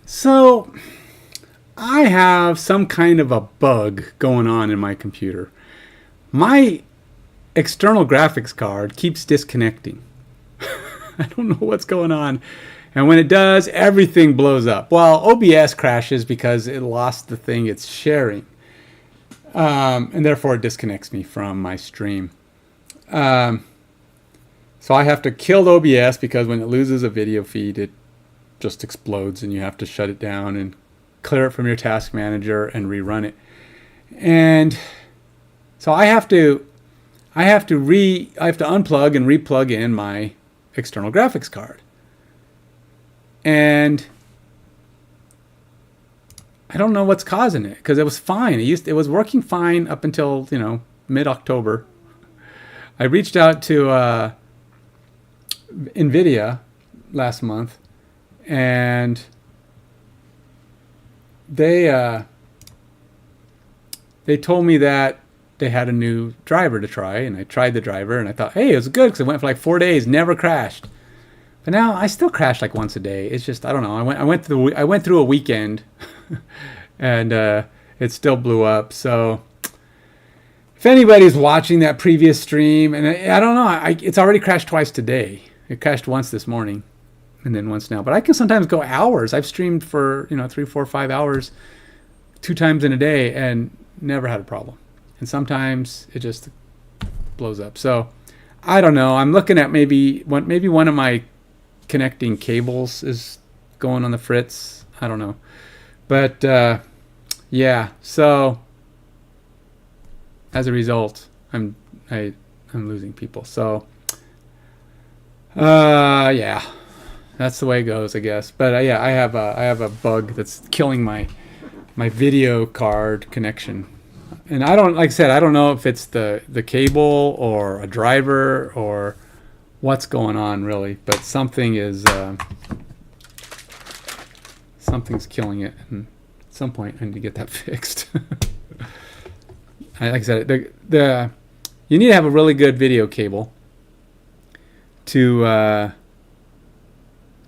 So I have some kind of a bug going on in my computer. My external graphics card keeps disconnecting. I don't know what's going on. And when it does, everything blows up. Well, OBS crashes because it lost the thing it's sharing. And therefore it disconnects me from my stream. So I have to kill OBS because when it loses a video feed, it just explodes and you have to shut it down and clear it from your task manager and rerun it. And so I have to unplug and replug in my external graphics card. And I don't know what's causing it because it was fine. It was working fine up until, mid-October. I reached out to NVIDIA last month, and they told me that they had a new driver to try, and I tried the driver, and I thought, hey, it was good because it went for like 4 days, never crashed. But now I still crash like once a day. It's just, I don't know. I went through a weekend, and it still blew up. So if anybody's watching that previous stream, and I don't know, it's already crashed twice today. It crashed once this morning, and then once now. But I can sometimes go hours. I've streamed for 3, 4, 5 hours, 2 times in a day, and never had a problem. And sometimes it just blows up. So I don't know. I'm looking at maybe one of my connecting cables is going on the fritz. I don't know. But yeah, so as a result, I'm losing people. So yeah, that's the way it goes, I guess. But yeah, I have a bug that's killing my video card connection. And I don't know if it's the cable or a driver or what's going on really, but something's killing it, and at some point I need to get that fixed. Like I said, you need to have a really good video cable to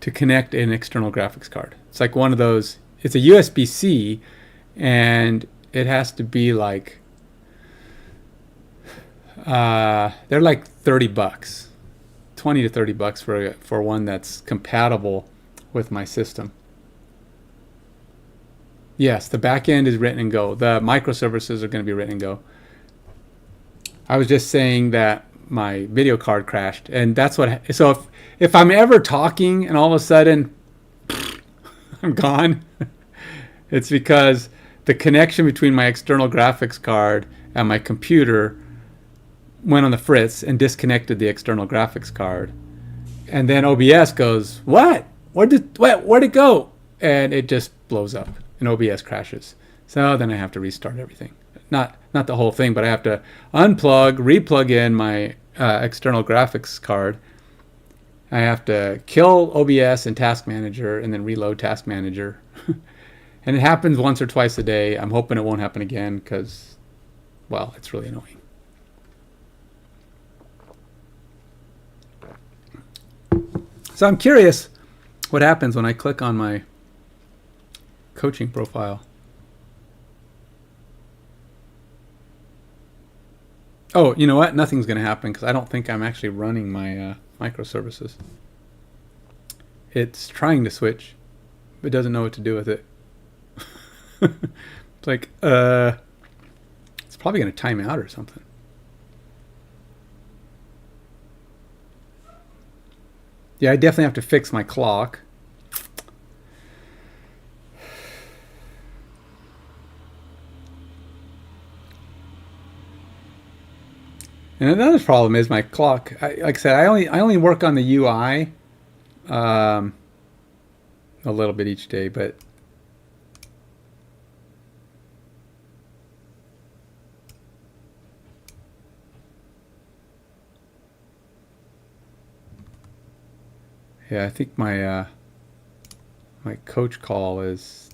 connect an external graphics card. It's like one of those. It's a USB-C, and it has to be like they're like $30, $20 to $30 for one that's compatible with my system. Yes, the back end is written in Go. The microservices are going to be written in Go. I was just saying that my video card crashed, and that's what. So if I'm ever talking and all of a sudden I'm gone, it's because the connection between my external graphics card and my computer went on the fritz and disconnected the external graphics card. And then OBS goes, what? Where'd it go? And it just blows up and OBS crashes. So then I have to restart everything. Not the whole thing, but I have to unplug, replug in my external graphics card. I have to kill OBS and Task Manager and then reload Task Manager. And it happens once or twice a day. I'm hoping it won't happen again because, well, it's really annoying. So I'm curious what happens when I click on my coaching profile. Oh, you know what? Nothing's going to happen because I don't think I'm actually running my microservices. It's trying to switch, but doesn't know what to do with it. It's like, it's probably going to time out or something. Yeah, I definitely have to fix my clock. And another problem is my clock. Like I said, I only work on the UI a little bit each day, but yeah, I think my my coach call is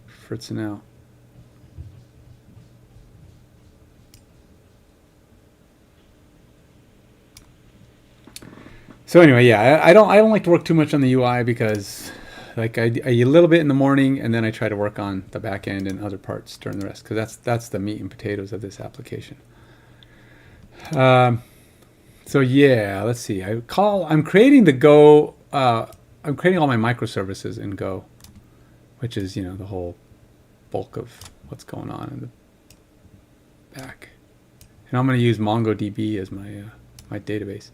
fritzing out. So anyway, yeah, I don't like to work too much on the UI because like I a little bit in the morning and then I try to work on the back end and other parts during the rest because that's the meat and potatoes of this application. So yeah, let's see. I'm creating the Go. I'm creating all my microservices in Go, which is the whole bulk of what's going on in the back. And I'm going to use MongoDB as my database.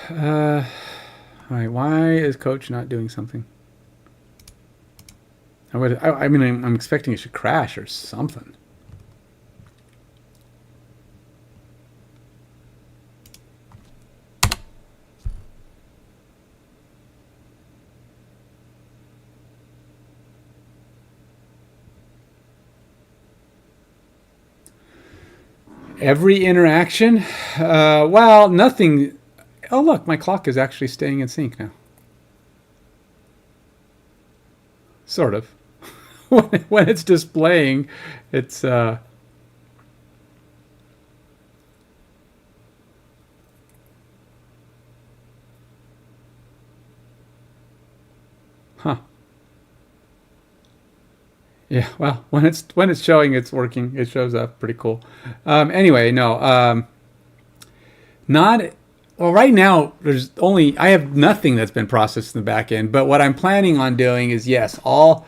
All right, why is Coach not doing something? I'm expecting it should crash or something. Every interaction? Well, nothing. Oh, look, my clock is actually staying in sync now. Sort of. When it's displaying, it's... Huh. Yeah, well, when it's showing it's working, it shows up pretty cool. Anyway, no, not well. Right now, I have nothing that's been processed in the back end. But what I'm planning on doing is yes, all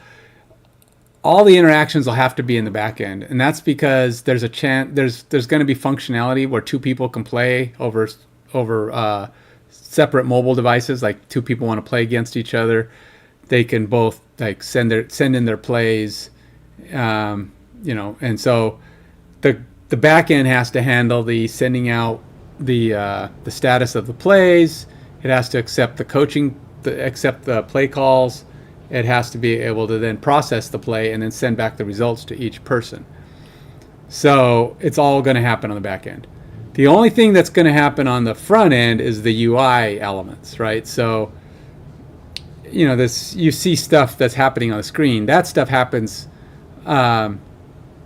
the interactions will have to be in the back end, and that's because there's a chance there's going to be functionality where two people can play over separate mobile devices. Like two people want to play against each other, they can both like send in their plays, and so the back end has to handle the sending out the status of the plays. It has to accept accept the play calls. It has to be able to then process the play and then send back the results to each person. So it's all going to happen on the back end. The only thing that's going to happen on the front end is the UI elements, right? So you see stuff that's happening on the screen. That stuff happens, on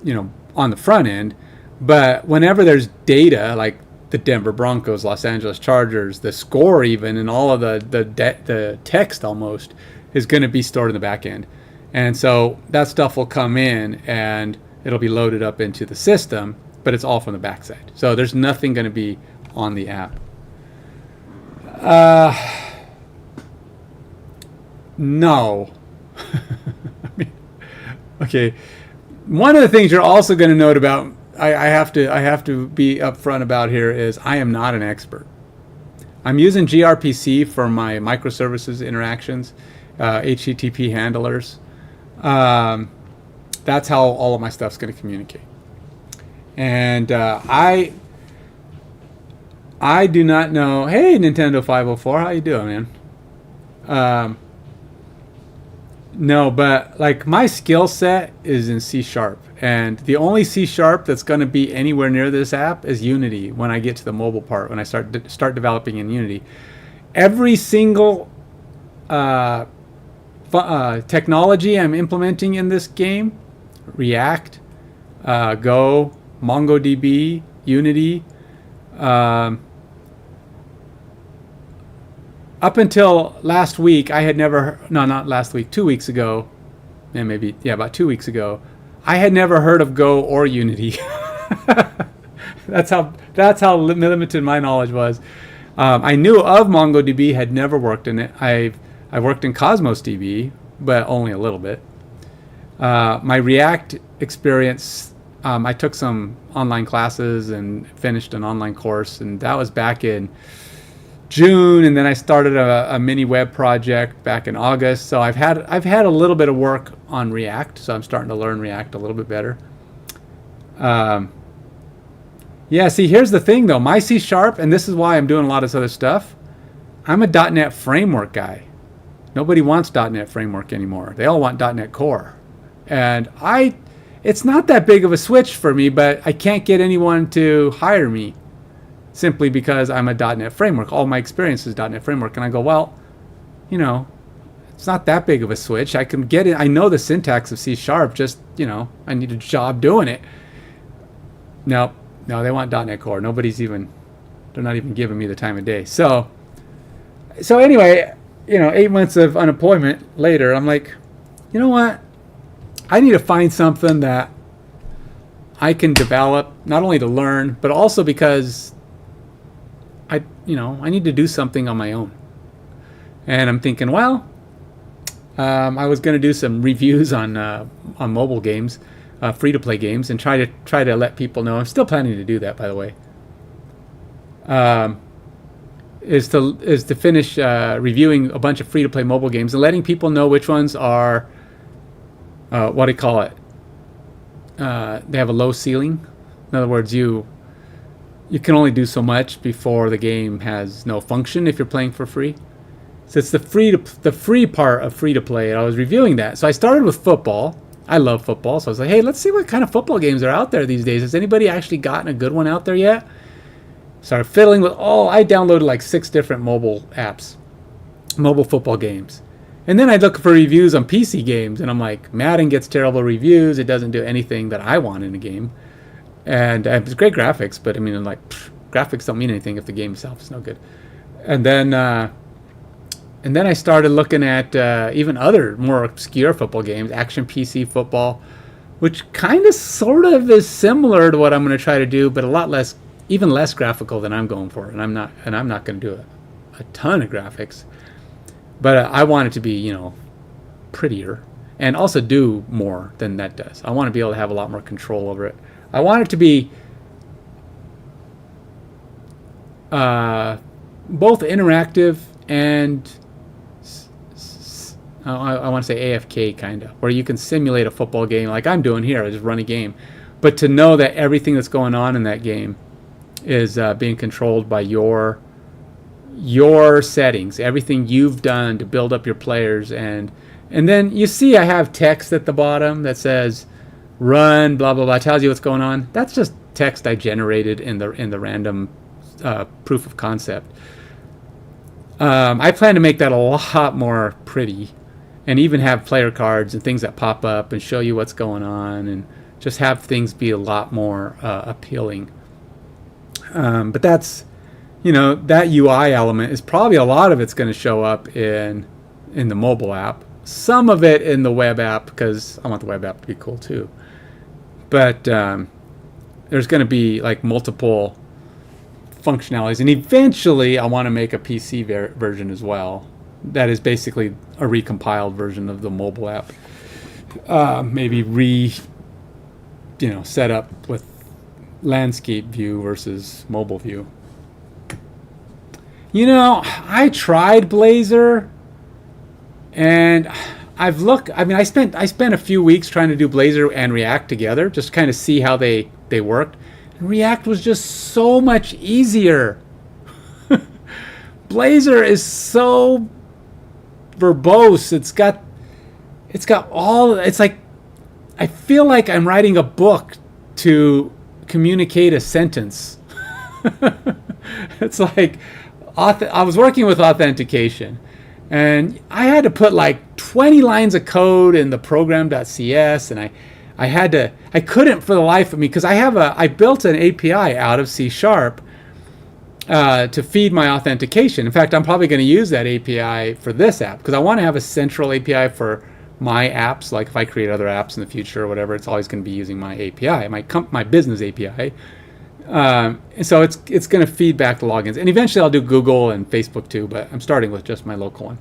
the front end. But whenever there's data like the Denver Broncos, Los Angeles Chargers, the score even, and all of the text almost is going to be stored in the back end. And so that stuff will come in and it'll be loaded up into the system, but it's all from the backside. So there's nothing going to be on the app. No. Okay. One of the things you're also going to note about, I have to be upfront about here, is I am not an expert. I'm using gRPC for my microservices interactions, HTTP handlers. That's how all of my stuff's going to communicate. And I do not know. Hey, Nintendo 504, how you doing, man? No, but like my skill set is in C#, and the only C# that's going to be anywhere near this app is Unity. When I get to the mobile part, when I start developing in Unity, every single technology I'm implementing in this game, React, Go, MongoDB, Unity, up until last week, I had never, no, not last week, 2 weeks ago, and maybe, yeah, about 2 weeks ago, I had never heard of Go or Unity. That's how limited my knowledge was. I knew of MongoDB, had never worked in it. I worked in Cosmos DB, but only a little bit. My React experience, I took some online classes and finished an online course, and that was back in June, and then I started a mini web project back in August. So I've had a little bit of work on React, so I'm starting to learn React a little bit better. Yeah, see, here's the thing though, my C#, and this is why I'm doing a lot of this other stuff, I'm a .NET framework guy. Nobody wants .NET framework anymore. They all want .NET Core. And it's not that big of a switch for me, but I can't get anyone to hire me simply because I'm a .NET framework. All my experience is .NET framework. And I go, well, it's not that big of a switch. I can get it. I know the syntax of C#, just, I need a job doing it. Now, No, they want .NET Core. They're not even giving me the time of day. So anyway, 8 months of unemployment later, I'm like, you know what? I need to find something that I can develop, not only to learn, but also because I need to do something on my own. And I'm thinking, well, I was going to do some reviews on mobile games, free-to-play games, and try to let people know. I'm still planning to do that, by the way. Is to finish reviewing a bunch of free-to-play mobile games and letting people know which ones are what do you call it? They have a low ceiling. In other words, you can only do so much before the game has no function if you're playing for free. So it's the free part of free to play. And I was reviewing that. So I started with football. I love football. So I was like, hey, let's see what kind of football games are out there these days. Has anybody actually gotten a good one out there yet? Started fiddling with I downloaded like 6 different mobile apps, mobile football games. And then I look for reviews on PC games, and I'm like, Madden gets terrible reviews. It doesn't do anything that I want in a game. And it's great graphics, but I mean, I'm like, graphics don't mean anything if the game itself is no good. And then I started looking at even other more obscure football games, Action PC Football, which kind of sort of is similar to what I'm going to try to do, but a lot less, even less graphical than I'm going for. And I'm not going to do a ton of graphics. But I want it to be, prettier and also do more than that does. I want to be able to have a lot more control over it. I want it to be both interactive and I want to say AFK kind of, where you can simulate a football game like I'm doing here. I just run a game. But to know that everything that's going on in that game is being controlled by your settings, everything you've done to build up your players, and then you see I have text at the bottom that says run blah blah blah, tells you what's going on. That's just text I generated in the random proof of concept. I plan to make that a lot more pretty, and even have player cards and things that pop up and show you what's going on, and just have things be a lot more appealing. But that's that UI element is probably a lot of it's going to show up in the mobile app. Some of it in the web app, because I want the web app to be cool too. But there's going to be like multiple functionalities, and eventually I want to make a PC version as well. That is basically a recompiled version of the mobile app. Maybe set up with landscape view versus mobile view. I tried Blazor, and I spent a few weeks trying to do Blazor and React together, just to kind of see how they worked. And React was just so much easier. Blazor is so verbose. It's like, I feel like I'm writing a book to communicate a sentence. It's like, I was working with authentication, and I had to put like 20 lines of code in the program.cs, and I couldn't for the life of me, because I built an API out of C# to feed my authentication. In fact, I'm probably going to use that API for this app, because I want to have a central API for my apps. Like if I create other apps in the future or whatever, it's always going to be using my API, my business API. And so it's going to feed back the logins, and eventually I'll do Google and Facebook too, but I'm starting with just my local one.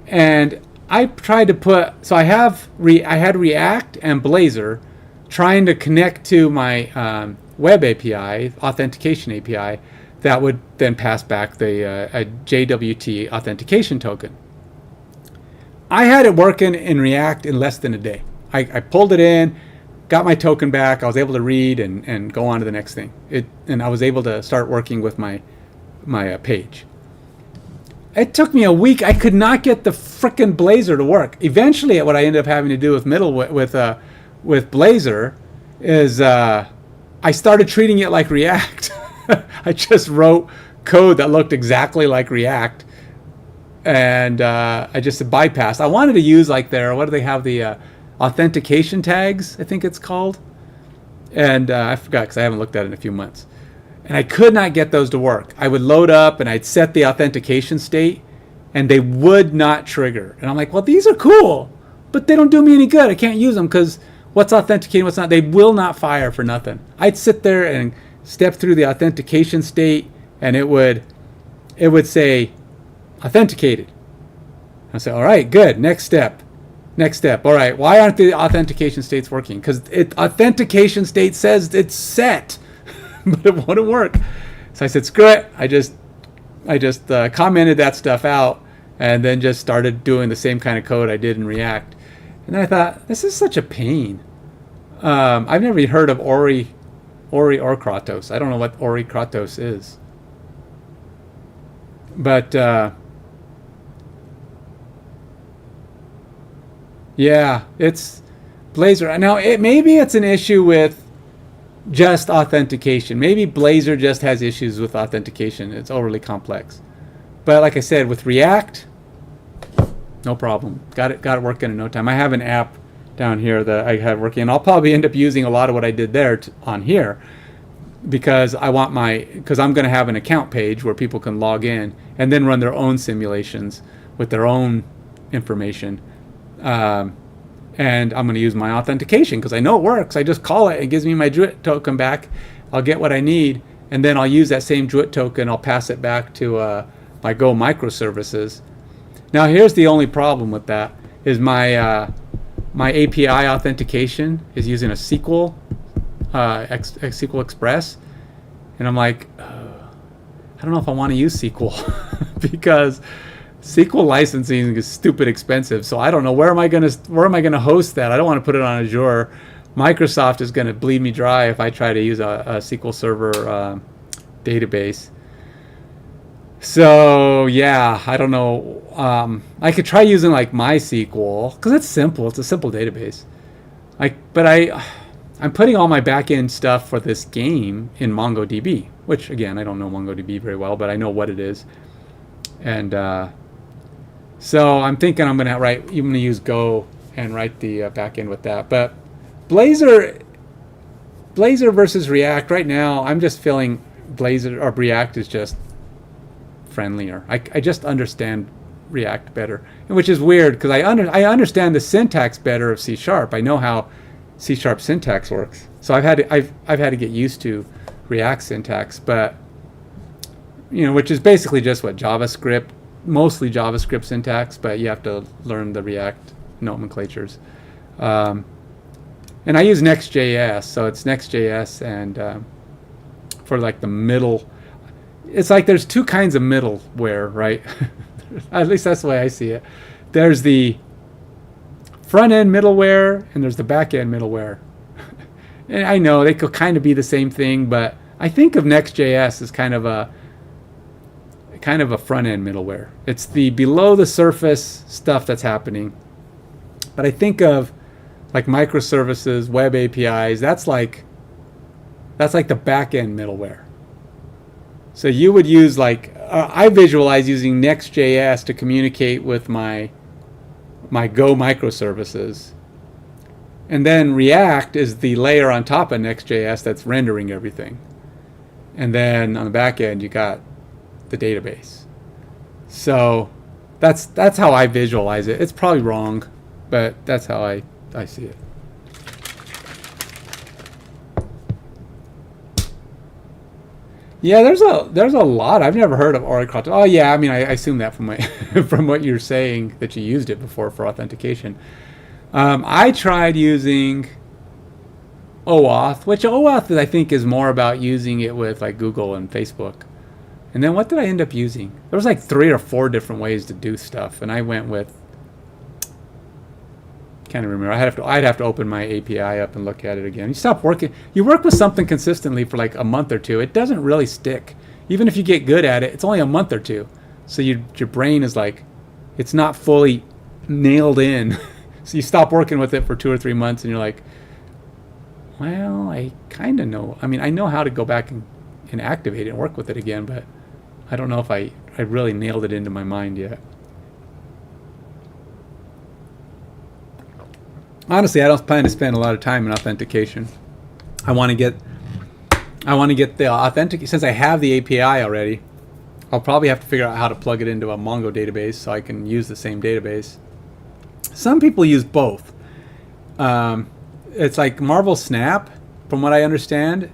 And I tried to I had React and Blazor trying to connect to my web API, authentication API, that would then pass back a JWT authentication token. I had it working in React in less than a day. I pulled it in, got my token back. I was able to read and go on to the next thing. And I was able to start working with my page. It took me a week. I could not get the frickin' Blazor to work. Eventually, what I ended up having to do with Blazor is I started treating it like React. I just wrote code that looked exactly like React, and I just bypassed. I wanted to use like what do they have, the authentication tags, I think it's called. And I forgot because I haven't looked at it in a few months. And I could not get those to work. I would load up and I'd set the authentication state and they would not trigger. And I'm like, well, these are cool, but they don't do me any good. I can't use them because what's authenticating, what's not. They will not fire for nothing. I'd sit there and step through the authentication state and it would say authenticated. I say, all right, good. Next step. All right, why aren't the authentication states working? Because authentication state says it's set, but it wouldn't work. So I said, screw it. I just commented that stuff out and then just started doing the same kind of code I did in React. And then I thought, this is such a pain. I've never even heard of Ori or Kratos. I don't know what Ori Kratos is. But yeah, it's Blazor. Now, maybe it's an issue with just authentication. Maybe Blazor just has issues with authentication. It's overly complex. But like I said, with React, no problem. Got it working in no time. I have an app down here that I have working, and I'll probably end up using a lot of what I did there on here because I'm going to have an account page where people can log in and then run their own simulations with their own information. And I'm going to use my authentication because I know it works. I just call it. It gives me my Druid token back. I'll get what I need, and then I'll use that same Druid token. I'll pass it back to my Go microservices. Now, here's the only problem with that is my API authentication is using a SQL Express, and I'm like, I don't know if I want to use SQL because SQL licensing is stupid expensive. So I don't know where am I gonna host that. I don't want to put it on Azure. Microsoft is going to bleed me dry if I try to use a SQL Server database. So yeah, I don't know. I could try using like MySQL because it's simple. It's a simple database. But I'm putting all my backend stuff for this game in MongoDB, which again I don't know MongoDB very well, but I know what it is. And so I'm thinking I'm gonna use Go and write the backend with that. But Blazor versus React right now, I'm just feeling Blazor or React is just friendlier. I just understand React better, which is weird because I understand the syntax better of C#. I know how C# syntax works, so I've had to get used to React syntax, but which is basically just what JavaScript, mostly JavaScript syntax, but you have to learn the React nomenclatures. And I use Next.js, so it's Next.js and for like the middle. It's like there's two kinds of middleware, right? At least that's the way I see it. There's the front-end middleware and there's the back-end middleware. And I know they could kind of be the same thing, but I think of Next.js as kind of a front-end middleware. It's the below-the-surface stuff that's happening. But I think of like microservices, web APIs. That's like the back-end middleware. So you would use I visualize using Next.js to communicate with my Go microservices. And then React is the layer on top of Next.js that's rendering everything. And then on the back end, you got the database. So that's how I visualize it. It's probably wrong, but that's how I see it. Yeah, there's a lot. I've never heard of Oracle. Oh yeah, I mean I assume that from from what you're saying that you used it before for authentication. I tried using OAuth, which OAuth I think is more about using it with like Google and Facebook. And then what did I end up using? There was like 3 or 4 different ways to do stuff, and I went with, can't even remember. I'd have to open my API up and look at it again. You work with something consistently for like a month or 2. It doesn't really stick. Even if you get good at it, it's only a month or 2. So your brain is like, it's not fully nailed in. So you stop working with it for 2 or 3 months and you're like, well, I kind of know. I mean, I know how to go back and activate it and work with it again, but I don't know if I really nailed it into my mind yet. Honestly, I don't plan to spend a lot of time in authentication. I want to get the authentic, since I have the API already. I'll probably have to figure out how to plug it into a Mongo database so I can use the same database. Some people use both. It's like Marvel Snap, from what I understand.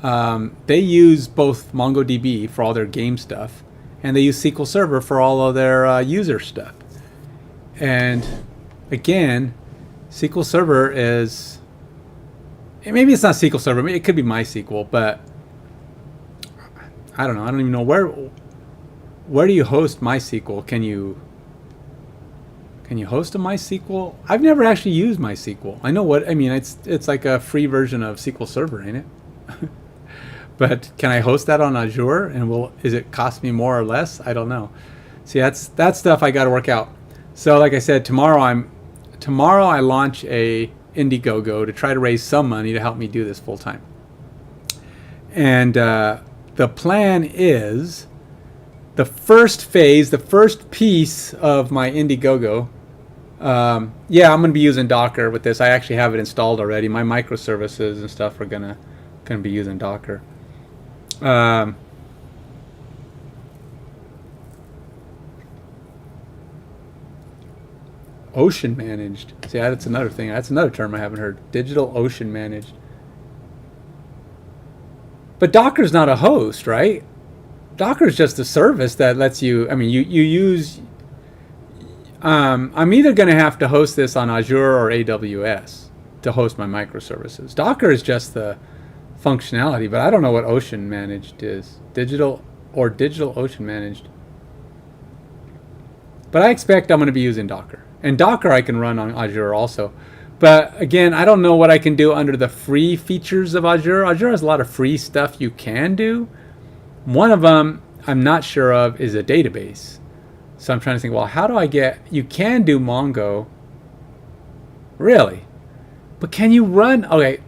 They use both MongoDB for all their game stuff, and they use SQL Server for all of their user stuff. And again, SQL Server is, maybe it's not SQL Server, maybe it could be MySQL, but I don't know. I don't even know where do you host MySQL? Can you host a MySQL? I've never actually used MySQL. I know what I mean. It's like a free version of SQL Server, ain't it? But can I host that on Azure? And is it cost me more or less? I don't know. See, that's stuff I got to work out. So like I said, tomorrow I launch a Indiegogo to try to raise some money to help me do this full time. And the plan is the first phase, the first piece of my Indiegogo. Yeah, I'm going to be using Docker with this. I actually have it installed already. My microservices and stuff are gonna be using Docker. Ocean managed. See, that's another thing. That's another term I haven't heard. Digital ocean managed. But Docker's not a host, right? Docker's just a service that lets you, I mean, you use, I'm either going to have to host this on Azure or AWS to host my microservices. Docker is just the functionality, but I don't know what ocean managed is. Digital ocean managed. But I expect I'm going to be using Docker. And Docker I can run on Azure also. But again, I don't know what I can do under the free features of Azure. Azure has a lot of free stuff you can do. One of them I'm not sure of is a database. So I'm trying to think, well, how do I you can do Mongo. Really? But can you run, okay,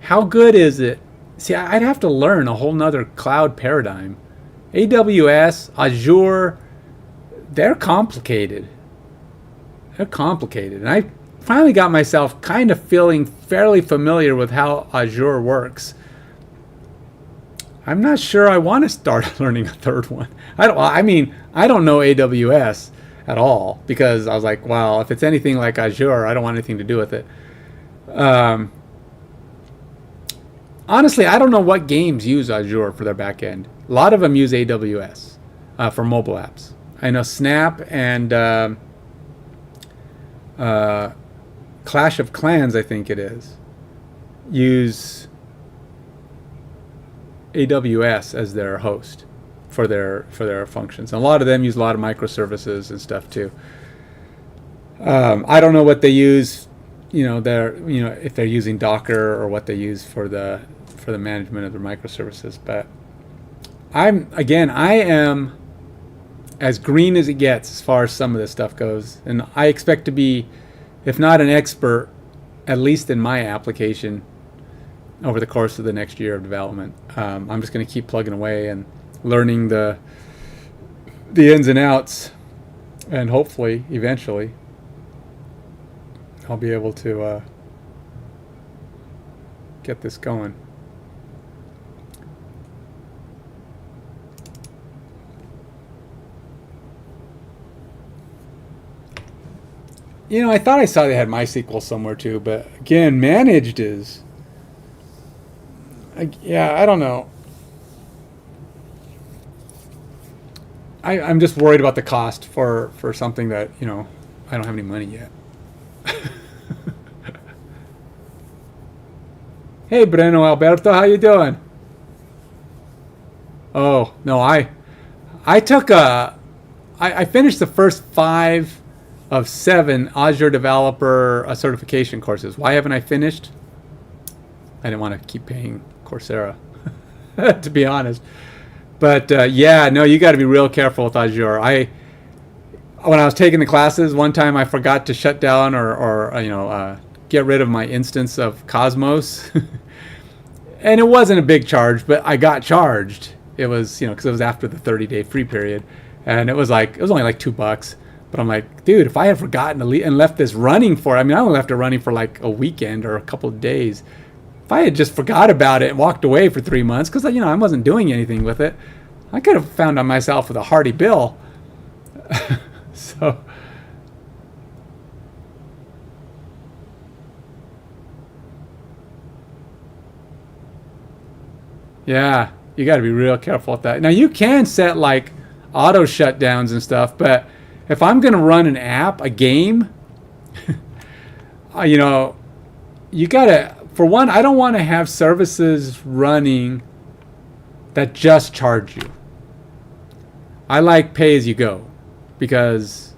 how good is it? See, I'd have to learn a whole nother cloud paradigm. AWS, Azure, they're complicated. They're complicated. And I finally got myself kind of feeling fairly familiar with how Azure works. I'm not sure I want to start learning a third one. I don't know AWS at all, because I was like, well, if it's anything like Azure, I don't want anything to do with it. Honestly, I don't know what games use Azure for their backend. A lot of them use AWS for mobile apps. I know Snap and Clash of Clans, I think it is, use AWS as their host for their functions. And a lot of them use a lot of microservices and stuff too. I don't know what they use, if they're using Docker or what they use for the management of their microservices. But I am as green as it gets as far as some of this stuff goes, and I expect to be, if not an expert, at least in my application over the course of the next year of development. I'm just going to keep plugging away and learning the ins and outs, and hopefully, eventually, I'll be able to get this going. I thought I saw they had MySQL somewhere too, but again, managed is, I don't know. I'm just worried about the cost for something that, I don't have any money yet. Hey, Breno Alberto, how you doing? Oh, no, I took I finished the first 5 of 7 Azure Developer certification courses. Why haven't I finished? I didn't want to keep paying Coursera, to be honest. But no, you got to be real careful with Azure. When I was taking the classes, one time I forgot to shut down or get rid of my instance of Cosmos, and it wasn't a big charge, but I got charged. It was because it was after the 30-day free period, and it was only like $2. But I'm like, dude, if I had forgotten and left this running I only left it running for like a weekend or a couple of days. if I had just forgot about it and walked away for 3 months, because I wasn't doing anything with it, I could have found on myself with a hearty bill. So yeah, you got to be real careful with that. Now you can set like auto shutdowns and stuff, but if I'm going to run an app, a game, you got to, for one, I don't want to have services running that just charge you. I like pay as you go, because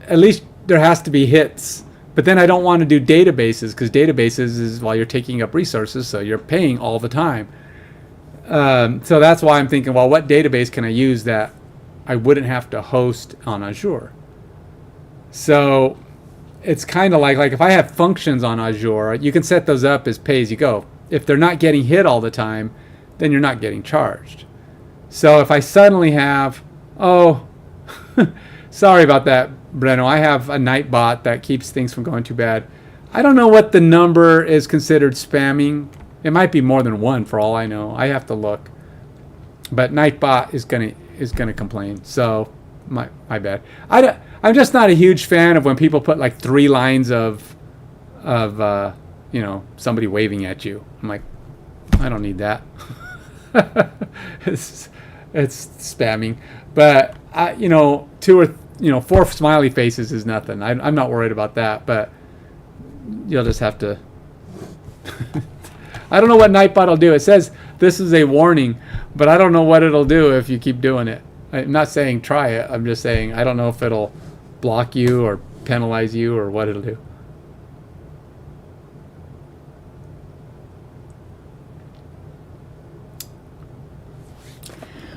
at least there has to be hits. But then I don't want to do databases, because databases is while you're taking up resources, so you're paying all the time. So that's why I'm thinking, well, what database can I use that I wouldn't have to host on Azure? So it's kind of like if I have functions on Azure, you can set those up as pay as you go. If they're not getting hit all the time, then you're not getting charged. So if I suddenly have, sorry about that, Breno, I have a Nightbot that keeps things from going too bad. I don't know what the number is considered spamming. It might be more than one for all I know. I have to look. But Nightbot is gonna complain. So my bad. I'm just not a huge fan of when people put like 3 lines of somebody waving at you. I'm like, I don't need that. it's spamming. But 2 or 4 smiley faces is nothing. I'm not worried about that. But you'll just have to. I don't know what Nightbot will do. It says this is a warning, but I don't know what it'll do if you keep doing it. I'm not saying try it. I'm just saying I don't know if it'll block you or penalize you or what it'll do.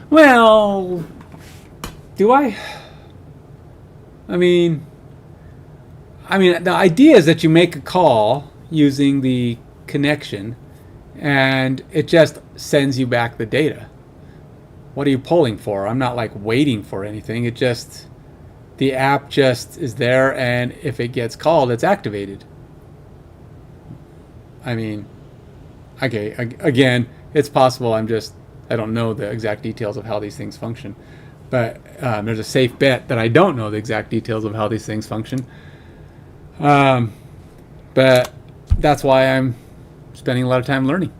Well, do I? I mean, the idea is that you make a call using the connection, and it just sends you back the data. What are you polling for? I'm not like waiting for anything. The app just is there, and if it gets called, it's activated. Okay, again, it's possible I don't know the exact details of how these things function, but there's a safe bet that I don't know the exact details of how these things function. But that's why I'm spending a lot of time learning,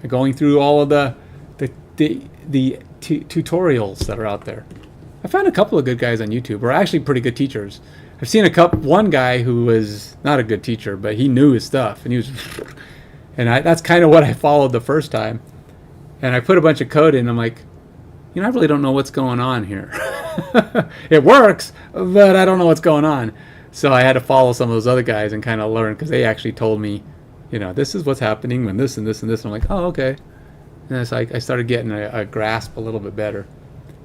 going through all of the tutorials that are out there. I found a couple of good guys on YouTube who are actually pretty good teachers. I've seen one guy who was not a good teacher, but he knew his stuff, and that's kind of what I followed the first time. And I put a bunch of code in, and I'm like, I really don't know what's going on here. It works, but I don't know what's going on. So I had to follow some of those other guys and kind of learn, because they actually told me, this is what's happening when this and this and this. And I'm like, oh, okay. And so I started getting a grasp a little bit better.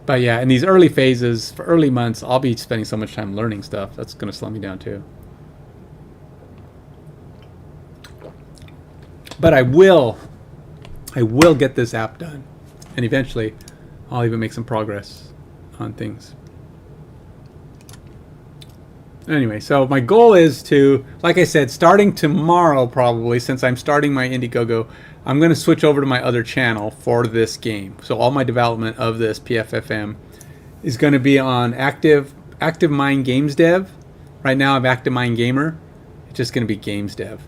But yeah, in these early phases, for early months, I'll be spending so much time learning stuff. That's going to slow me down too. But I will get this app done. And eventually, I'll even make some progress on things. Anyway, so my goal is to, like I said, starting tomorrow probably, since I'm starting my Indiegogo, I'm going to switch over to my other channel for this game. So all my development of this PFFM is going to be on Active Mind Games Dev. Right now I'm Active Mind Gamer. It's just going to be Games Dev.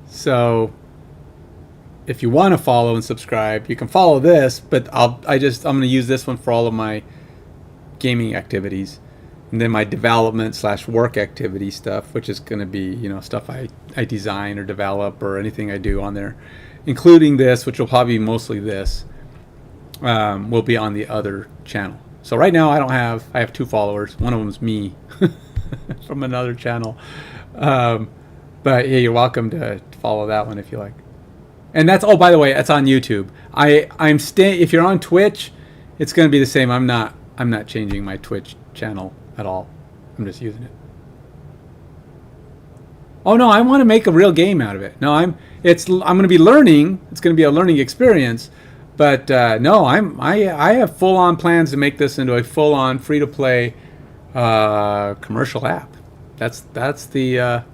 So if you want to follow and subscribe, you can follow this, but I'm going to use this one for all of my gaming activities. And then my development / work activity stuff, which is going to be, stuff I design or develop or anything I do on there, including this, which will probably be mostly this, will be on the other channel. So right now I have 2 followers. One of them is me from another channel. But yeah, you're welcome to follow that one if you like. And that's, by the way, that's on YouTube. If you're on Twitch, it's going to be the same. I'm not changing my Twitch channel at all. I'm just using it. Oh no, I want to make a real game out of it. No, I'm going to be learning. It's going to be a learning experience. But no, I have full-on plans to make this into a full-on free-to-play commercial app. That's the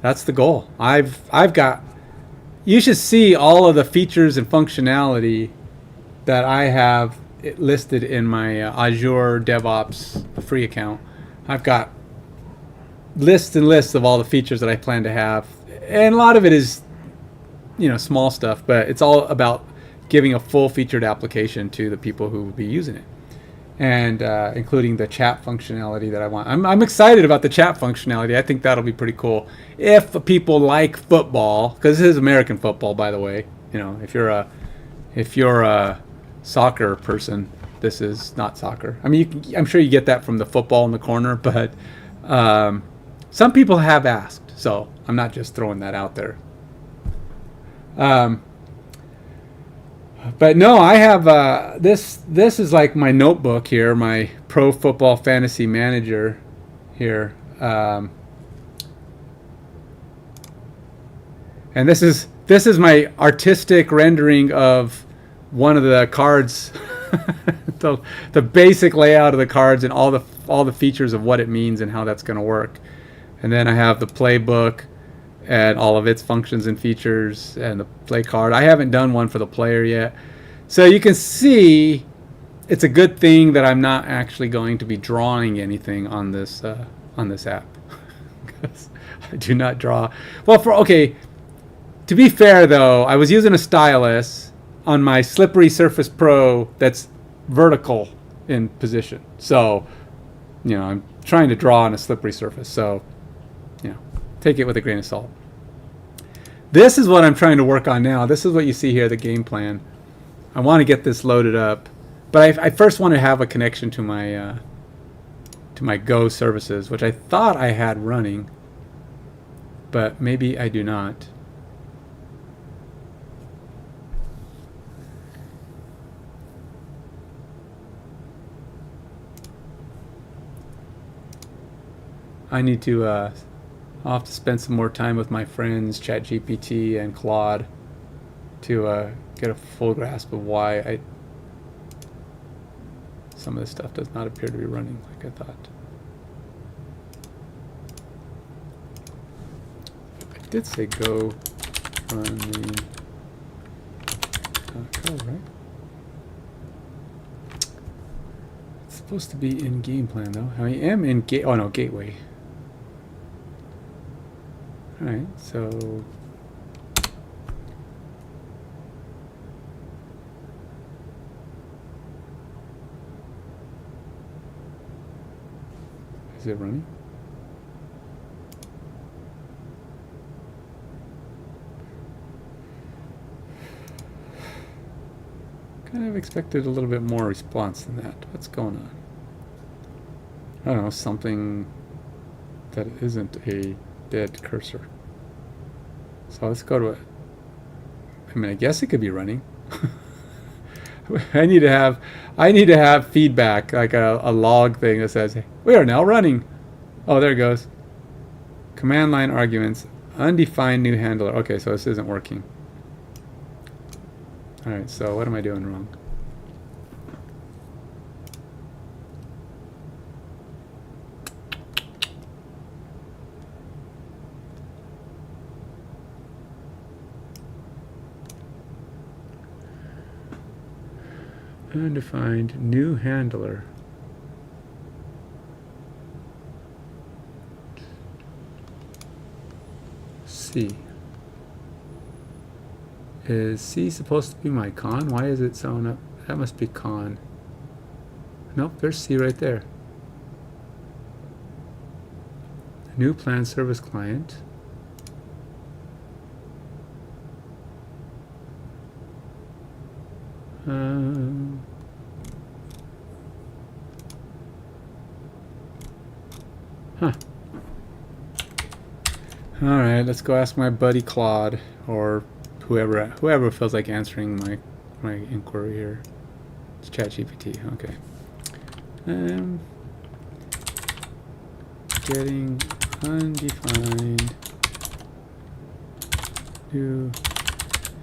That's the goal. I've got. You should see all of the features and functionality that I have listed in my Azure DevOps free account. I've got lists and lists of all the features that I plan to have, and a lot of it is, small stuff, but it's all about giving a full featured application to the people who will be using it, and including the chat functionality that I want. I'm excited about the chat functionality. I think that'll be pretty cool if people like football, because this is American football, by the way. If you're a soccer person, this is not soccer. I mean, I'm sure you get that from the football in the corner, but some people have asked, so I'm not just throwing that out there. But no, I have this is like my notebook here, my Pro Football Fantasy Manager here, and this is my artistic rendering of one of the cards, the basic layout of the cards and all the features of what it means and how that's going to work. And then I have the playbook and all of its functions and features and the play card. I haven't done one for the player yet. So you can see it's a good thing that I'm not actually going to be drawing anything on this app. Because I do not draw. Well, to be fair though, I was using a stylus on my Slippery Surface Pro that's vertical in position. So, I'm trying to draw on a slippery surface. So, take it with a grain of salt. This is what I'm trying to work on now. This is what you see here, the game plan. I want to get this loaded up, but I first want to have a connection to my Go services, which I thought I had running, but maybe I do not. I need to I'll have to spend some more time with my friends ChatGPT and Claude to get a full grasp of why some of this stuff does not appear to be running like I thought. I did say go run the code, right? It's supposed to be in game plan though. I am in gateway. Alright, so is it running? Kind of expected a little bit more response than that. What's going on? I don't know, something that isn't a dead cursor. So let's go to it. I guess it could be running. I need to have feedback, like a log thing that says, hey, we are now running. Oh, there it goes. Command line arguments, undefined new handler. Okay, so this isn't working. All right, so what am I doing wrong? Undefined new handler. C. Is C supposed to be my con? Why is it showing up? That must be con. Nope, there's C right there. New plan service client. All right, let's go ask my buddy Claude or whoever feels like answering my inquiry here. It's ChatGPT. Okay. Getting undefined new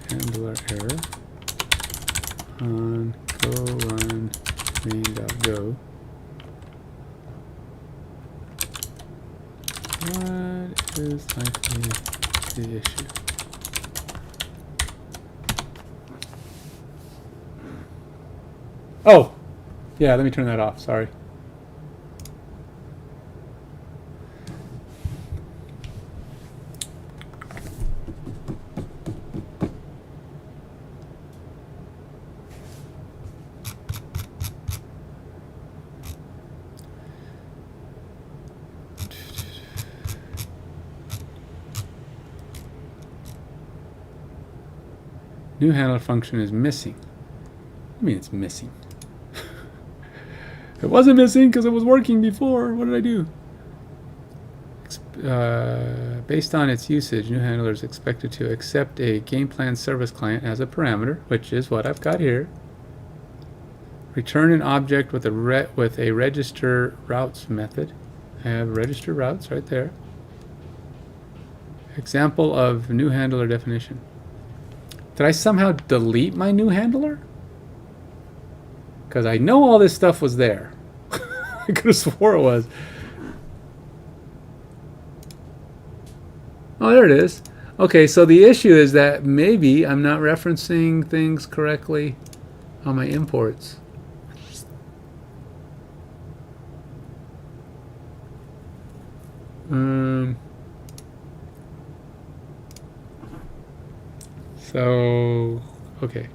handler error on go run main.go. What is likely the issue. Oh, yeah, let me turn that off, sorry. New handler function is missing. I mean, it's missing. It wasn't missing because it was working before. What did I do? Based on its usage, new handler is expected to accept a game plan service client as a parameter, which is what I've got here. Return an object with a register routes method. I have register routes right there. Example of new handler definition. Did I somehow delete my new handler? Because I know all this stuff was there. I could have swore it was. Oh, there it is. Okay, so the issue is that maybe I'm not referencing things correctly on my imports. So, okay.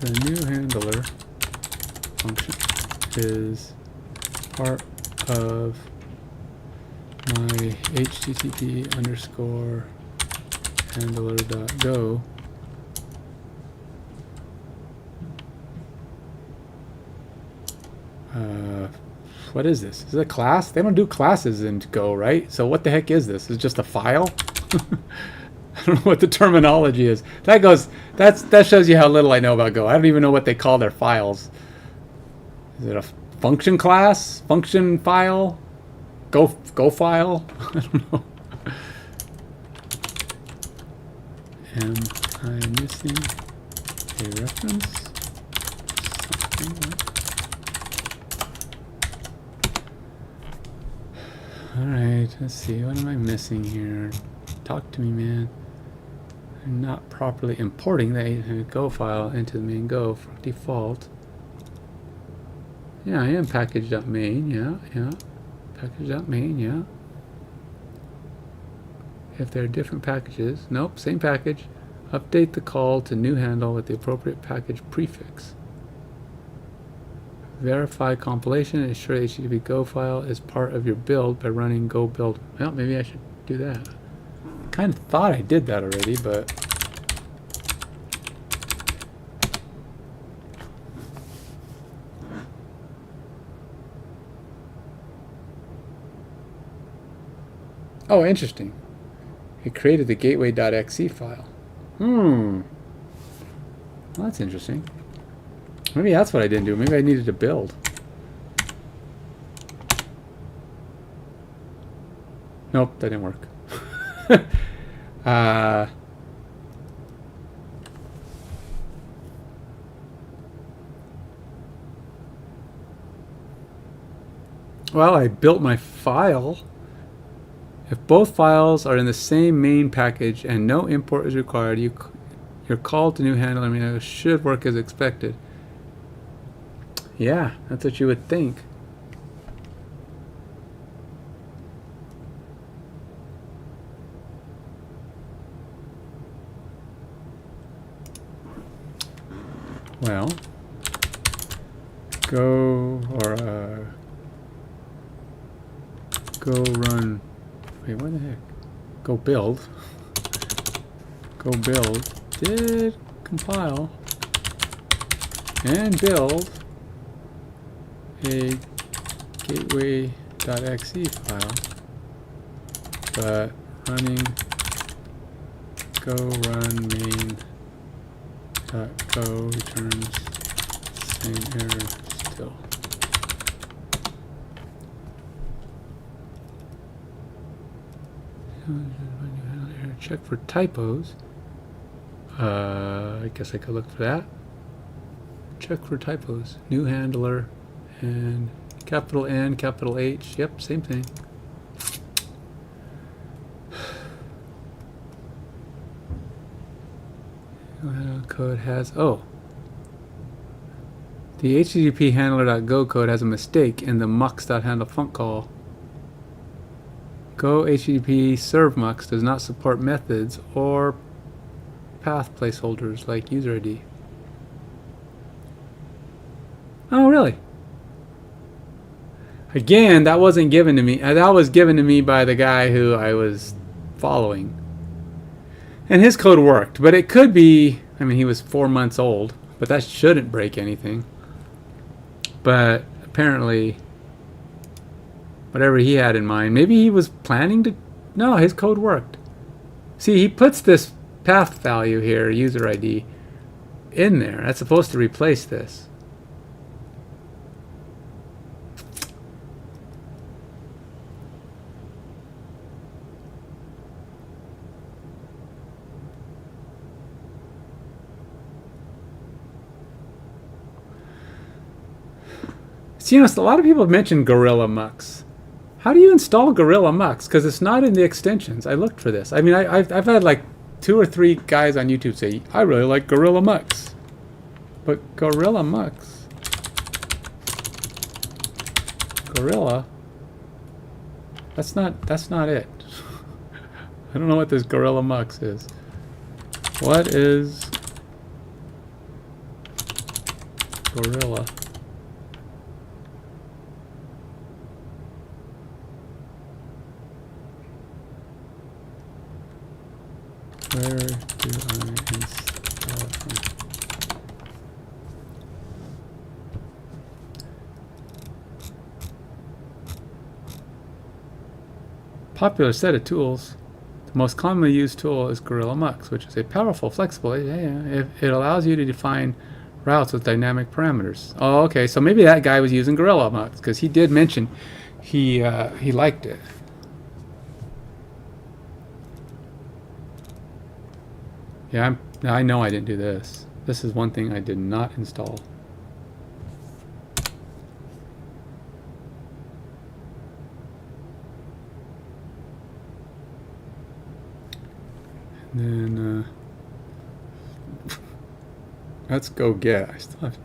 The new handler function is part of my http underscore handler.go what is this? Is it a class? They don't do classes in Go, right? So what the heck is this? Is it just a file? I don't know what the terminology is. That shows you how little I know about Go. I don't even know what they call their files. Is it a function class? Function file? Go file? I don't know. Am I missing a reference? Something like. Alright, let's see. What am I missing here? Talk to me, man. I'm not properly importing the Go file into the main Go for default. Yeah, I am package.main. Yeah. Package.main, yeah. If there are different packages, nope, same package. Update the call to new handle with the appropriate package prefix. Verify compilation and ensure the HTTP Go file is part of your build by running Go build. Well, maybe I should do that. I kind of thought I did that already, but oh, interesting. It created the gateway.exe file. Well, that's interesting. Maybe that's what I didn't do. Maybe I needed to build. Nope, that didn't work. Well, I built my file. If both files are in the same main package and no import is required, your call to new handler should work as expected. Yeah, that's what you would think. Well, go run. Wait, what the heck? Go build. Go build. Did compile and build a gateway.exe file, but running go run main.go returns same error still. Check for typos. I guess I could look for that. Check for typos. New handler and capital N, capital H. Yep, same thing. Code has, oh. The HTTP handler.go code has a mistake in the mux.handle func call. Go HTTP serve mux does not support methods or path placeholders like user ID. Oh, really? Again, that wasn't given to me. That was given to me by the guy who I was following. And his code worked, but it could be, I mean, he was 4 months old, but that shouldn't break anything. But apparently, whatever he had in mind, maybe he was planning to, no, his code worked. See, he puts this path value here, user ID, in there. That's supposed to replace this. So, you know, a lot of people have mentioned Gorilla Mux. How do you install Gorilla Mux? Because it's not in the extensions. I looked for this. I mean, I've had like 2 or 3 guys on YouTube say, I really like Gorilla Mux. But Gorilla Mux. Gorilla. That's not it. I don't know what this Gorilla Mux is. What is Gorilla? Where do I install it from? Popular set of tools. The most commonly used tool is Gorilla Mux, which is a powerful, flexible. It allows you to define routes with dynamic parameters. Oh, okay. So maybe that guy was using Gorilla Mux because he did mention he liked it. Yeah, I know I didn't do this. This is one thing I did not install. And then let's go get. I still have.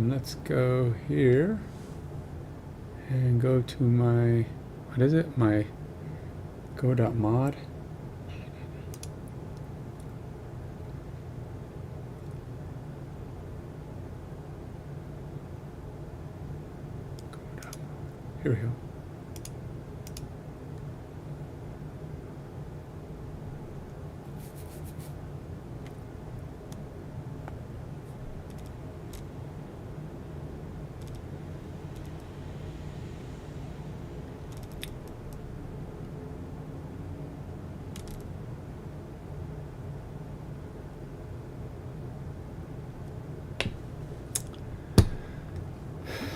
Let's go here and go to my, what is it? My go.mod. Here we go.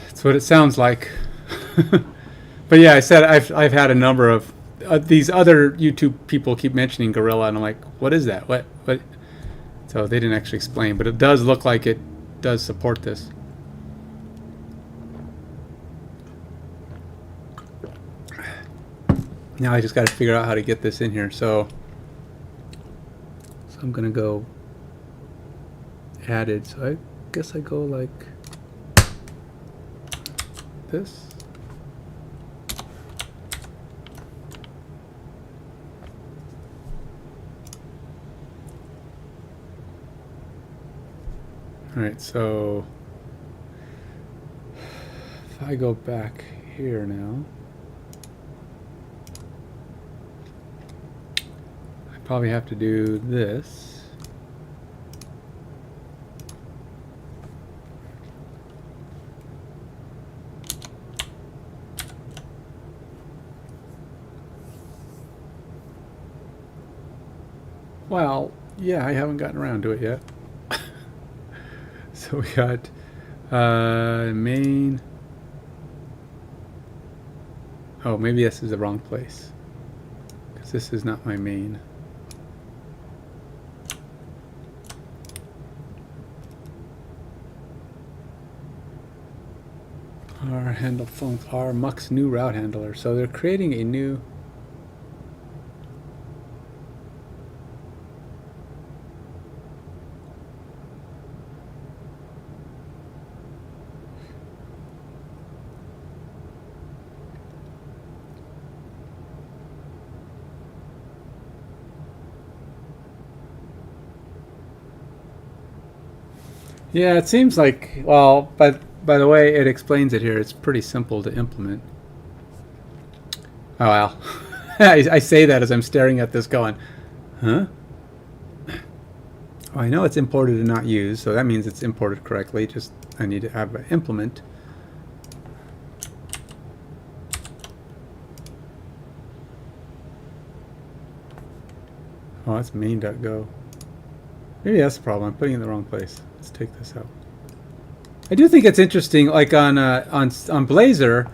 That's what it sounds like. But yeah, I said I've had a number of these other YouTube people keep mentioning Gorilla, and I'm like, what is that? What? So they didn't actually explain, but it does look like it does support this. Now I just got to figure out how to get this in here. So I'm gonna go added. So I guess I go like this. All right, so if I go back here now, I probably have to do this. Well, yeah, I haven't gotten around to it yet. So we got main. Oh, maybe this is the wrong place. 'cause this is not my main. R handle func R mux new route handler. So they're creating a new. Yeah, it seems like, well, but by the way it explains it here, it's pretty simple to implement. Oh wow. I say that as I'm staring at this going, huh? Well, I know it's imported and not used, so that means it's imported correctly. Just I need to have an implement. Oh, that's main.go. Maybe that's the problem. I'm putting it in the wrong place. Let's take this out. I do think it's interesting, like on Blazor,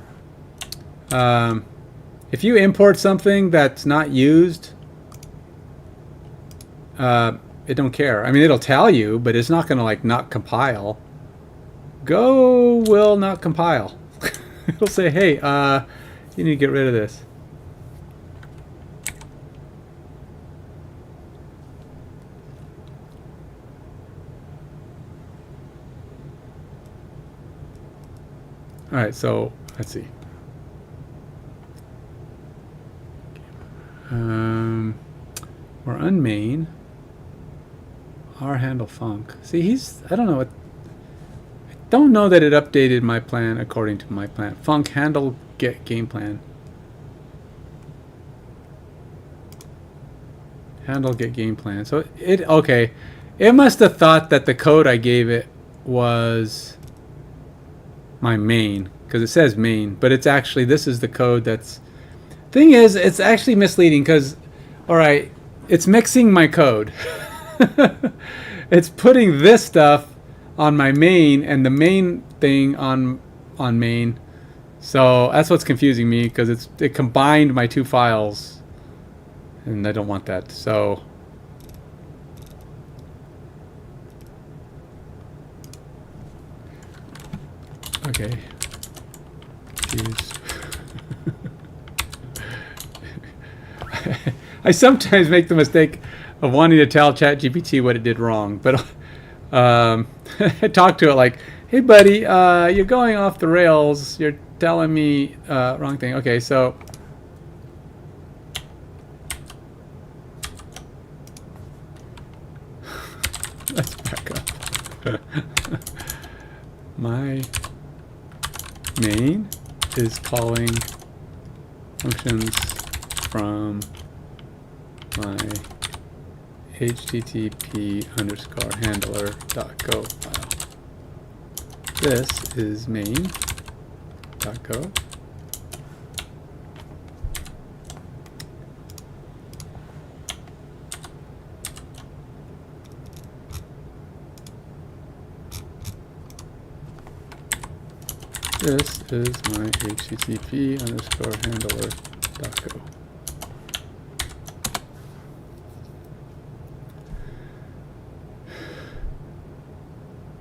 if you import something that's not used, it don't care. I mean, it'll tell you, but it's not going to like not compile. Go will not compile. It'll say, hey, you need to get rid of this. All right, so let's see. We're unmain. R handle func. See, I don't know what. I don't know that it updated my plan according to my plan. Func handle get game plan. Handle get game plan. So okay. It must have thought that the code I gave it was my main, because it says main, but it's actually, this is the code that's, thing is, it's actually misleading because, all right, it's mixing my code. It's putting this stuff on my main and the main thing on main. So that's what's confusing me, because it combined my two files and I don't want that. So okay. I sometimes make the mistake of wanting to tell ChatGPT what it did wrong, but I talk to it like, hey buddy, you're going off the rails, you're telling me wrong thing. Okay, so let's back up. My main is calling functions from my http _ handler.go file. This is main.go. This is my http _ handler.go.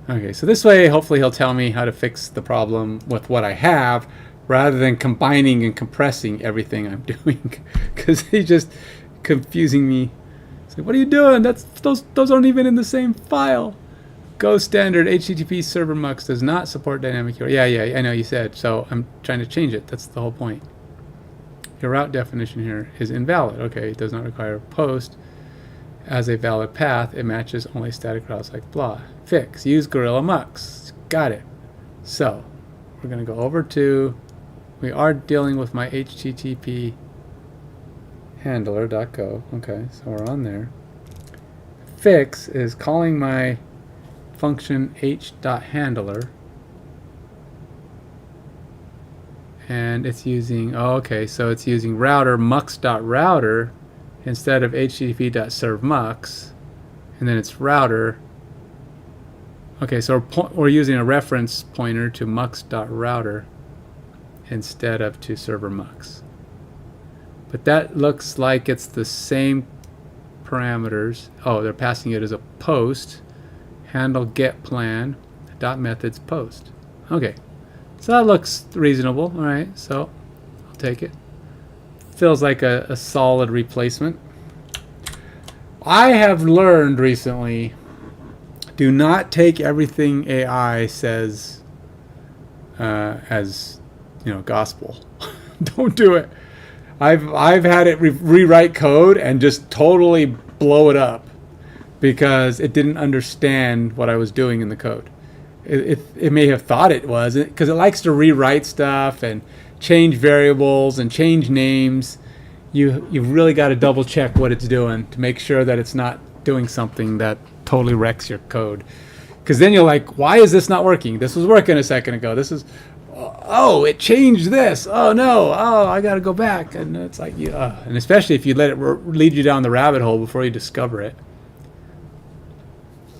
Okay, so this way, hopefully he'll tell me how to fix the problem with what I have, rather than combining and compressing everything I'm doing, because he's just confusing me. It's like, what are you doing? Those aren't even in the same file. Go standard HTTP server mux does not support dynamic URL. Yeah, I know you said. So I'm trying to change it. That's the whole point. Your route definition here is invalid. Okay, it does not require post as a valid path. It matches only static routes like blah. Fix. Use Gorilla Mux. Got it. So we're going to go over to, we are dealing with my HTTP handler.go. Okay, so we're on there. Fix is calling my function h.handler, and it's using, oh, okay, so it's using router mux.router instead of http.servmux, and then it's router. Okay, so we're using a reference pointer to mux.router instead of to server mux. But that looks like it's the same parameters. Oh, they're passing it as a post. Handle get plan dot methods post. Okay, so that looks reasonable. All right, so I'll take it. Feels like a solid replacement. I have learned recently, do not take everything AI says as gospel. Don't do it. I've had it rewrite code and just totally blow it up because it didn't understand what I was doing in the code. It may have thought it was, because it likes to rewrite stuff and change variables and change names. You've really got to double check what it's doing to make sure that it's not doing something that totally wrecks your code. Because then you're like, why is this not working? This was working a second ago. This is, oh, it changed this. Oh no, oh, I got to go back. And it's like, and especially if you let it lead you down the rabbit hole before you discover it.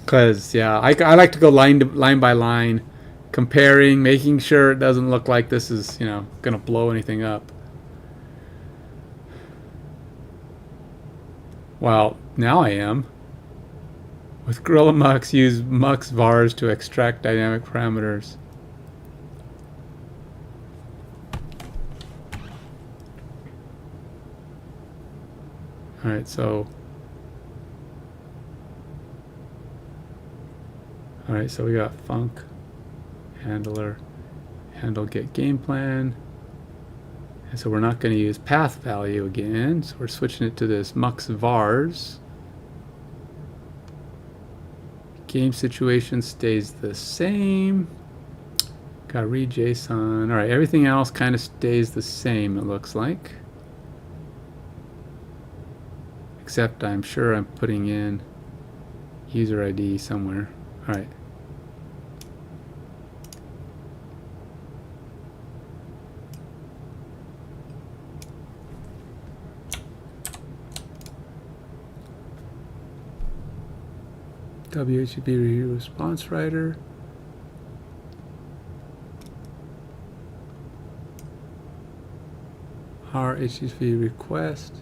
Because, yeah, I like to go line by line, comparing, making sure it doesn't look like this is, going to blow anything up. Well, now I am. With Gorilla Mux, use Mux vars to extract dynamic parameters. Alright, so we got func handler, handle get game plan. And so we're not going to use path value again, so we're switching it to this mux vars. Game situation stays the same. Got read JSON. All right, everything else kind of stays the same, it looks like. Except I'm sure I'm putting in user ID somewhere. All right. WHTTP response writer. Our HTTP request.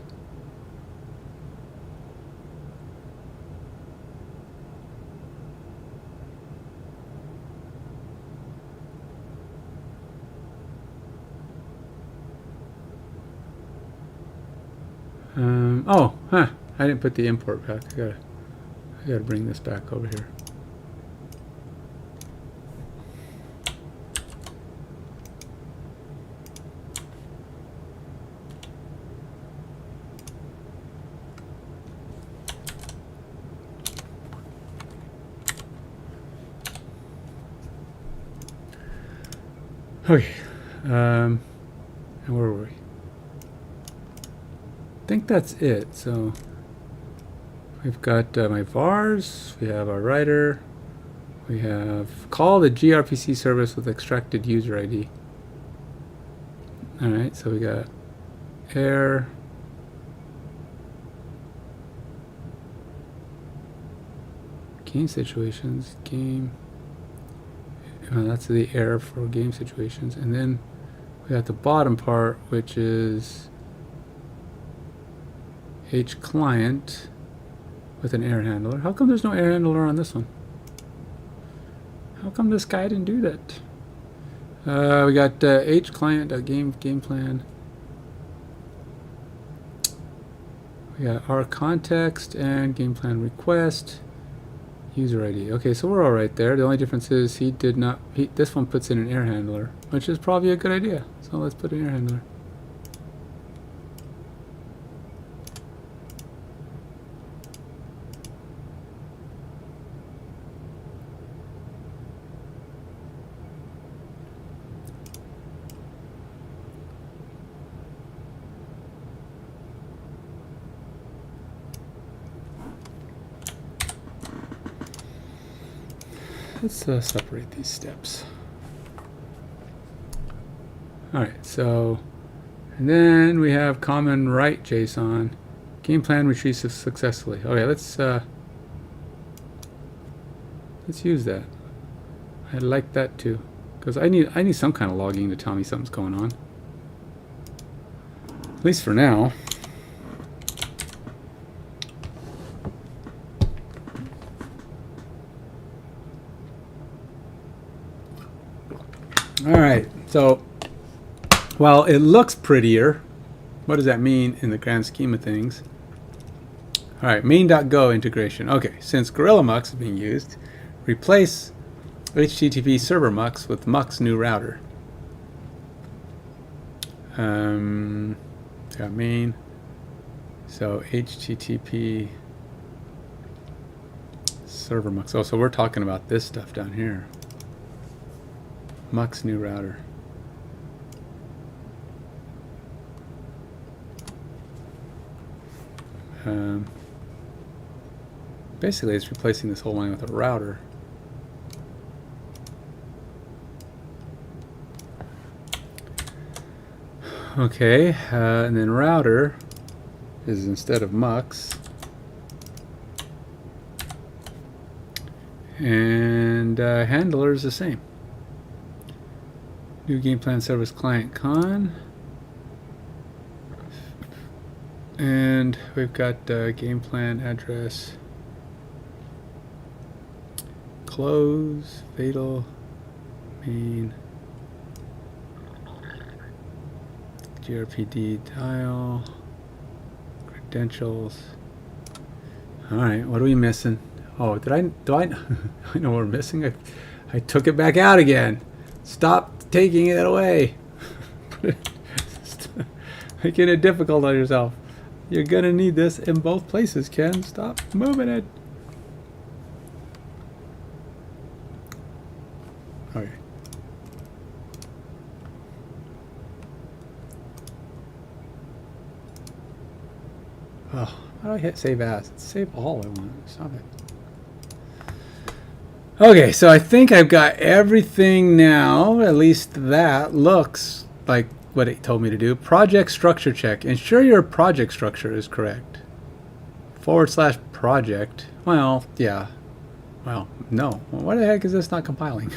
I didn't put the import back. I gotta bring this back over here. Okay, and where were we? I think that's it. So we've got my vars, we have our writer, we have call the gRPC service with extracted user ID. Alright, so we got error, game situations, game, that's the error for game situations, and then we got the bottom part, which is hClient with an error handler. How come there's no error handler on this one? How come this guy didn't do that? We got hClient.game plan. We got our context and game plan request. User ID. Okay, so we're all right there. The only difference is this one puts in an error handler, which is probably a good idea. So let's put an error handler. Let's separate these steps. Alright, so, and then we have common write JSON. Game plan retrieves successfully. Okay, let's use that. I like that too, because I need some kind of logging to tell me something's going on. At least for now. All right, so while it looks prettier, what does that mean in the grand scheme of things? All right, main.go integration. Okay, since Gorilla Mux is being used, replace HTTP server mux with mux new router. Got main. So HTTP server mux. Oh, so we're talking about this stuff down here. Mux new router. Basically, it's replacing this whole line with a router. Okay, and then router is instead of mux. And handler is the same. New game plan service client con. And we've got game plan address. Close, fatal, main, grpd dial, credentials. All right, what are we missing? Oh, do I I know what we're missing. I took it back out again. Stop taking it away. Making it difficult on yourself. You're gonna need this in both places, Ken. Stop moving it. Okay. Oh, how do I hit save as? Save all I want. Stop it. Okay, so I think I've got everything now. At least that looks like what it told me to do. Project structure check. Ensure your project structure is correct. /project. Well, yeah. Well, no. Why the heck is this not compiling?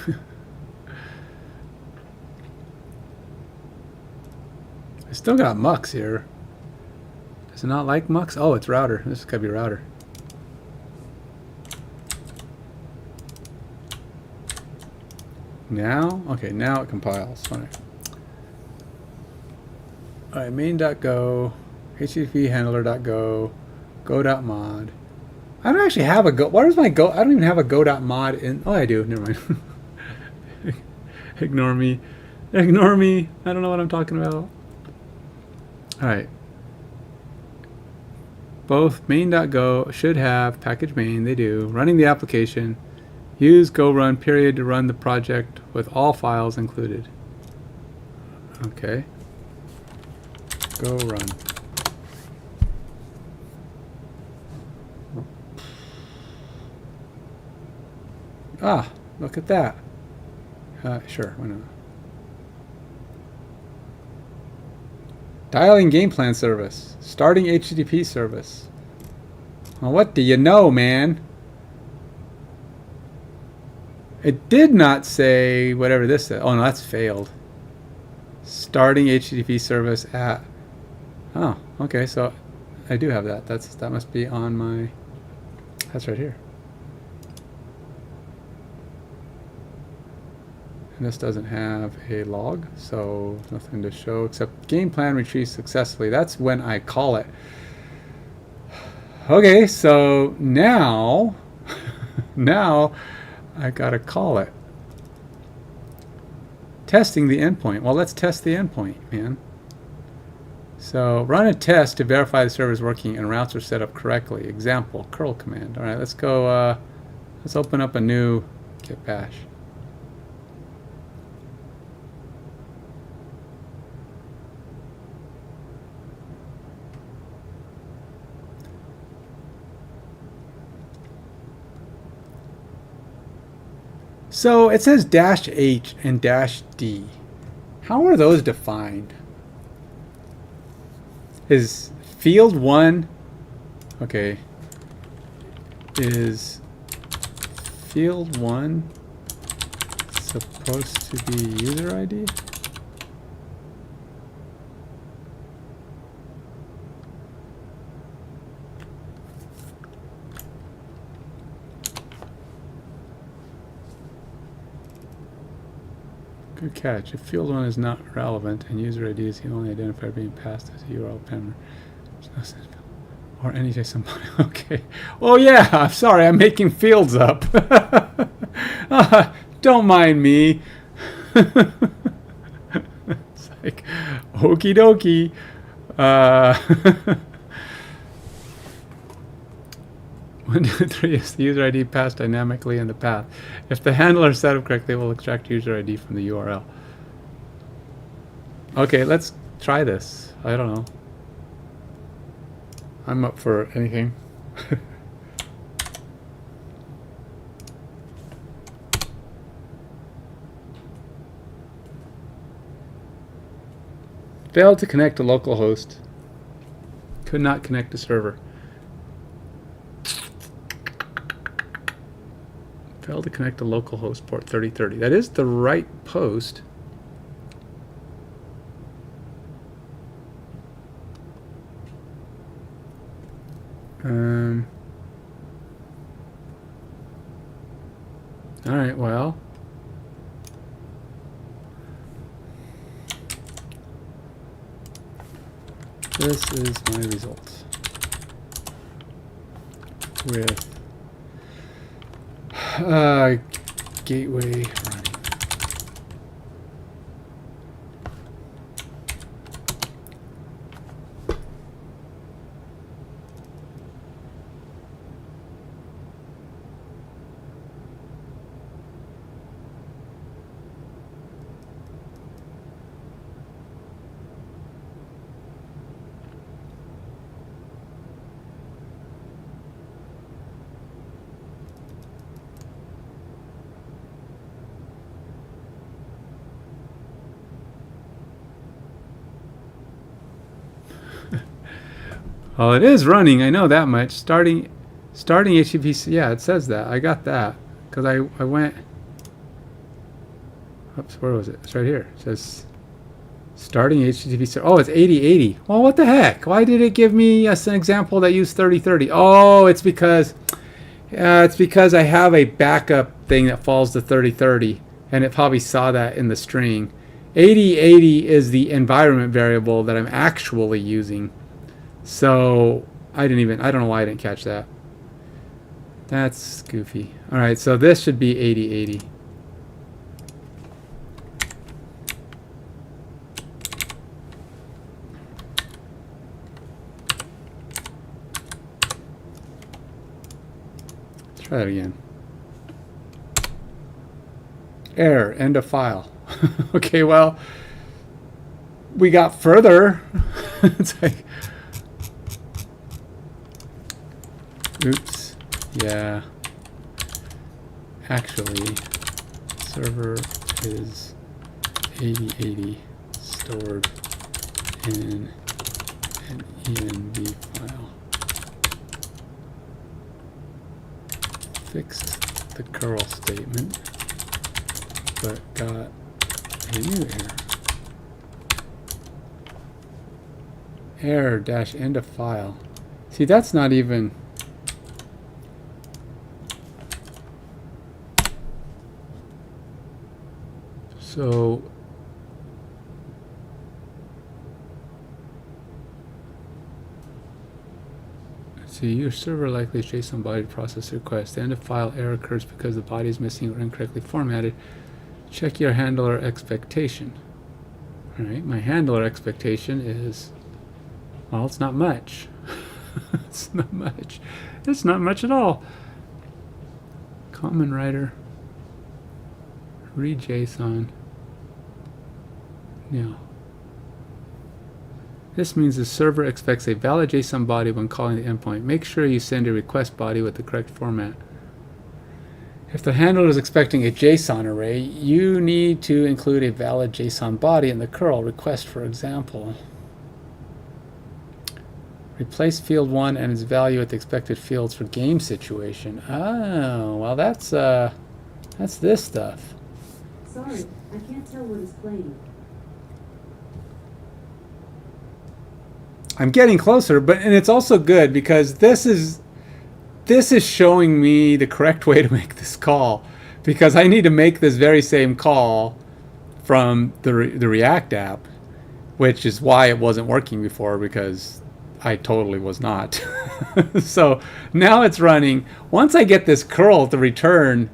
I still got mux here. Does it not like mux? Oh, it's router. This is gotta be router. Now? Okay, now it compiles. All right. All right, main.go, http handler.go, go.mod. I don't actually have a go. Where's my go? I don't even have a go.mod in. Oh, I do. Never mind. Ignore me. Ignore me. I don't know what I'm talking about. All right. Both main.go should have package main. They do. Running the application. Use go run period to run the project with all files included. Okay. Go run. Ah, look at that. Sure, why not? Dialing game plan service. Starting HTTP service. Well, what do you know, man? It did not say whatever this said. Oh, no, that's failed. Starting HTTP service at... Oh, okay, so I do have that. That must be on my... That's right here. And this doesn't have a log, so nothing to show except game plan retrieved successfully. That's when I call it. Okay, so now... now I gotta call it. Testing the endpoint. Well, let's test the endpoint, man. So run a test to verify the server is working and routes are set up correctly. Example, curl command. All right, let's go. Let's open up a new git bash. So it says -H and -D. How are those defined? Is field 1, okay, is field 1 supposed to be user ID? Good catch. If field 1 is not relevant and user ID is the only identifier being passed as a URL parameter, or any JSON body. Okay. Oh yeah, I'm sorry, I'm making fields up. Don't mind me. It's like, okie dokie. 1, 2, 3 is the user ID passed dynamically in the path. If the handler is set up correctly, it will extract user ID from the URL. Okay, let's try this. I don't know. I'm up for anything. Failed to connect to localhost. Could not connect to server. Failed to connect to localhost port 3030. That is the right post. All right, well. This is my results with gateway running. Oh, it is running. I know that much. Starting HTTP. Yeah, it says that. I got that because I went. Oops, where was it? It's right here. It says starting HTTP server. Oh, it's 8080. Well, what the heck? Why did it give me an example that used 3030? Oh, it's because I have a backup thing that falls to 3030, and it probably saw that in the string. 8080 is the environment variable that I'm actually using. So I don't know why I didn't catch that. That's goofy. All right, so this should be 8080. Let's try that again. Error, end of file. Okay, well, we got further. It's like, oops, yeah. Actually, server is 8080 stored in an env file. Fixed the curl statement, but got a new error. Error dash end of file. See, that's not even. So let's see, your server likely is JSON body to process the request. The end of file error occurs because the body is missing or incorrectly formatted. Check your handler expectation. All right, my handler expectation is, well, it's not much. It's not much. It's not much at all. Common writer. Read JSON. Now, this means the server expects a valid JSON body when calling the endpoint. Make sure you send a request body with the correct format. If the handler is expecting a JSON array, you need to include a valid JSON body in the curl request, for example. Replace field 1 and its value with the expected fields for game situation. Oh, well, that's this stuff. Sorry, I can't tell what is playing. I'm getting closer, and it's also good because this is showing me the correct way to make this call, because I need to make this very same call from the React app, which is why it wasn't working before, because I totally was not. So now it's running. Once I get this curl to return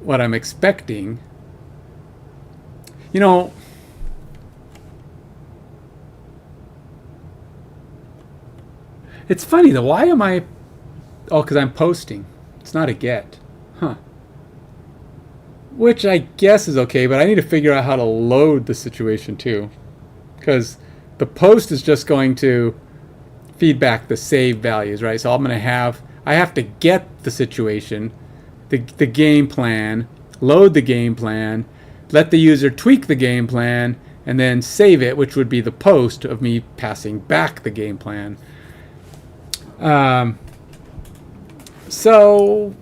what I'm expecting, you know, it's funny though. Why am I? Oh, because I'm posting. It's not a get. Huh. Which I guess is okay, but I need to figure out how to load the situation too. Because the post is just going to feedback the save values, right? So I have to get the situation, the game plan, load the game plan, let the user tweak the game plan, and then save it, which would be the post of me passing back the game plan. So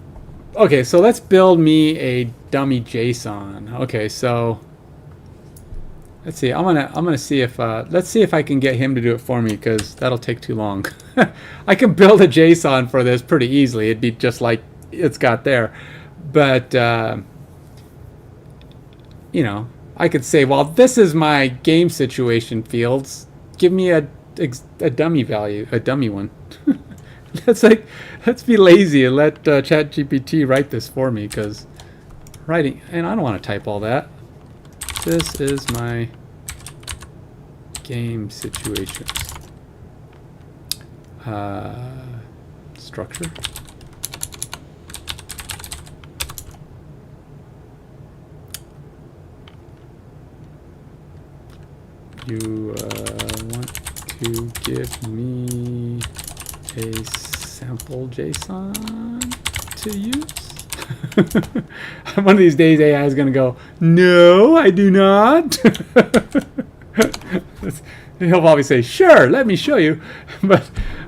let's build me a dummy JSON. Okay, so let's see. I'm gonna see if let's see if I can get him to do it for me, because that'll take too long. I can build a JSON for this pretty easily. It'd be just like it's got there, but you know, I could say, well, this is my game situation fields. Give me a dummy value, a dummy one. Let's be lazy and let ChatGPT write this for me, because writing, and I don't want to type all that. This is my game situations. Structure. You want to give me a sample JSON to use? One of these days AI is going to go, no, I do not. He'll probably say, sure, let me show you. But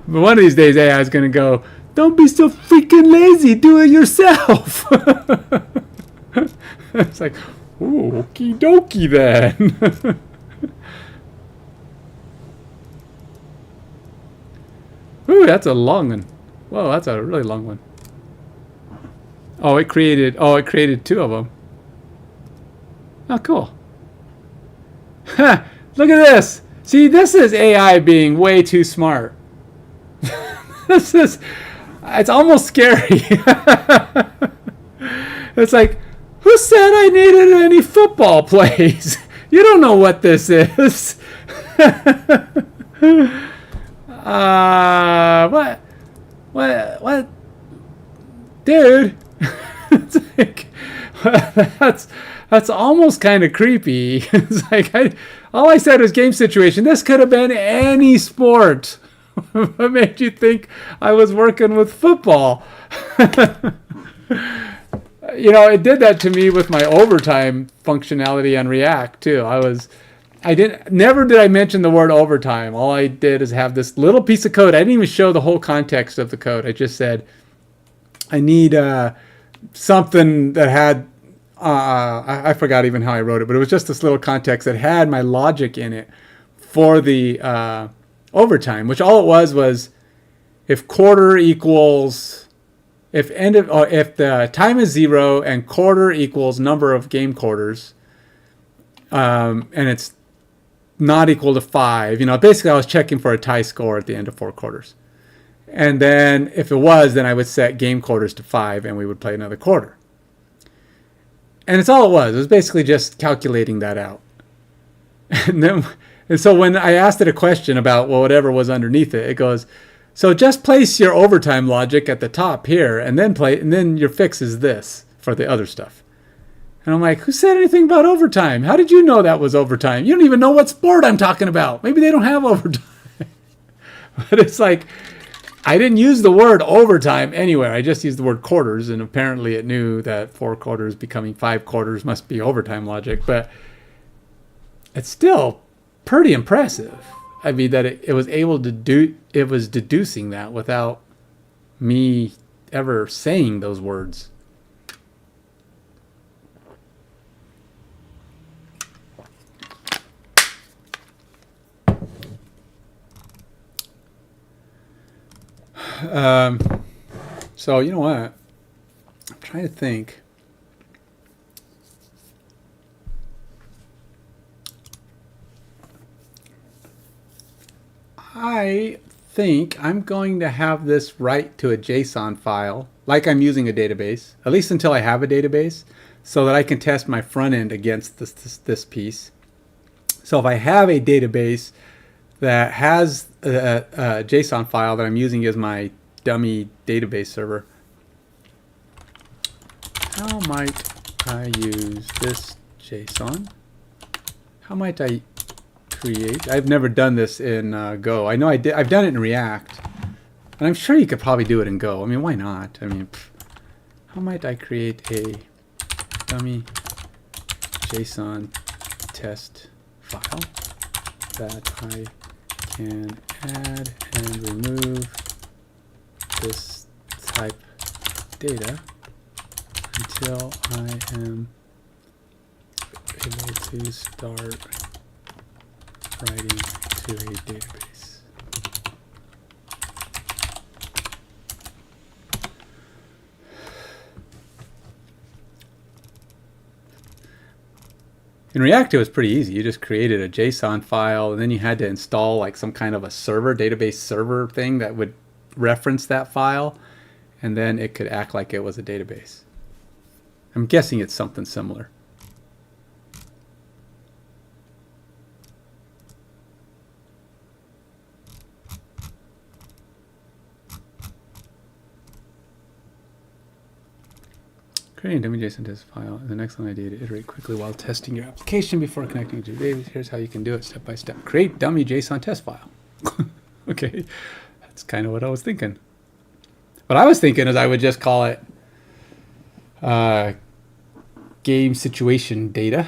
one of these days AI is going to go, don't be so freaking lazy, do it yourself. It's like, ooh, okie dokie then. Ooh, that's a long one. Whoa, that's a really long one. Oh, it created two of them. Oh, cool. Ha! Look at this. See, this is AI being way too smart. It's almost scary. It's like, who said I needed any football plays? You don't know what this is. What? Dude. It's like, that's almost kind of creepy. It's like, all I said was game situation. This could have been any sport. What made you think I was working with football? You know, it did that to me with my overtime functionality on React too. Never did I mention the word overtime. All I did is have this little piece of code. I didn't even show the whole context of the code. I just said, I need something that had, I forgot even how I wrote it, but it was just this little context that had my logic in it for the overtime, which all it was if quarter equals, if the time is 0 and quarter equals number of game quarters, and it's not equal to 5, you know, basically I was checking for a tie score at the end of 4 quarters. And then if it was, then I would set game quarters to 5 and we would play another quarter. And it's all it was. It was basically just calculating that out. And so when I asked it a question about, well, whatever was underneath it, it goes, so just place your overtime logic at the top here and then your fix is this for the other stuff. And I'm like, who said anything about overtime? How did you know that was overtime? You don't even know what sport I'm talking about. Maybe they don't have overtime. But it's like, I didn't use the word overtime anywhere. I just used the word quarters, and apparently it knew that 4 quarters becoming 5 quarters must be overtime logic. But it's still pretty impressive. I mean, that it was able to do, it was deducing that without me ever saying those words. So you know what? I'm trying to think. I think I'm going to have this write to a JSON file like I'm using a database, at least until I have a database, so that I can test my front end against this piece. So if I have a database that has a JSON file that I'm using as my dummy database server, how might I use this JSON? How might I create? I've never done this in Go. I know I did. I've done it in React, and I'm sure you could probably do it in Go. I mean, why not? I mean, how might I create a dummy JSON test file that I can add and remove this type data until I am able to start writing to a database. In React, it was pretty easy. You just created a JSON file, and then you had to install like some kind of a server, database server thing that would reference that file, and then it could act like it was a database. I'm guessing it's something similar. Creating a dummy JSON test file is an excellent idea to iterate quickly while testing your application before connecting to your database. Here's how you can do it step by step. Create dummy JSON test file. Okay, that's kind of what I was thinking. What I was thinking is I would just call it game situation data,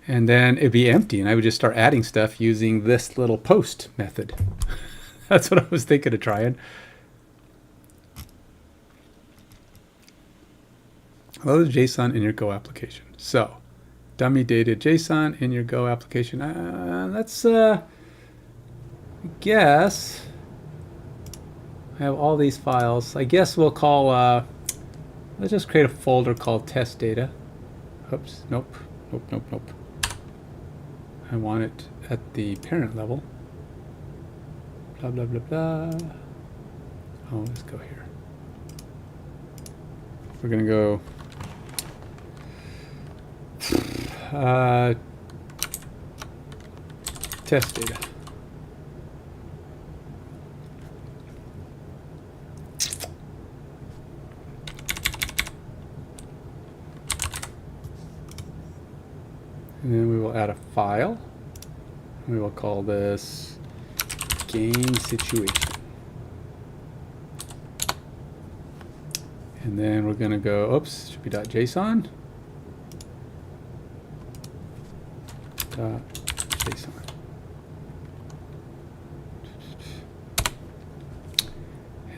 and then it'd be empty, and I would just start adding stuff using this little post method. That's what I was thinking of trying. Load JSON in your Go application. So, dummy data JSON in your Go application. Let's, I guess, I have all these files. I guess we'll call, let's just create a folder called test data. Oops, nope. I want it at the parent level. Blah, blah, blah, blah. Oh, let's go here. We're going to go test data. And then we will add a file. We will call this game situation. And then we're going to go, oops, should be .json. .json.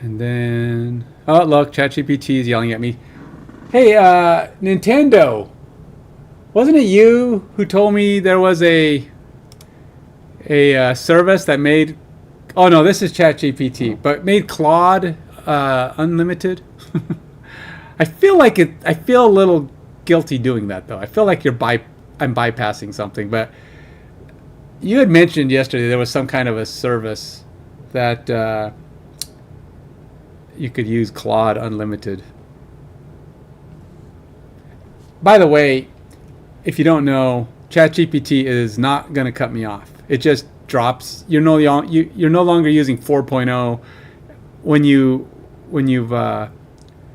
And then, oh look, ChatGPT is yelling at me. Hey, Nintendo, wasn't it you who told me there was a service that made, oh no, this is ChatGPT, but made Claude unlimited? I feel like it. I feel a little guilty doing that, though. I feel like I'm bypassing something. But you had mentioned yesterday there was some kind of a service that you could use Claude Unlimited. By the way, if you don't know, ChatGPT is not going to cut me off. It just drops. You're no longer using 4.0 when you've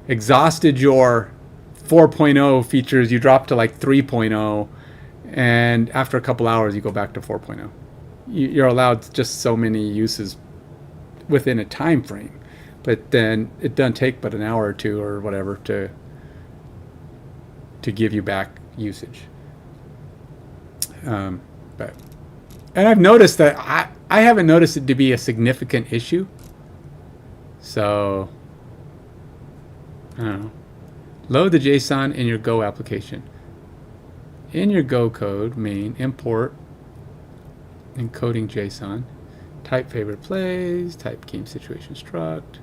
exhausted your 4.0 features. You drop to like 3.0, and after a couple hours you go back to 4.0. You're allowed just so many uses within a time frame, but then it doesn't take but an hour or two or whatever to give you back usage. And I've noticed that I haven't noticed it to be a significant issue. So I don't know. Load the JSON in your Go application. In your Go code, main, import encoding JSON. Type favorite plays, type game situation struct.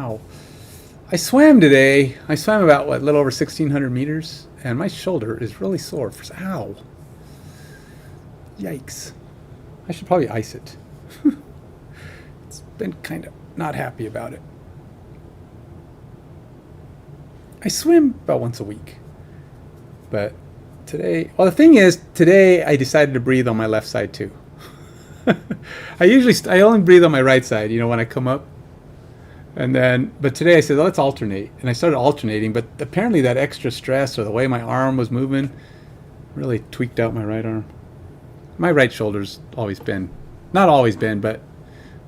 Ow. I swam today. I swam about, what, a little over 1,600 meters, and my shoulder is really sore. Ow. Yikes. I should probably ice it. It's been kind of not happy about it. I swim about once a week. But today, well, the thing is, today I decided to breathe on my left side too. I only breathe on my right side, when I come up. And then, but today I said, let's alternate. And I started alternating, but apparently that extra stress or the way my arm was moving really tweaked out my right arm. My right shoulder's always been, not always been, but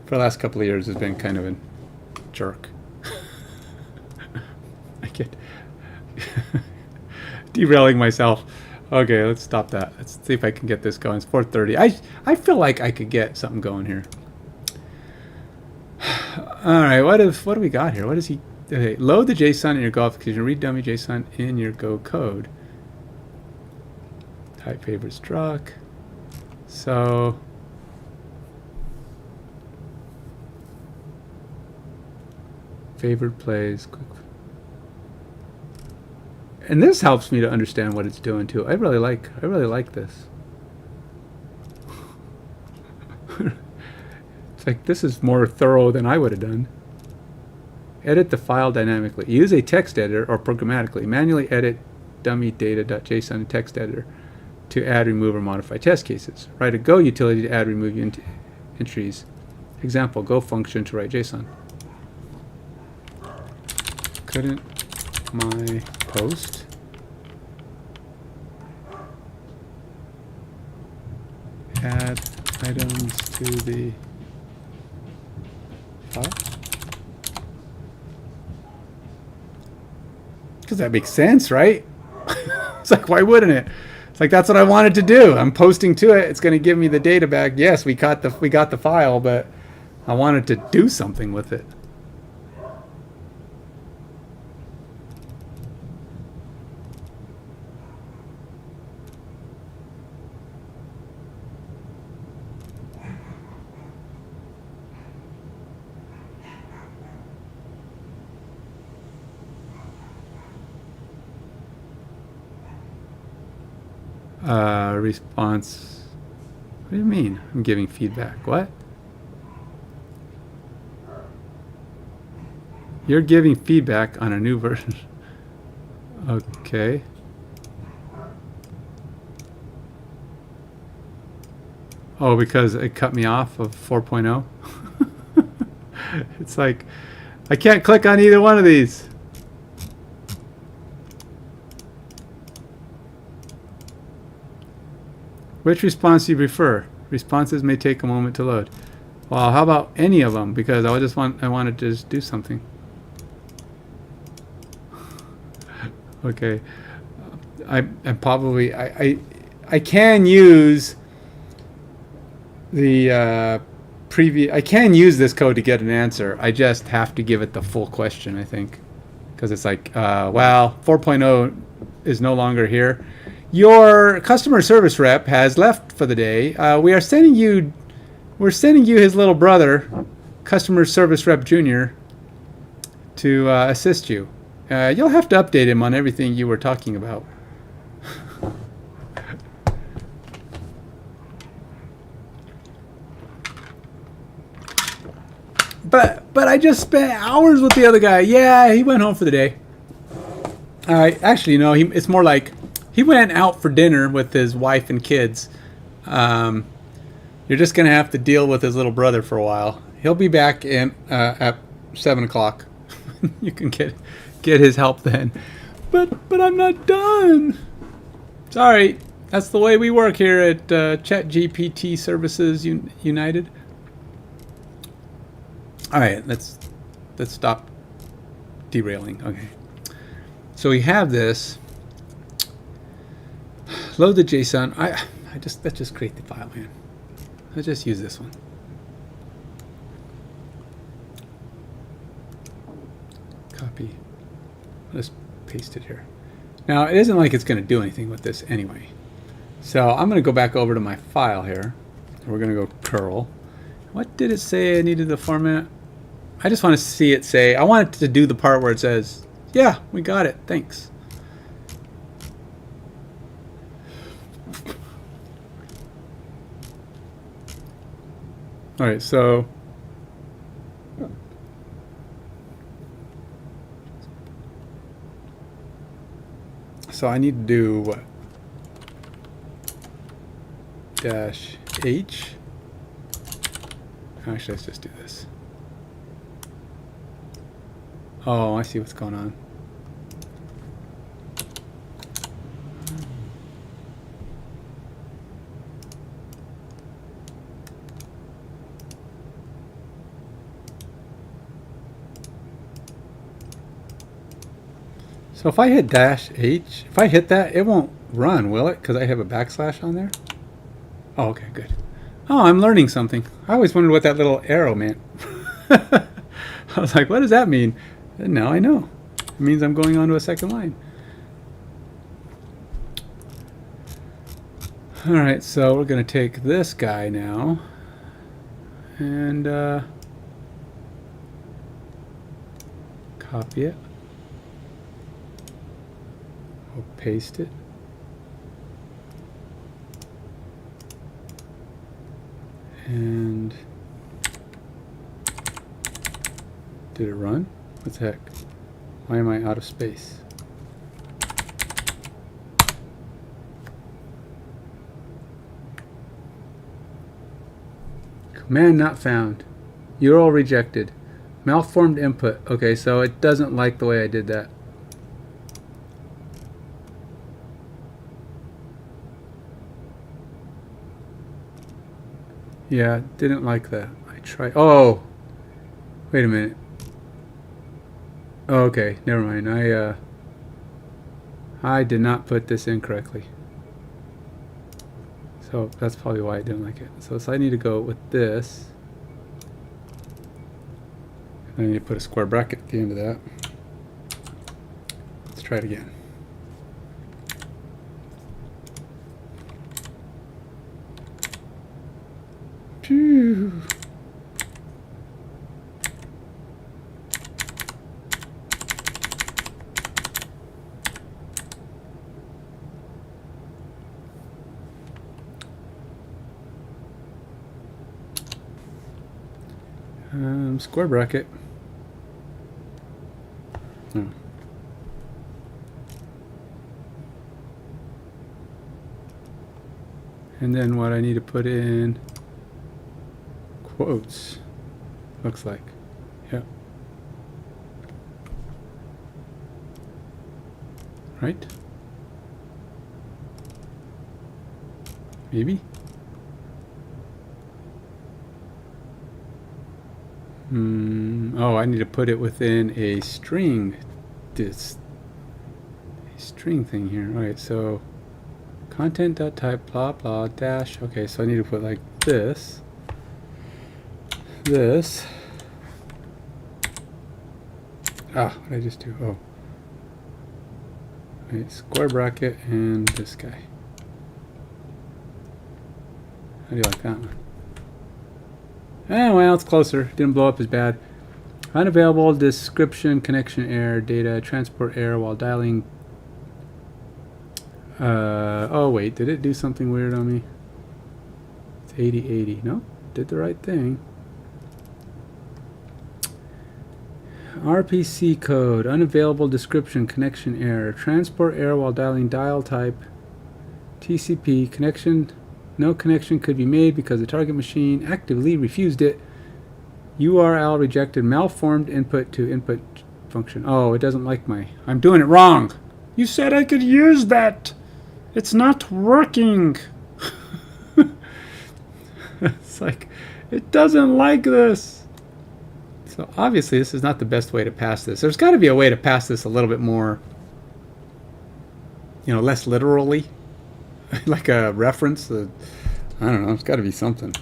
for the last couple of years has been kind of a jerk. I get derailing myself. Okay, let's stop that. Let's see if I can get this going. It's 4:30. I feel like I could get something going here. All right, what do we got here? What is he? Okay, load the JSON in your Go application. Read dummy JSON in your Go code. Type favorite struct. So favorite plays. Quick. And this helps me to understand what it's doing too. I really like this. It's like this is more thorough than I would have done. Edit the file dynamically. Use a text editor or programmatically. Manually edit dummy data.json in text editor to add, remove, or modify test cases. Write a Go utility to add, remove entries. Example, Go function to write JSON. Couldn't my post add items to the file? Because that makes sense, right? It's like, why wouldn't it? It's like, that's what I wanted to do. I'm posting to it. It's going to give me the data back. Yes, we got the file, but I wanted to do something with it. Response. What do you mean? I'm giving feedback. What? You're giving feedback on a new version. Okay. Oh, because it cut me off of 4.0? It's like, I can't click on either one of these. Which response do you prefer? Responses may take a moment to load. Well, how about any of them? Because I wanted to just do something. Okay, I'm probably I can use the I can use this code to get an answer. I just have to give it the full question, I think, because it's like, well, 4.0 is no longer here. Your customer service rep has left for the day. We're sending you his little brother, customer service rep junior, to assist you. You'll have to update him on everything you were talking about. But I just spent hours with the other guy. Yeah, he went home for the day. Actually, no, it's more like he went out for dinner with his wife and kids. You're just going to have to deal with his little brother for a while. He'll be back at 7 o'clock. You can get his help then. But I'm not done. Sorry. That's the way we work here at ChatGPT Services United. All right, let's stop derailing. Okay. So we have this. Load the JSON. Let's just create the file, man. Let's just use this one. Copy. Let's paste it here. Now, it isn't like it's going to do anything with this anyway. So I'm going to go back over to my file here. We're going to go curl. What did it say I needed the format? I just want to see it say, I want it to do the part where it says, yeah, we got it, thanks. All right, so I need to do what? Dash H. Actually, let's just do this. Oh, I see what's going on. So if I hit dash H, if I hit that, it won't run, will it? Because I have a backslash on there? Oh, okay, good. Oh, I'm learning something. I always wondered what that little arrow meant. I was like, what does that mean? And now I know. It means I'm going on to a second line. All right, so we're going to take this guy now and copy it. We'll paste it. And did it run? What the heck? Why am I out of space? Command not found. URL rejected. Malformed input. Okay, so it doesn't like the way I did that. Yeah, didn't like that. I tried. Oh, wait a minute. Oh, okay, never mind. I did not put this in correctly. So that's probably why I didn't like it. So I need to go with this. I need to put a square bracket at the end of that. Let's try it again. Phew. Square bracket. No. And then what I need to put in quotes, looks like. Yep. Right? Maybe? Oh, I need to put it within a string. This string thing here. Alright, so content.type blah blah dash. Okay, so I need to put like this. This. Ah, what did I just do? Oh. Right, square bracket and this guy. How do you like that one? Ah, well, it's closer. Didn't blow up as bad. Unavailable description, connection error, data, transport error while dialing. Oh, wait. Did it do something weird on me? It's 8080. No, did the right thing. RPC code, unavailable description, connection error, transport error while dialing dial type, TCP, connection. No connection could be made because the target machine actively refused it. URL rejected, malformed input to input function. Oh, it doesn't like my... I'm doing it wrong. You said I could use that. It's not working. It's like, it doesn't like this. So obviously this is not the best way to pass this. There's got to be a way to pass this a little bit more, you know, less literally. Like a reference. I don't know. It's got to be something.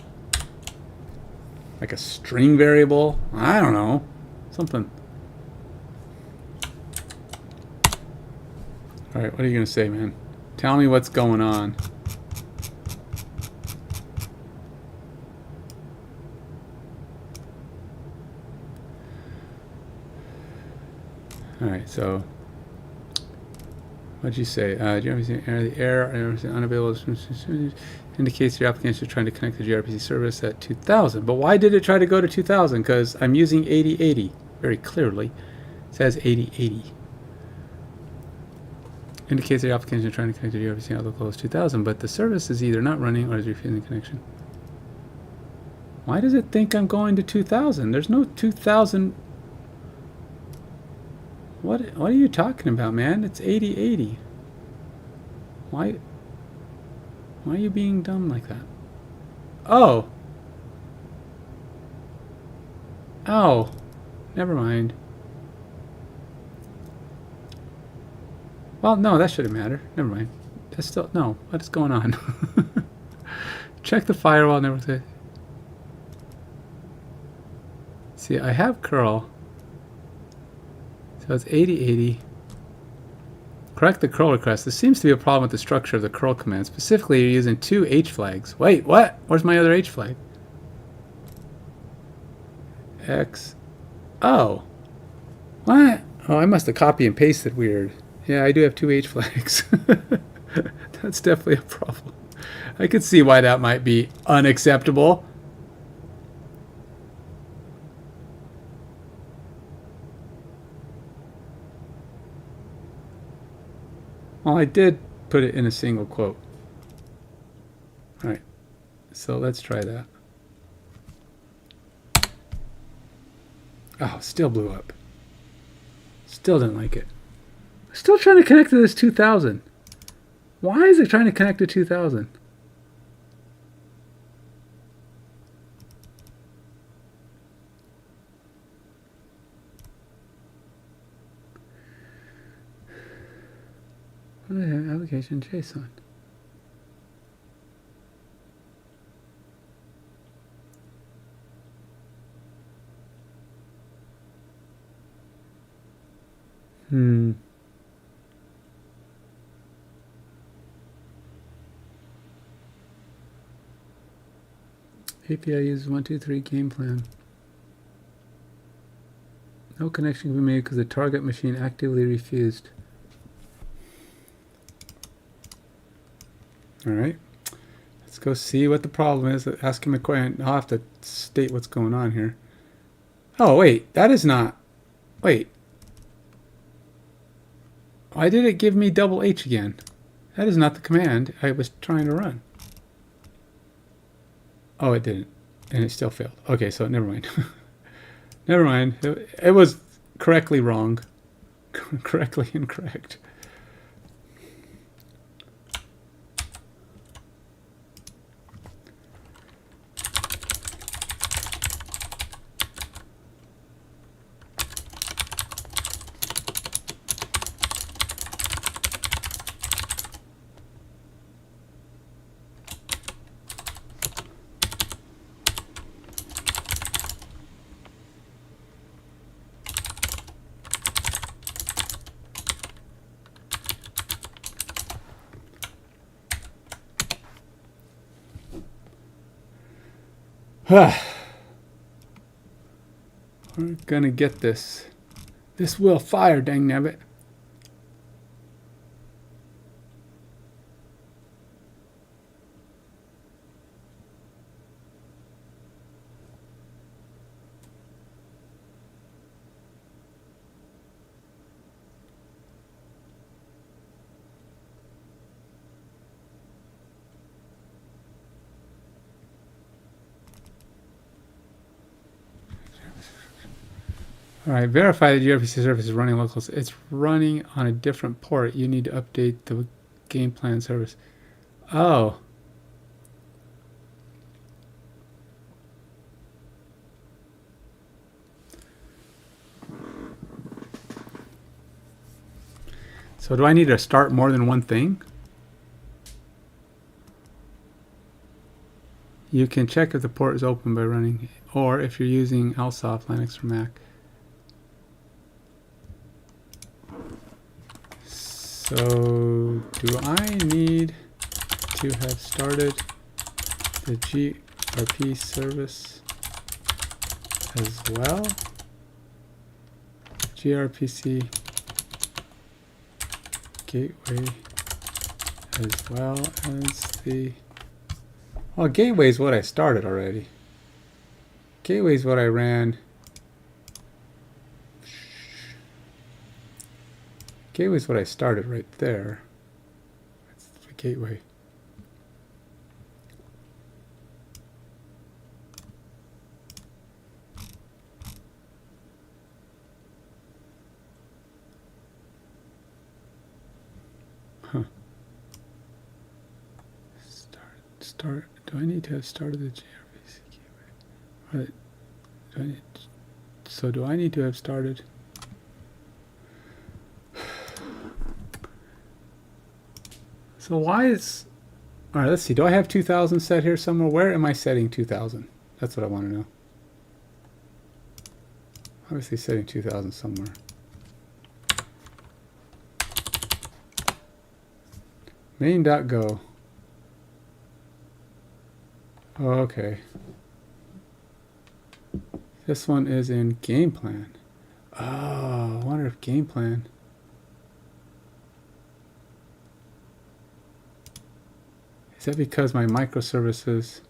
Like a string variable. I don't know. Something. Alright, what are you going to say, man? Tell me what's going on. All right, so what'd you say? gRPC error, the error unavailable indicates your application is trying to connect the gRPC service at 2000. But why did it try to go to 2000? Because I'm using 8080 very clearly. It says 8080. Indicates the application is trying to connect to gRPC at localhost 2000, but the service is either not running or is refusing connection. Why does it think I'm going to 2000? There's no 2000. What are you talking about, man? It's 8080. Why are you being dumb like that? Oh. Oh. Never mind. Well, no, that shouldn't matter. Never mind. That's still no. What is going on? Check the firewall network. See, I have curl. So it's 8080. Correct the curl request. There seems to be a problem with the structure of the curl command. Specifically, you're using 2 H flags. Wait, what? Where's my other H flag? X. Oh. What? Oh, I must have copy and pasted weird. Yeah, I do have 2 H flags. That's definitely a problem. I could see why that might be unacceptable. Well, I did put it in a single quote. All right, so let's try that. Oh, still blew up. Still didn't like it. Still trying to connect to this 2000. Why is it trying to connect to 2000? Application JSON. API uses 123 game plan. No connection can be made because the target machine actively refused. All right, let's go see what the problem is. Ask him a question. I'll have to state what's going on here. Oh, wait, that is not. Wait. Why did it give me double H again? That is not the command I was trying to run. Oh, it didn't. And it still failed. Okay, so never mind. Never mind. It was correctly wrong. Correctly incorrect. We're gonna get this. This will fire, dang nabbit. All right, verify that your gRPC service is running locals. It's running on a different port. You need to update the game plan service. Oh. So do I need to start more than one thing? You can check if the port is open by running, or if you're using Alsoft, Linux, or Mac. So, do I need to have started the gRPC service as well? gRPC gateway as well as the... Oh, gateway is what I started already. Gateway is what I ran. Gateway is what I started right there. That's the gateway. Huh. Start. Do I need to have started the gRPC gateway? Right. Do I need to have started? So why is... All right, let's see. Do I have 2000 set here somewhere? Where am I setting 2000? That's what I want to know. Obviously setting 2000 somewhere. Main.go. Oh, okay. This one is in game plan. Oh, I wonder if game plan... Is that because my microservices...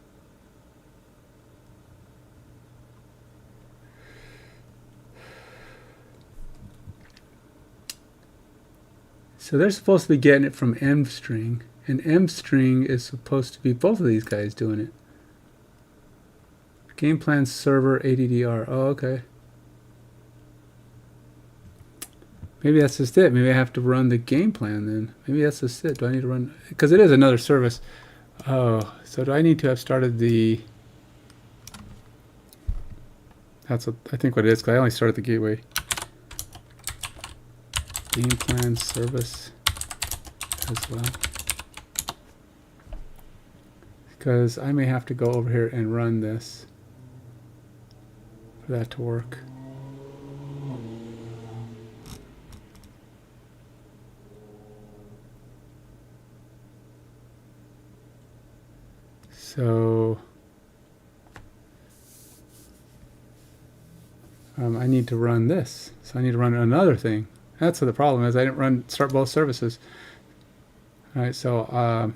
So they're supposed to be getting it from mstring, and mstring is supposed to be both of these guys doing it. Game plan server ADDR. Oh, okay. Maybe that's just it. Maybe I have to run the game plan then. Maybe that's just it. Do I need to run... Because it is another service. Oh, so do I need to have started the... That's what I think what it is, because I only started the gateway. Game plan service as well. Because I may have to go over here and run this for that to work. So I need to run this. So I need to run another thing. That's what the problem is. I didn't start both services. All right, so run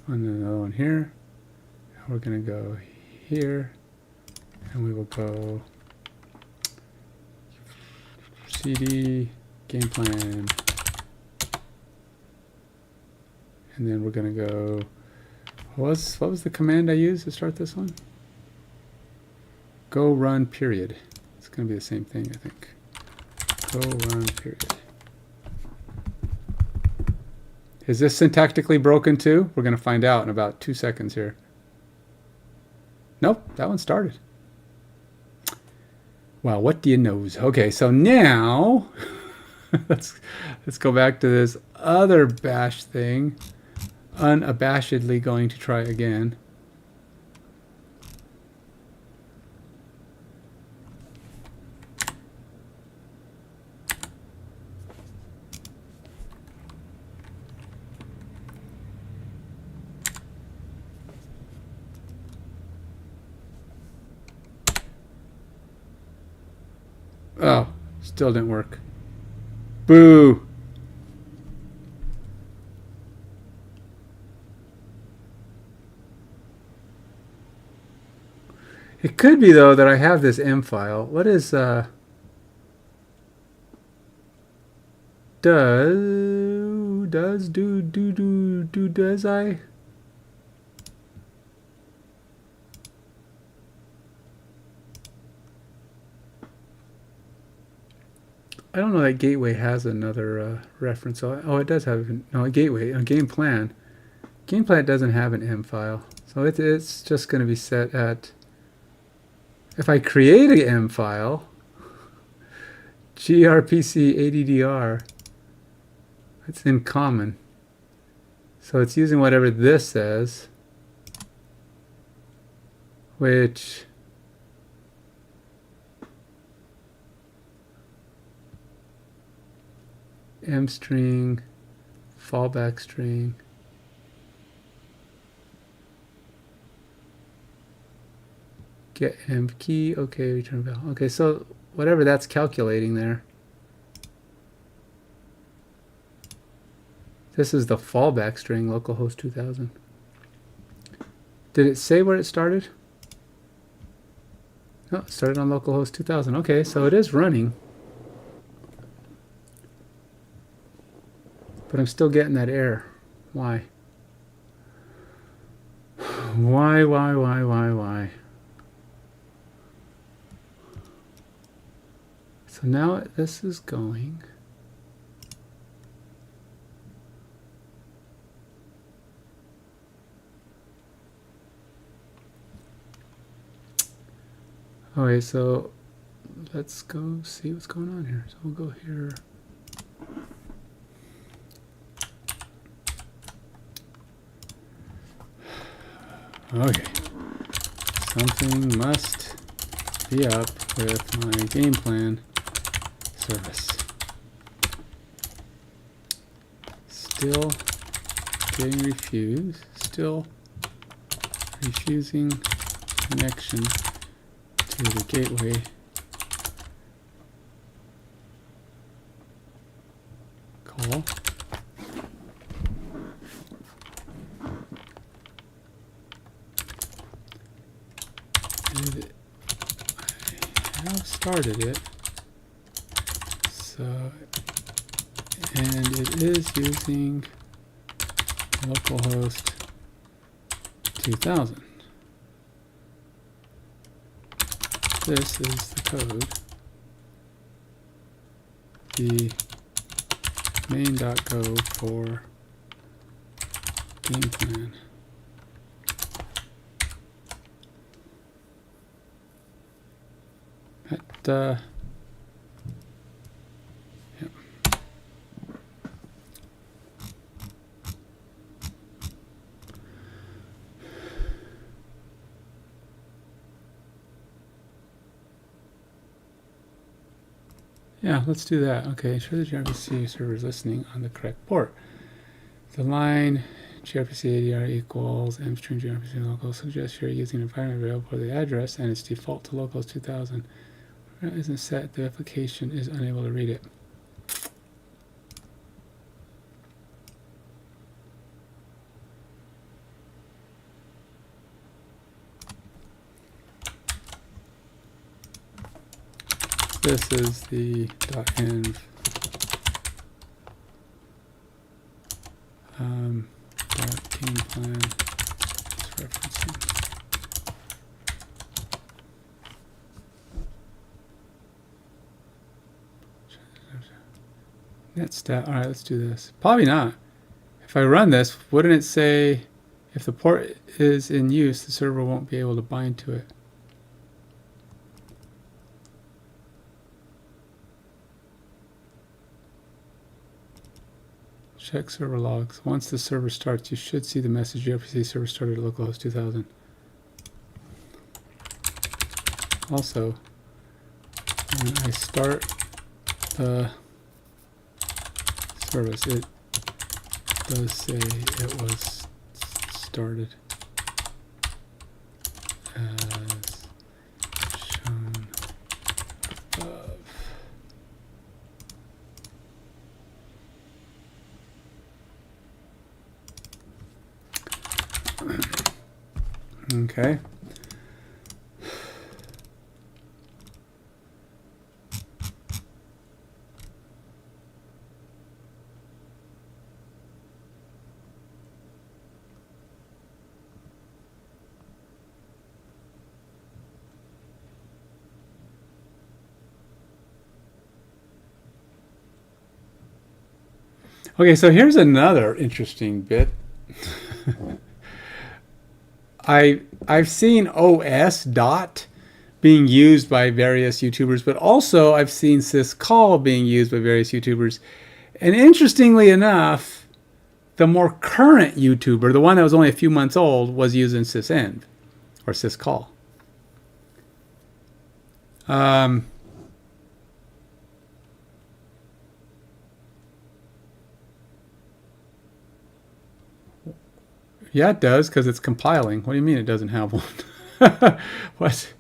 another one here. And we're going to go here, and we will go cd game plan, and then we're going to go. What was the command I used to start this one? Go run period. It's going to be the same thing, I think. Go run period. Is this syntactically broken too? We're going to find out in about 2 seconds here. Nope, that one started. Well, what do you know? Okay, so now let's go back to this other bash thing. Unabashedly going to try again. Oh, still didn't work. Boo! It could be, though, that I have this M file. What is, does I? I don't know that gateway has another reference. Oh, it does have, no, a gateway, a game plan. Game plan doesn't have an M file. So it's just going to be set at, if I create an M file, gRPC ADDR, it's in common. So it's using whatever this says, which M string, fallback string, get M key, okay, return value. Okay, so whatever that's calculating there. This is the fallback string, localhost 2000. Did it say where it started? No, it started on localhost 2000. Okay, so it is running. But I'm still getting that error. Why? Why? So now this is going. Okay, so let's go see what's going on here. So we'll go here. Okay, something must be up with my game plan service. Still getting refused, still refusing connection to the gateway. Call. I have started it, so, and it is using localhost 2000. This is the code. The main.go for game plan. Yep. Yeah, let's do that. Okay, ensure the gRPC server is listening on the correct port. The line gRPC ADR equals mstring gRPC local suggests you're using an environment variable for the address and it's default to localhost 2000. When it isn't set, the application is unable to read it. This is the .env game plan. It's referencing. Netstat. All right, let's do this. Probably not. If I run this, wouldn't it say if the port is in use, the server won't be able to bind to it? Check server logs. Once the server starts, you should see the message gRPC server started at localhost 2000. Also, when I start the service, it does say it was started as shown above. Okay. Okay, so here's another interesting bit. I've seen OS dot being used by various YouTubers, but also I've seen syscall being used by various YouTubers. And interestingly enough, the more current YouTuber, the one that was only a few months old, was using sysenv or syscall. Yeah, it does, because it's compiling. What do you mean it doesn't have one? What?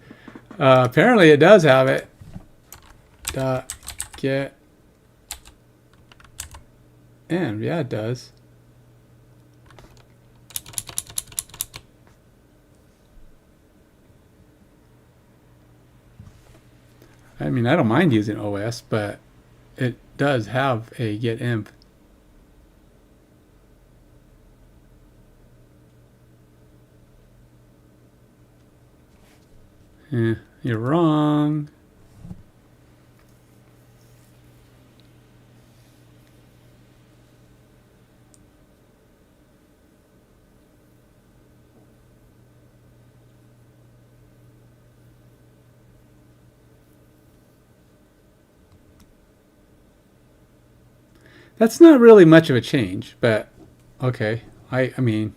Apparently it does have it. Get env. Yeah, it does. I mean, I don't mind using OS, but it does have a get imp. You're wrong. That's not really much of a change, but okay. I mean,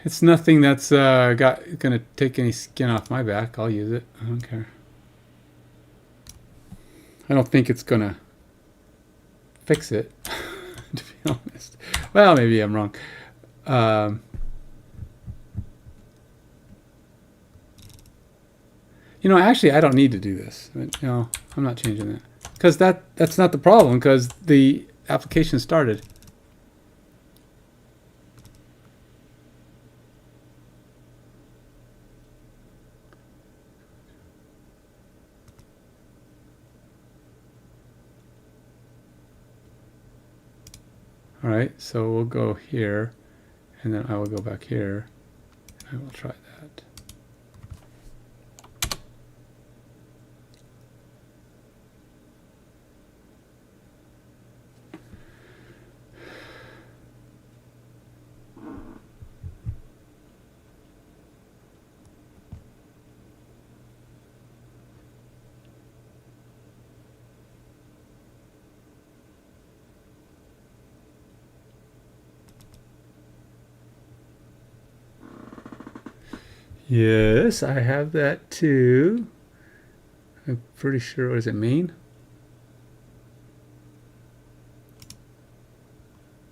it's nothing that's gonna take any skin off my back. I'll use it. I don't care. I don't think it's gonna fix it, to be honest. Well, maybe I'm wrong. You know, actually, I don't need to do this. No, I'm not changing that because that's not the problem because the application started. All right, so we'll go here, and then I will go back here, and I will try that. Yes, I have that too. I'm pretty sure, what is it, main?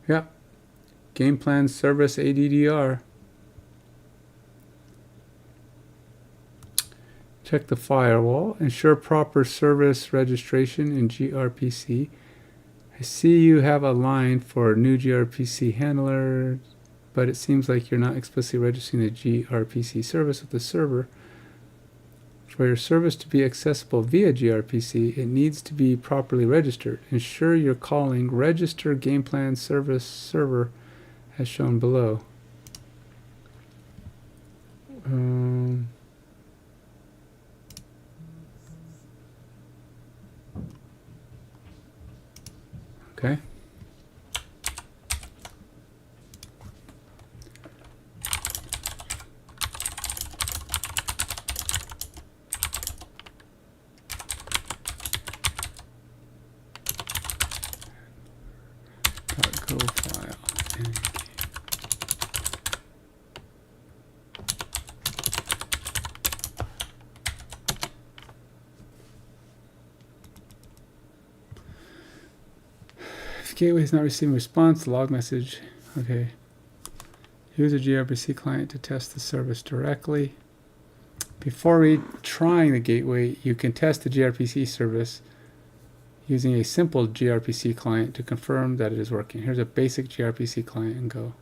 Yep. Game plan service ADDR. Check the firewall. Ensure proper service registration in gRPC. I see you have a line for new gRPC handler, but it seems like you're not explicitly registering the gRPC service with the server. For your service to be accessible via gRPC, it needs to be properly registered. Ensure you're calling register game plan service server as shown below. Okay. .go file. If gateway is not receiving response, log message. Okay. Use a gRPC client to test the service directly. Before retrying the gateway, you can test the gRPC service using a simple gRPC client to confirm that it is working. Here's a basic gRPC client in Go.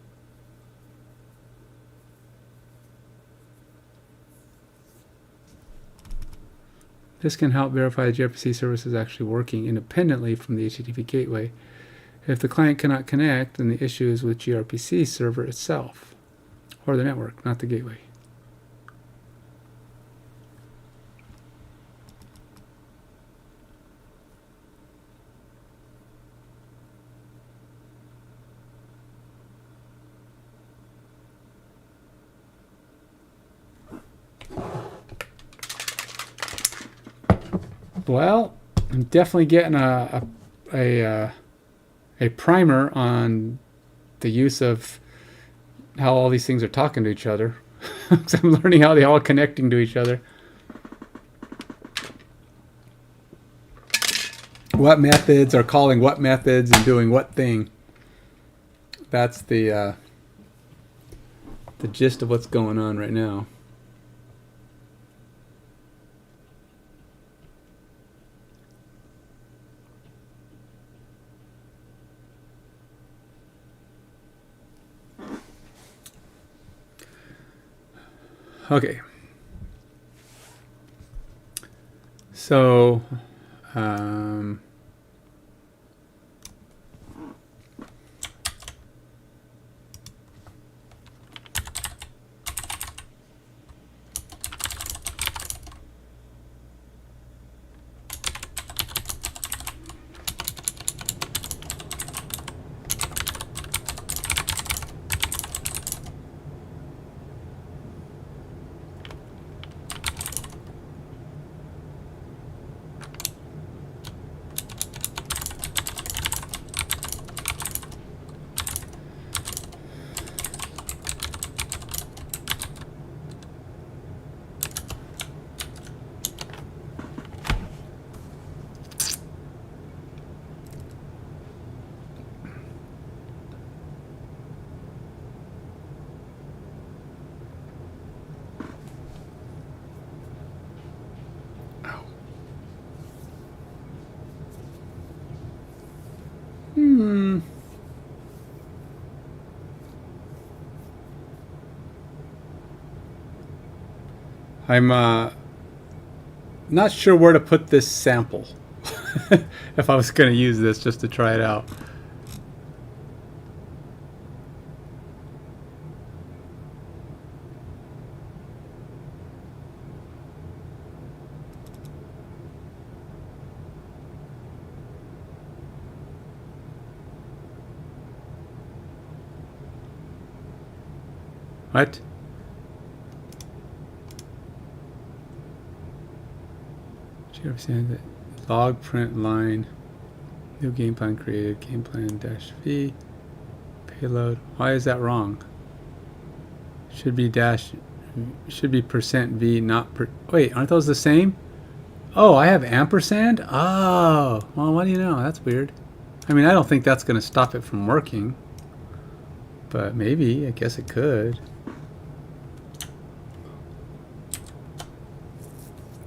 This can help verify the gRPC service is actually working independently from the HTTP gateway. If the client cannot connect, then the issue is with gRPC server itself, or the network, not the gateway. Well, I'm definitely getting a primer on the use of how all these things are talking to each other. So I'm learning how they're all connecting to each other. What methods are calling what methods and doing what thing. That's the gist of what's going on right now. Okay. So, um, hmm. I'm not sure where to put this sample. If I was going to use this just to try it out. What? Log print line. New game plan created. Game plan dash V. Payload. Why is that wrong? Should be dash. Should be percent %V, not per. Wait, aren't those the same? Oh, I have ampersand? Oh, well, what do you know? That's weird. I mean, I don't think that's going to stop it from working. But maybe. I guess it could.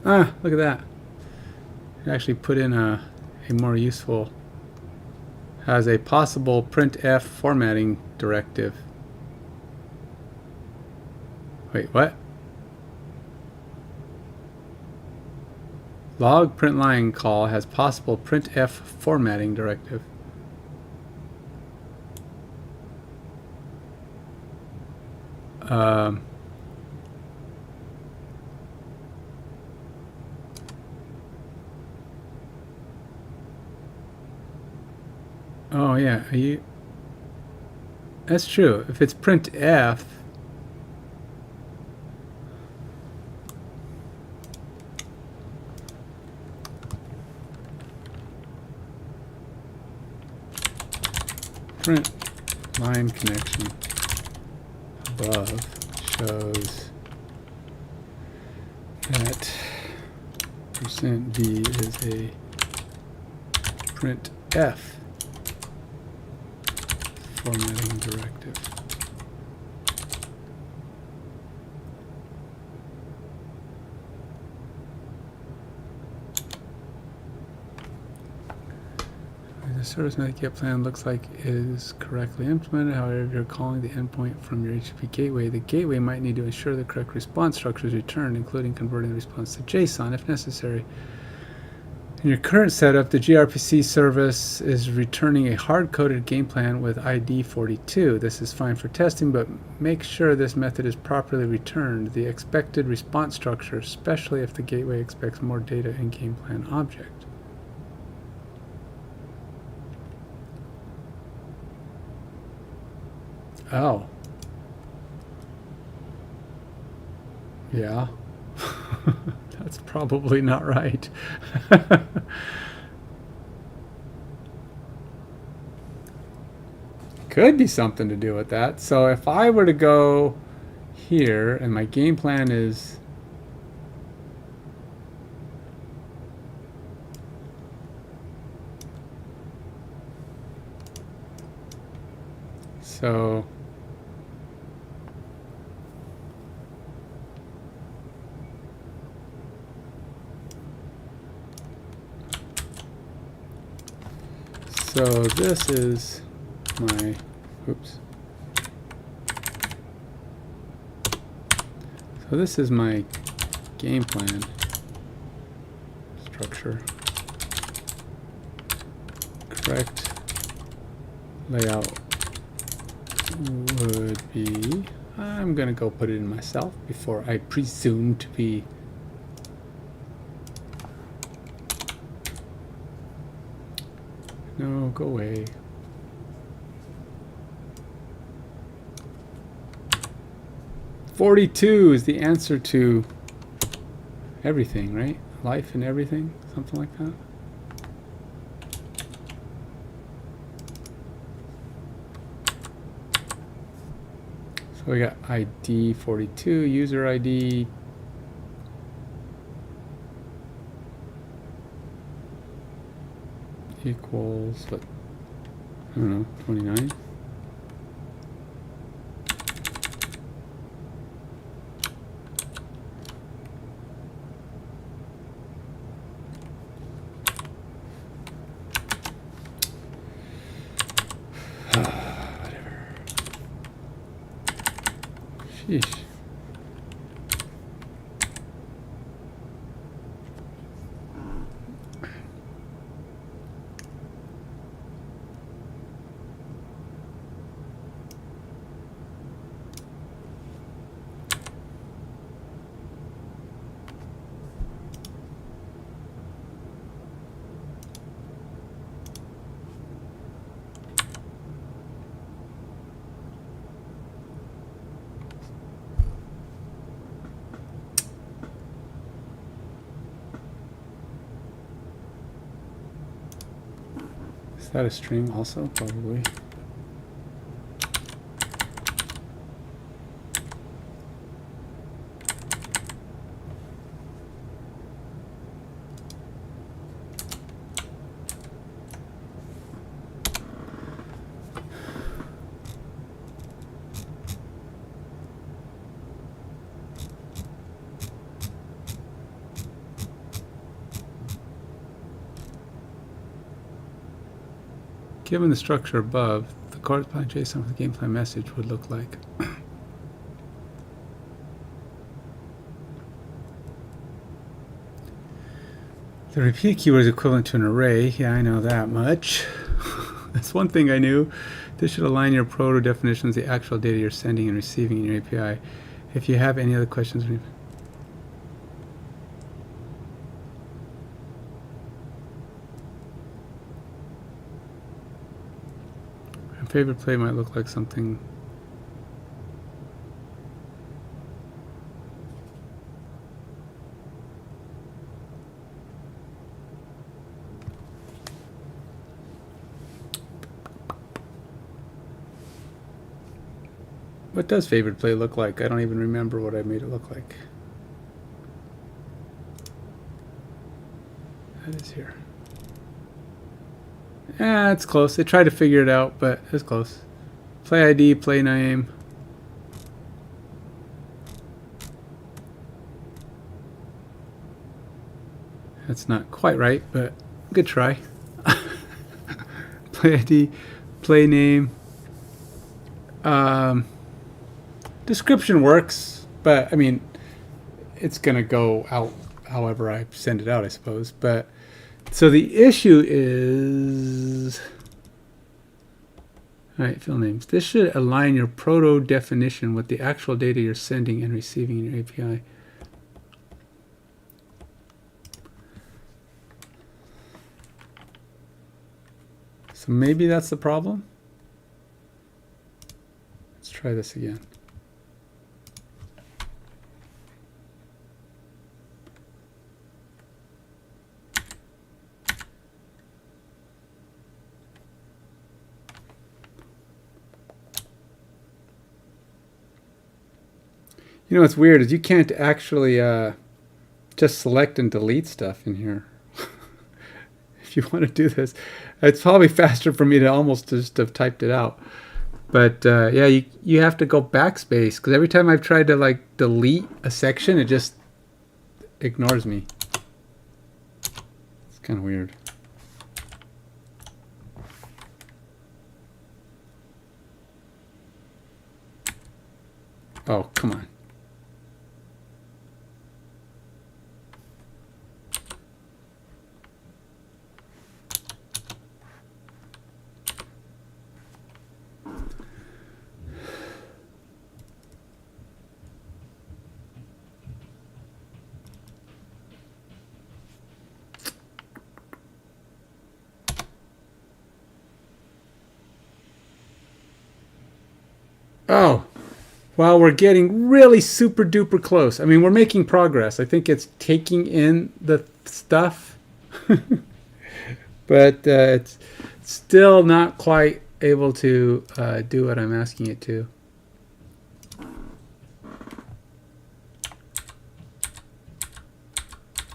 Ah, look at that. It actually put in a more useful, has a possible printf formatting directive. Wait, what? Log print line call has possible printf formatting directive. Oh yeah, that's true. If it's printf, print line connection above shows that %V is a printf formatting directive. The service Medicare plan looks like it is correctly implemented. However, if you're calling the endpoint from your HTTP gateway, the gateway might need to ensure the correct response structure is returned, including converting the response to JSON if necessary. In your current setup, the gRPC service is returning a hard-coded game plan with ID 42. This is fine for testing, but make sure this method is properly returned. The expected response structure, especially if the gateway expects more data in game plan object. Oh. Yeah. That's probably not right. Could be something to do with that. So if I were to go here and my game plan is so this is my, oops. So this is my game plan. Let's structure. Correct layout would be, I'm gonna go put it in myself before I presume to be no, go away. "42 is the answer to everything, right? Life and everything, something like that. So we got ID 42, user ID equals what? I don't know, 29. Sheesh. Is that a string also? Probably. Given the structure above, the corresponding JSON for the game plan message would look like. The repeat keyword is equivalent to an array. Yeah, I know that much. That's one thing I knew. This should align your proto definitions with the actual data you're sending and receiving in your API. If you have any other questions, my favorite play might look like something. What does favorite play look like? I don't even remember what I made it look like. That is here. Yeah, it's close. They tried to figure it out, but it's close. Play ID, play name. That's not quite right, but good try. Play ID, play name. Description works, but I mean, it's gonna go out however I send it out, I suppose. But so the issue is, all right, fill names. This should align your proto definition with the actual data you're sending and receiving in your API. So maybe that's the problem. Let's try this again. You know what's weird is you can't actually just select and delete stuff in here. If you want to do this, it's probably faster for me to almost just have typed it out. But yeah, you have to go backspace, because every time I've tried to like delete a section, it just ignores me. It's kind of weird. Oh, come on. Oh, well, we're getting really super duper close. I mean, we're making progress. I think it's taking in the stuff, but it's still not quite able to do what I'm asking it to.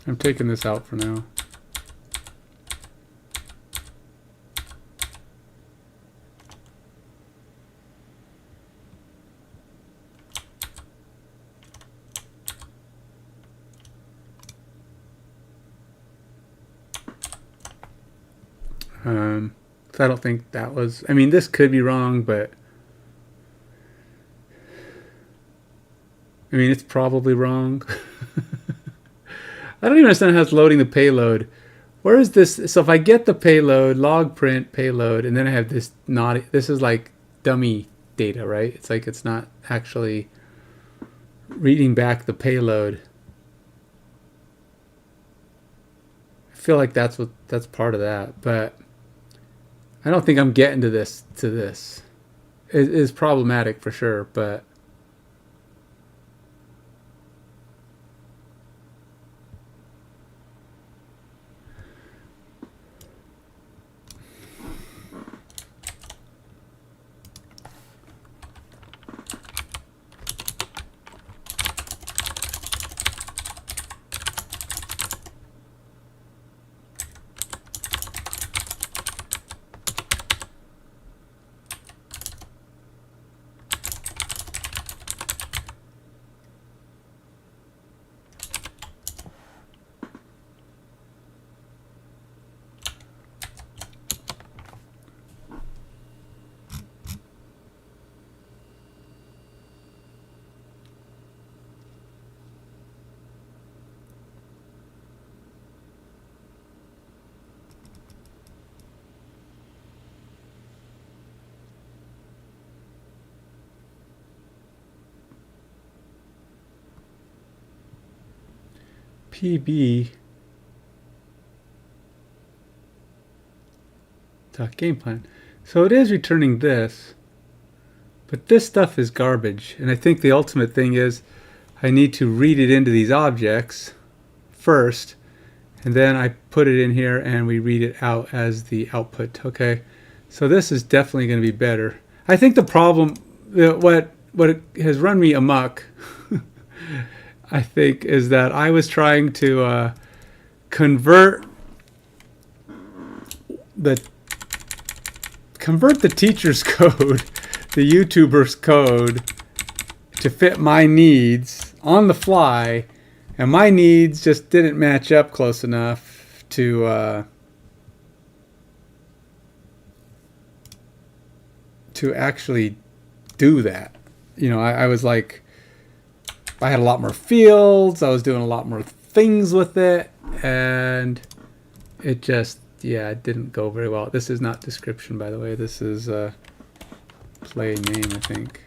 I'm taking this out for now. So I don't think that was, I mean, this could be wrong, but I mean, it's probably wrong. I don't even understand how it's loading the payload. Where is this? So if I get the payload, log print payload, and then I have this not, this is like dummy data, right? It's like it's not actually reading back the payload. I feel like that's part of that, but I don't think I'm getting to this. It is problematic for sure, but PB game plan. So it is returning this, but this stuff is garbage. And I think the ultimate thing is I need to read it into these objects first, and then I put it in here and we read it out as the output. Okay, so this is definitely going to be better. I think the problem, what has run me amok, I think, is that I was trying to convert the teacher's code, the YouTuber's code, to fit my needs on the fly, and my needs just didn't match up close enough to actually do that. You know, I was like, I had a lot more fields, I was doing a lot more things with it, and it just, yeah, it didn't go very well. This is not description, by the way. This is play name, I think.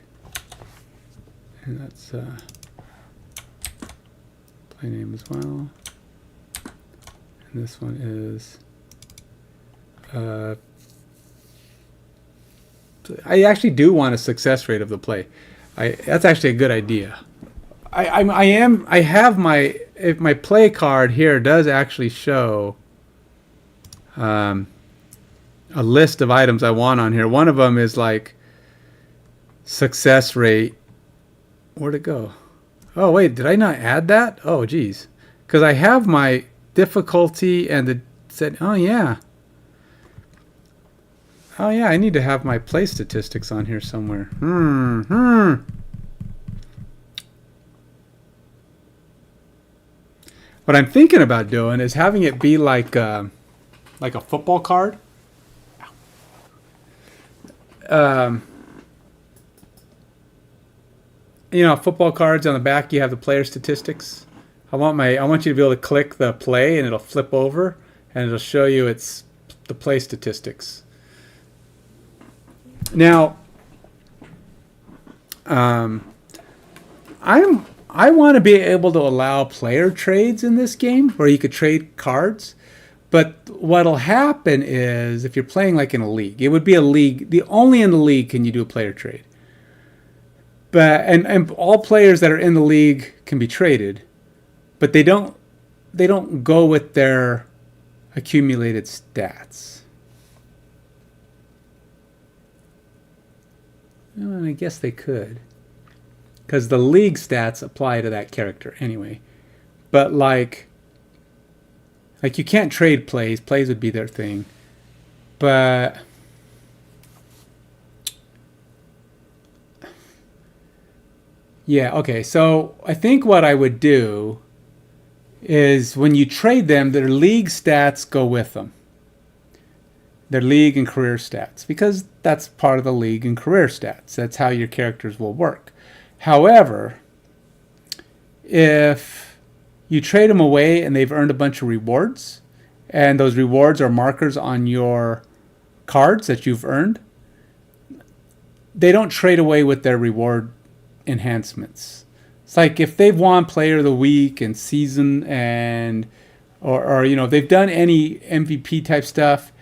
And that's play name as well. And this one is I actually do want a success rate of the play. That's actually a good idea. I have my play card here does actually show a list of items I want on here. One of them is like success rate. Where'd it go? Oh wait, did I not add that? Oh geez, because I have my difficulty and the set. Oh yeah, I need to have my play statistics on here somewhere. What I'm thinking about doing is having it be like a football card. You know, football cards on the back, you have the player statistics. I want you to be able to click the play and it'll flip over and it'll show you it's the play statistics. Now, I want to be able to allow player trades in this game where you could trade cards. But what'll happen is if you're playing like in a league, it would be a league. Only in the league can you do a player trade. But and all players that are in the league can be traded, but they don't go with their accumulated stats. Well, I guess they could, because the league stats apply to that character anyway. But like you can't trade plays. Plays would be their thing. But yeah, okay. So I think what I would do is when you trade them, their league stats go with them. Their league and career stats, because that's part of the league and career stats. That's how your characters will work. However, if you trade them away and they've earned a bunch of rewards, and those rewards are markers on your cards that you've earned, they don't trade away with their reward enhancements. It's like if they've won player of the week and season and or if they've done any MVP type stuff,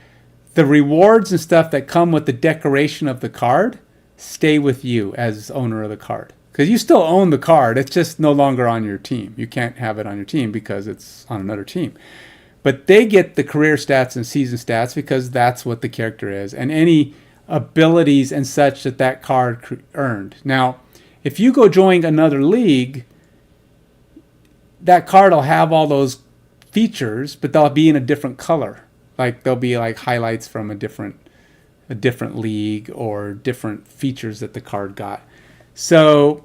the rewards and stuff that come with the decoration of the card stay with you as owner of the card. Because you still own the card. It's just no longer on your team. You can't have it on your team because it's on another team. But they get the career stats and season stats because that's what the character is. And any abilities and such that card earned. Now, if you go join another league, that card will have all those features, but they'll be in a different color. Like they'll be like highlights from a different league or different features that the card got. So,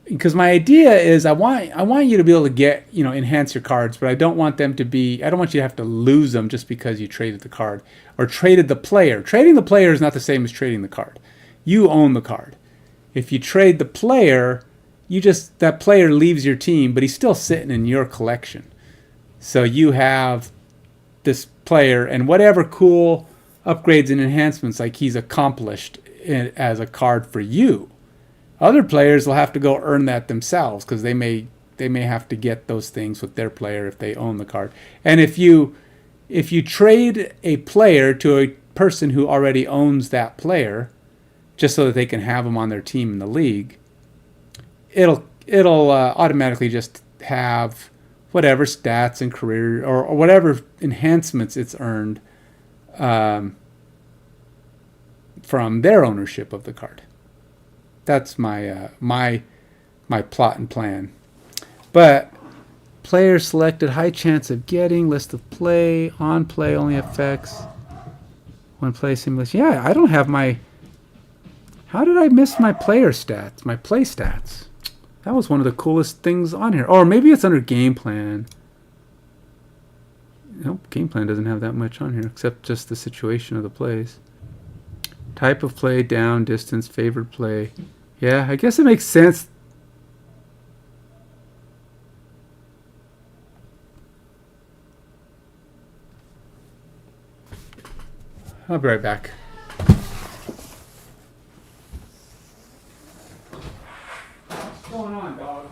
because my idea is I want you to be able to get, enhance your cards, but I don't want you to have to lose them just because you traded the card or traded the player. Trading the player is not the same as trading the card. You own the card. If you trade the player, that player leaves your team, but he's still sitting in your collection. So you have this player and whatever cool upgrades and enhancements like he's accomplished as a card for you. Other players will have to go earn that themselves because they may have to get those things with their player if they own the card. And if you trade a player to a person who already owns that player, just so that they can have them on their team in the league, it'll automatically just have whatever stats and career or whatever enhancements it's earned from their ownership of the card. That's my plot and plan. But player selected, high chance of getting, list of play, on play only effects when play simulation. Yeah, I don't have my. How did I miss my player stats? My play stats. That was one of the coolest things on here. Or maybe it's under game plan. Nope, game plan doesn't have that much on here except just the situation of the plays. Type of play, down, distance, favored play. Yeah, I guess it makes sense. I'll be right back. What's going on, dog?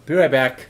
Be right back.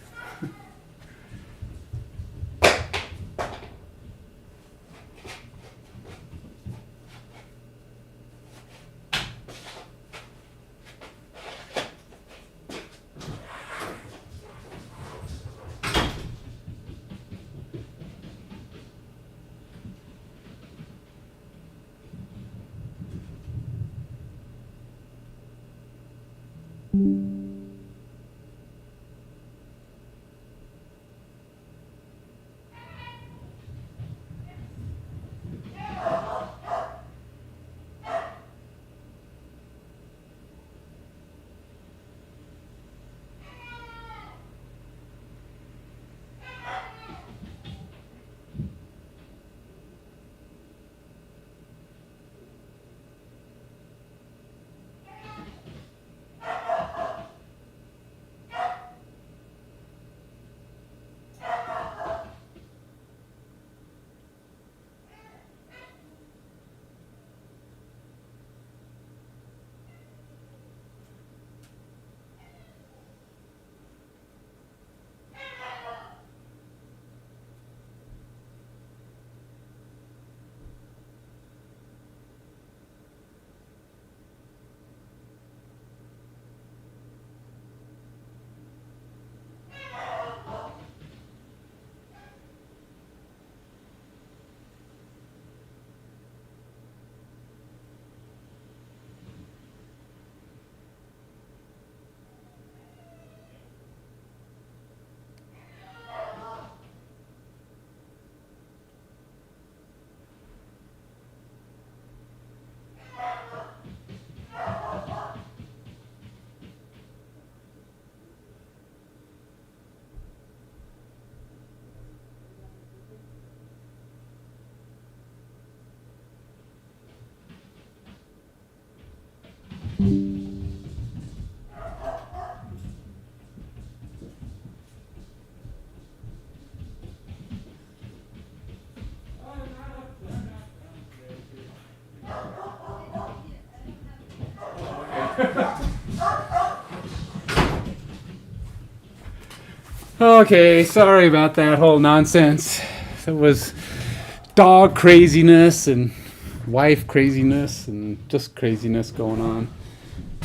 Okay, sorry about that whole nonsense. It was dog craziness and wife craziness and just craziness going on.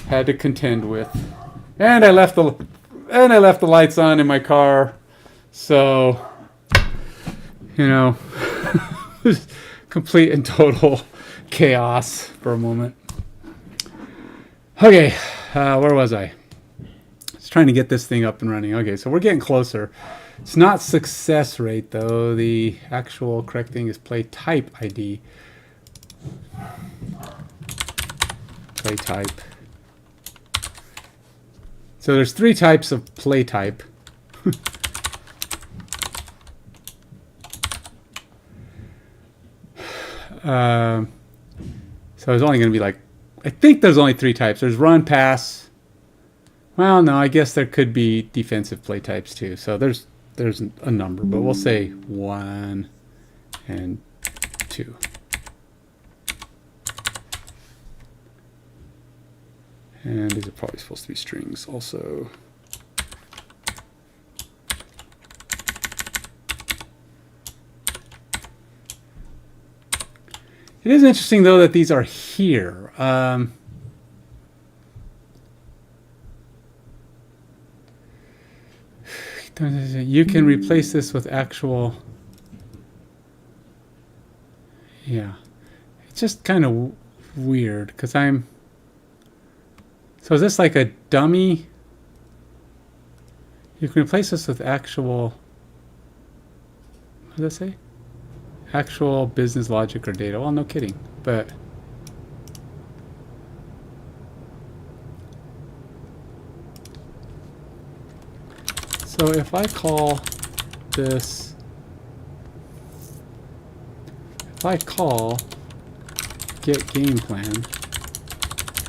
Had to contend with. And I left the lights on in my car. So, complete and total chaos for a moment. Okay, where was I? Trying to get this thing up and running. Okay, so we're getting closer. It's not success rate though. The actual correct thing is play type ID. Play type. So there's 3 types of play type. So there's only going to be I think there's only 3 types. There's run, pass. Well, no, I guess there could be defensive play types too. So there's a number, but we'll say 1 and 2. And these are probably supposed to be strings also. It is interesting though that these are here. You can replace this with actual. Yeah, it's just kind of weird because I'm. So is this like a dummy? You can replace this with actual. What does that say? Actual business logic or data. Well, no kidding, but. So if I call this, if I call get game plan,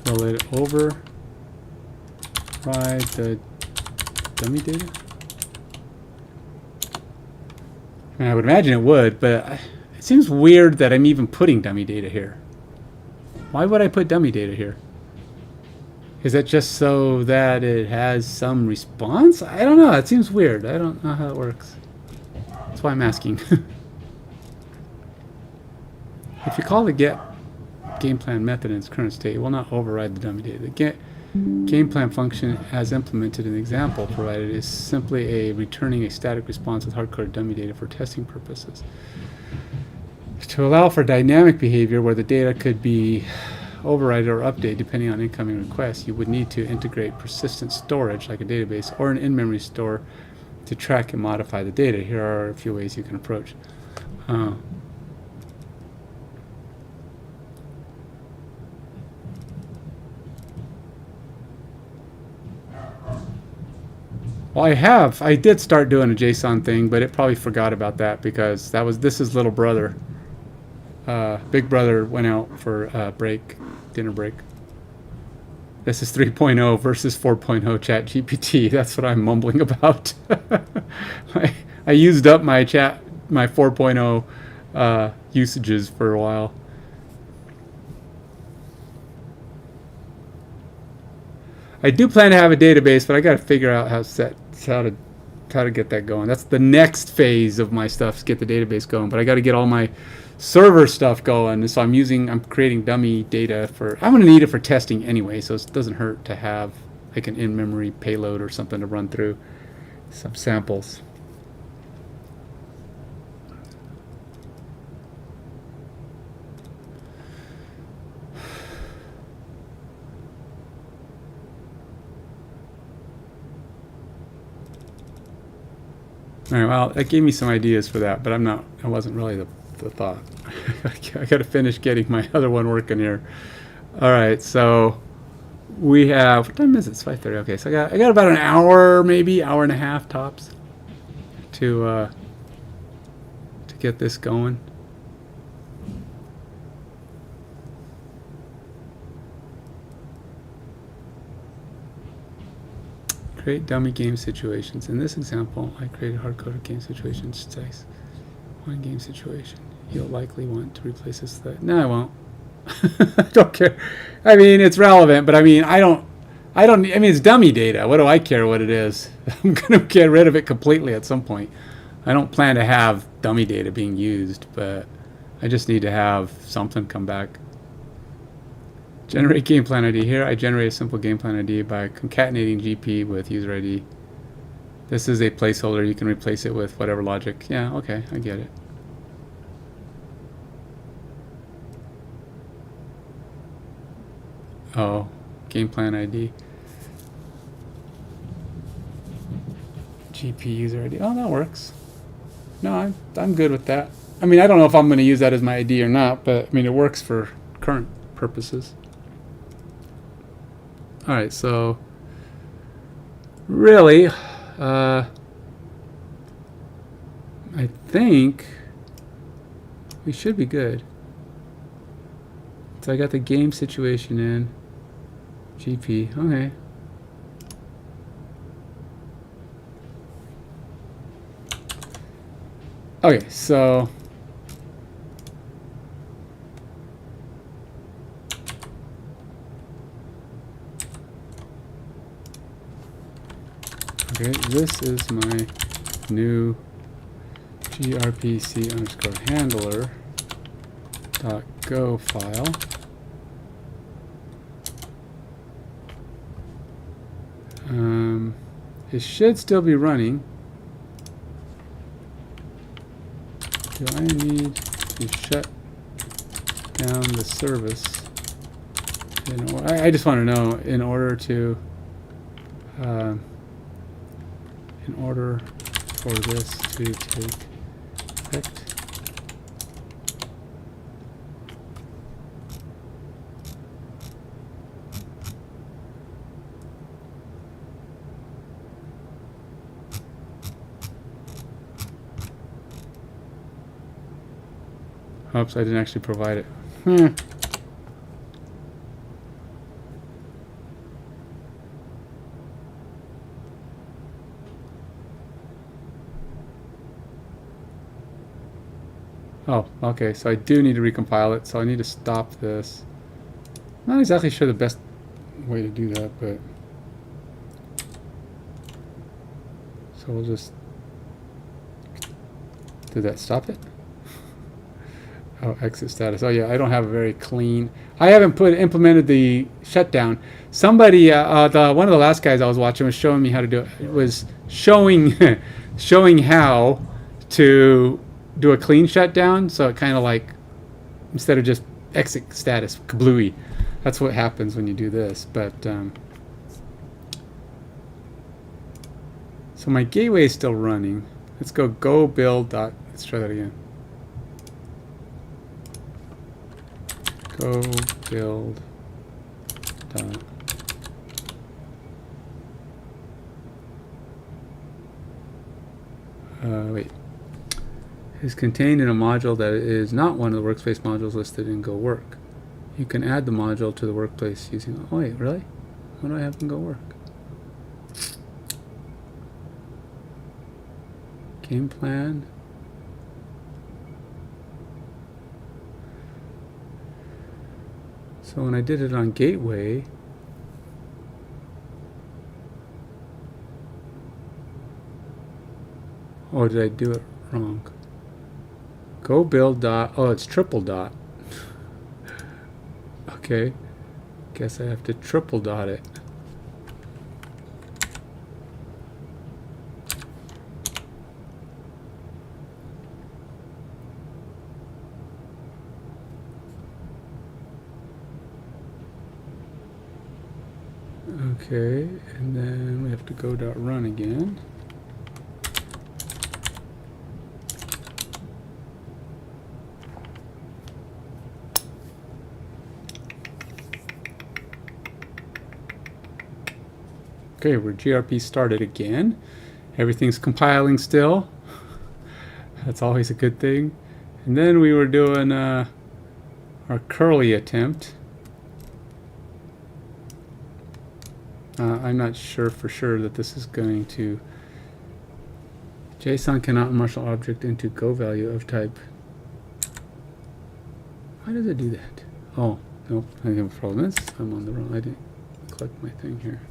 will it override the dummy data? I mean, I would imagine it would, but it seems weird that I'm even putting dummy data here. Why would I put dummy data here? Is that just so that it has some response? I don't know. It seems weird. I don't know how it works. That's why I'm asking. If you call the get game plan method in its current state, it will not override the dummy data. The get game plan function as implemented in the example provided is simply a returning a static response with hard-coded dummy data for testing purposes. To allow for dynamic behavior where the data could be override or update depending on incoming requests, you would need to integrate persistent storage like a database or an in-memory store to track and modify the data. Here are a few ways you can approach. Well, I did start doing a JSON thing, but it probably forgot about that because this is little brother. Big brother went out for dinner break. This is 3.0 versus 4.0 chat GPT. That's what I'm mumbling about. I used up my 4.0 usages for a while. I do plan to have a database, but I got to figure out how to get that going. That's the next phase of my stuff, is get the database going. But I got to get all my server stuff going. So I'm creating dummy data I'm going to need it for testing anyway, so it doesn't hurt to have like an in-memory payload or something to run through some samples. All right, well, that gave me some ideas for that, but that wasn't really the thought. I got to finish getting my other one working here. All right, so we have, what time is it? It's 5:30. Okay, so I got about an hour, maybe hour and a half tops to get this going. Create dummy game situations. In this example, I created hard-coded game situations size. One game situation. You'll likely want to replace this. No, I won't. I don't care. I mean, it's relevant, but I mean, it's dummy data. What do I care what it is? I'm going to get rid of it completely at some point. I don't plan to have dummy data being used, but I just need to have something come back. Generate game plan ID. Here I generate a simple game plan ID by concatenating GP with user ID. This is a placeholder. You can replace it with whatever logic. Yeah, okay, I get it. Oh, game plan ID. GP user ID. Oh, that works. No, I'm good with that. I mean, I don't know if I'm going to use that as my ID or not, but I mean, it works for current purposes. All right, so really, I think we should be good. So I got the game situation in GP. Okay. Okay, so okay, this is my new grpc underscore handler dot go file. It should still be running. Do I need to shut down the service? I just want to know in order for this to take effect. Oops, I didn't actually provide it. Oh, okay, so I do need to recompile it, so I need to stop this. I'm not exactly sure the best way to do that, but so we'll just, did that stop it? Oh, exit status. Oh yeah, I don't have a very clean. I haven't implemented the shutdown. Somebody, one of the last guys I was watching was showing me how to do it. It was showing how to do a clean shutdown. So it kind of like, instead of just exit status kablooey. That's what happens when you do this. But so my gateway is still running. Let's go build dot. Let's try that again. Go build dot. Wait. Is contained in a module that is not one of the workspace modules listed in Go Work. You can add the module to the workplace using. Oh wait, really? What do I have in Go Work? Game plan. So when I did it on Gateway, oh, did I do it wrong? Go build dot. Oh, it's triple dot. Okay. Guess I have to triple dot it. Okay, and then we have to go dot run again. Okay, we're GRP started again. Everything's compiling still. That's always a good thing. And then we were doing our curly attempt. I'm not sure for sure that this is going to. JSON cannot marshal object into Go value of type. Why does it do that? Oh, nope. I have a problem. I'm on the wrong. I didn't click my thing here.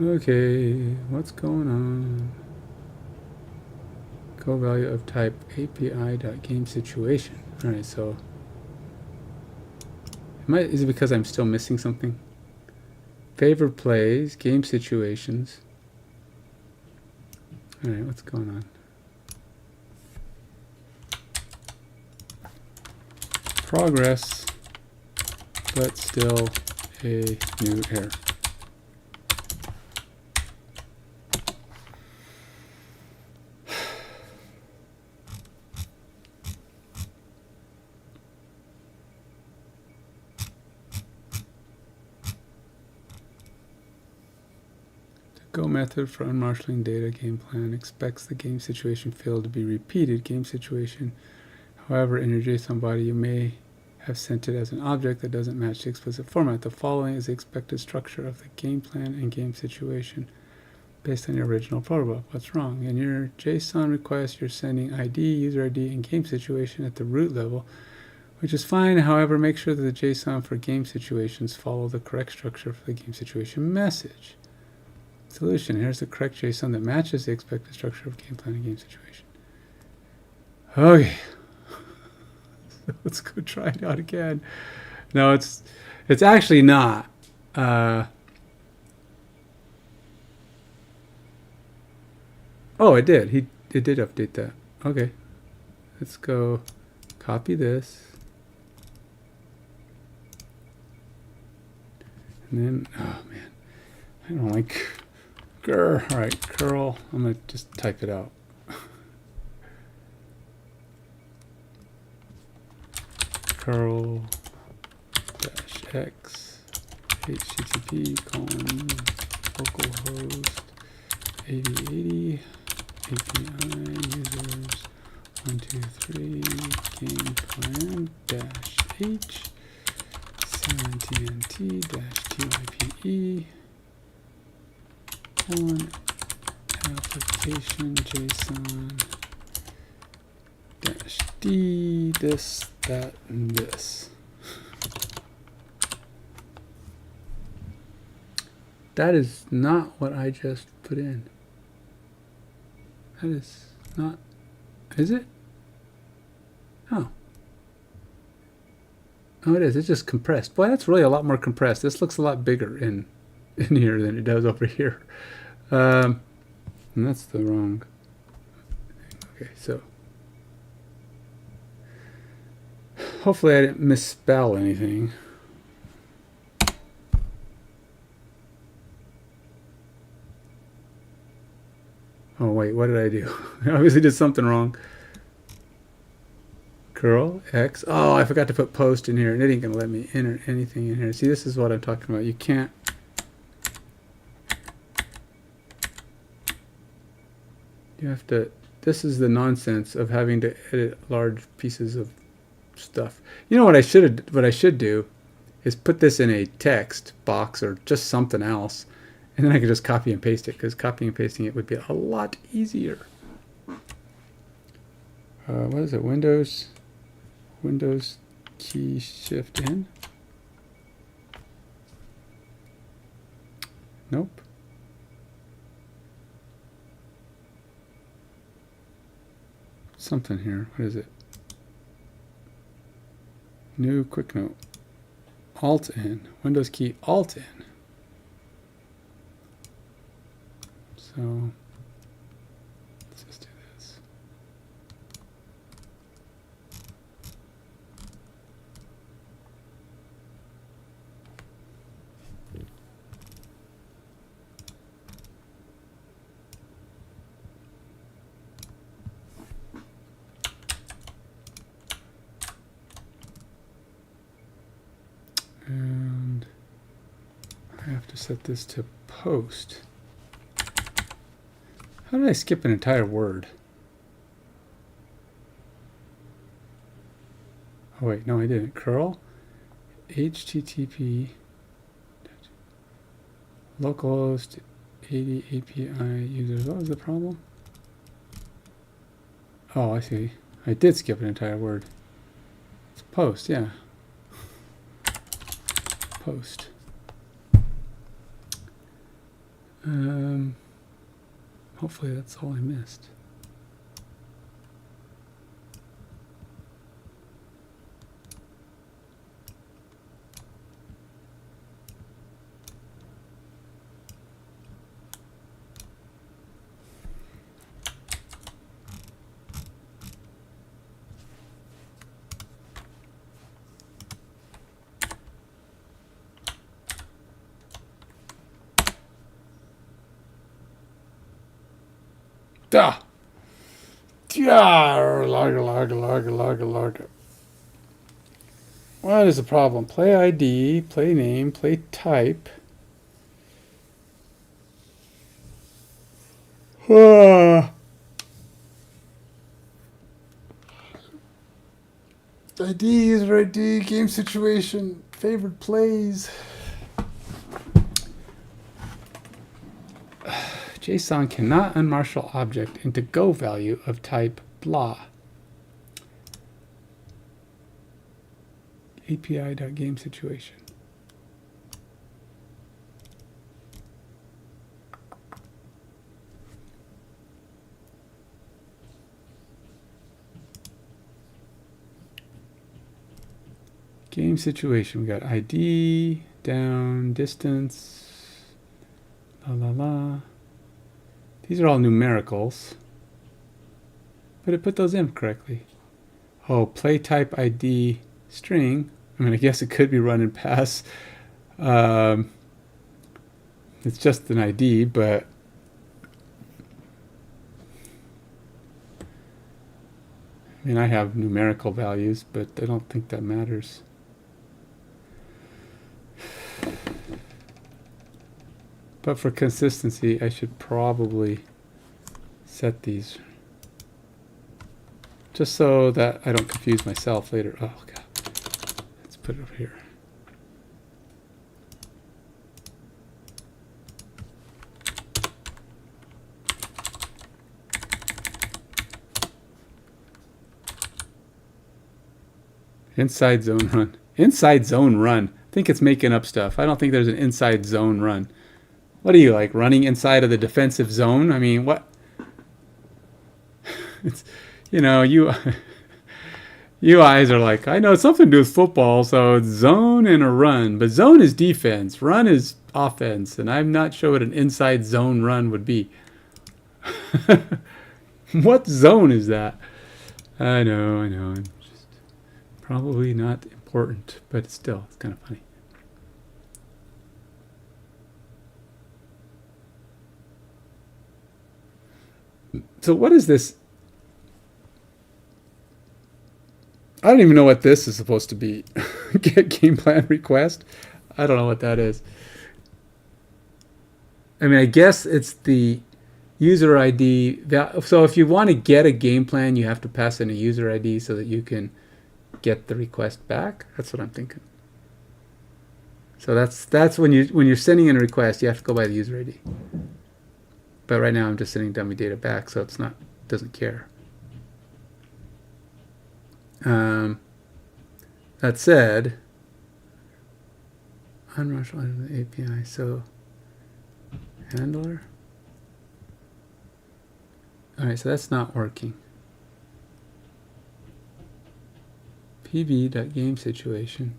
Okay, what's going on? Go value of type API.GameSituation. Alright, so is it because I'm still missing something? Favorite plays, game situations. Alright, what's going on? Progress, but still a new error. Go method for unmarshalling data game plan expects the game situation field to be repeated game situation. However, in your JSON body, you may have sent it as an object that doesn't match the explicit format. The following is the expected structure of the game plan and game situation based on your original protocol. What's wrong? In your JSON request, you're sending ID, user ID, and game situation at the root level, which is fine. However, make sure that the JSON for game situations follow the correct structure for the game situation message. Solution. Here's the correct JSON that matches the expected structure of game plan and game situation. Okay. Let's go try it out again. No, it's actually not. Oh, it did. It did update that. Okay. Let's go copy this. And then, oh man, I don't like. Grr. All right, curl. I'm gonna just type it out. Curl dash x http colon localhost 8080 API users 123 game plan dash h 7tnt dash type on application JSON dash d this that and this. That is not what I just put in. That is not. Is it? Oh. Oh, it is. It's just compressed. Boy, that's really a lot more compressed. This looks a lot bigger in here than it does over here. And that's the wrong thing. Okay, so Hopefully I didn't misspell anything. Oh wait, what did I do? I obviously did something wrong. Curl X. Oh, I forgot to put post in here, and it ain't gonna let me enter anything in here. See, this is what I'm talking about. You can't. You have to. This is the nonsense of having to edit large pieces of stuff. You know what I should do is put this in a text box or just something else, and then I could just copy and paste it, because copying and pasting it would be a lot easier. What is it? Windows key shift N? Nope. Something here. What is it? New quick note. Alt N. Windows key Alt N. So let's just do this. And I have to set this to post. How did I skip an entire word? Oh wait, no I didn't. Curl HTTP localhost 80 API users. What was the problem? Oh, I see. I did skip an entire word. It's post, yeah. Post. Hopefully that's all I missed. Duh. Yeah, larga. What is the problem? Play ID, play name, play type. ID, user ID, game situation, favorite plays. JSON cannot unmarshal object into Go value of type blah. API.gameSituation. Game situation. We got ID, down, distance, la. These are all numericals, but it put those in correctly. Oh, play type ID string. I mean, I guess it could be run and pass. It's just an ID, but I mean, I have numerical values, but I don't think that matters. But for consistency, I should probably set these just so that I don't confuse myself later. Oh, God. Let's put it over here. Inside zone run. Inside zone run. I think it's making up stuff. I don't think there's an inside zone run. What are you, like, running inside of the defensive zone? I mean, what? It's, you know, you UIs are like, I know it's something to do with football, so it's zone and a run. But zone is defense, run is offense, and I'm not sure what an inside zone run would be. What zone is that? I know. I'm just Probably not important, but still, it's kind of funny. So what is this? I don't even know what this is supposed to be. Get game plan request? I don't know what that is. I mean, I guess it's the user ID. So if you want to get a game plan, you have to pass in a user ID so that you can get the request back. That's what I'm thinking. So that's when you're sending in a request, you have to go by the user ID. But right now I'm just sending dummy data back, so it's not doesn't care. That said, unrush on the API. So handler. All right, so that's not working. pb.gamesituation.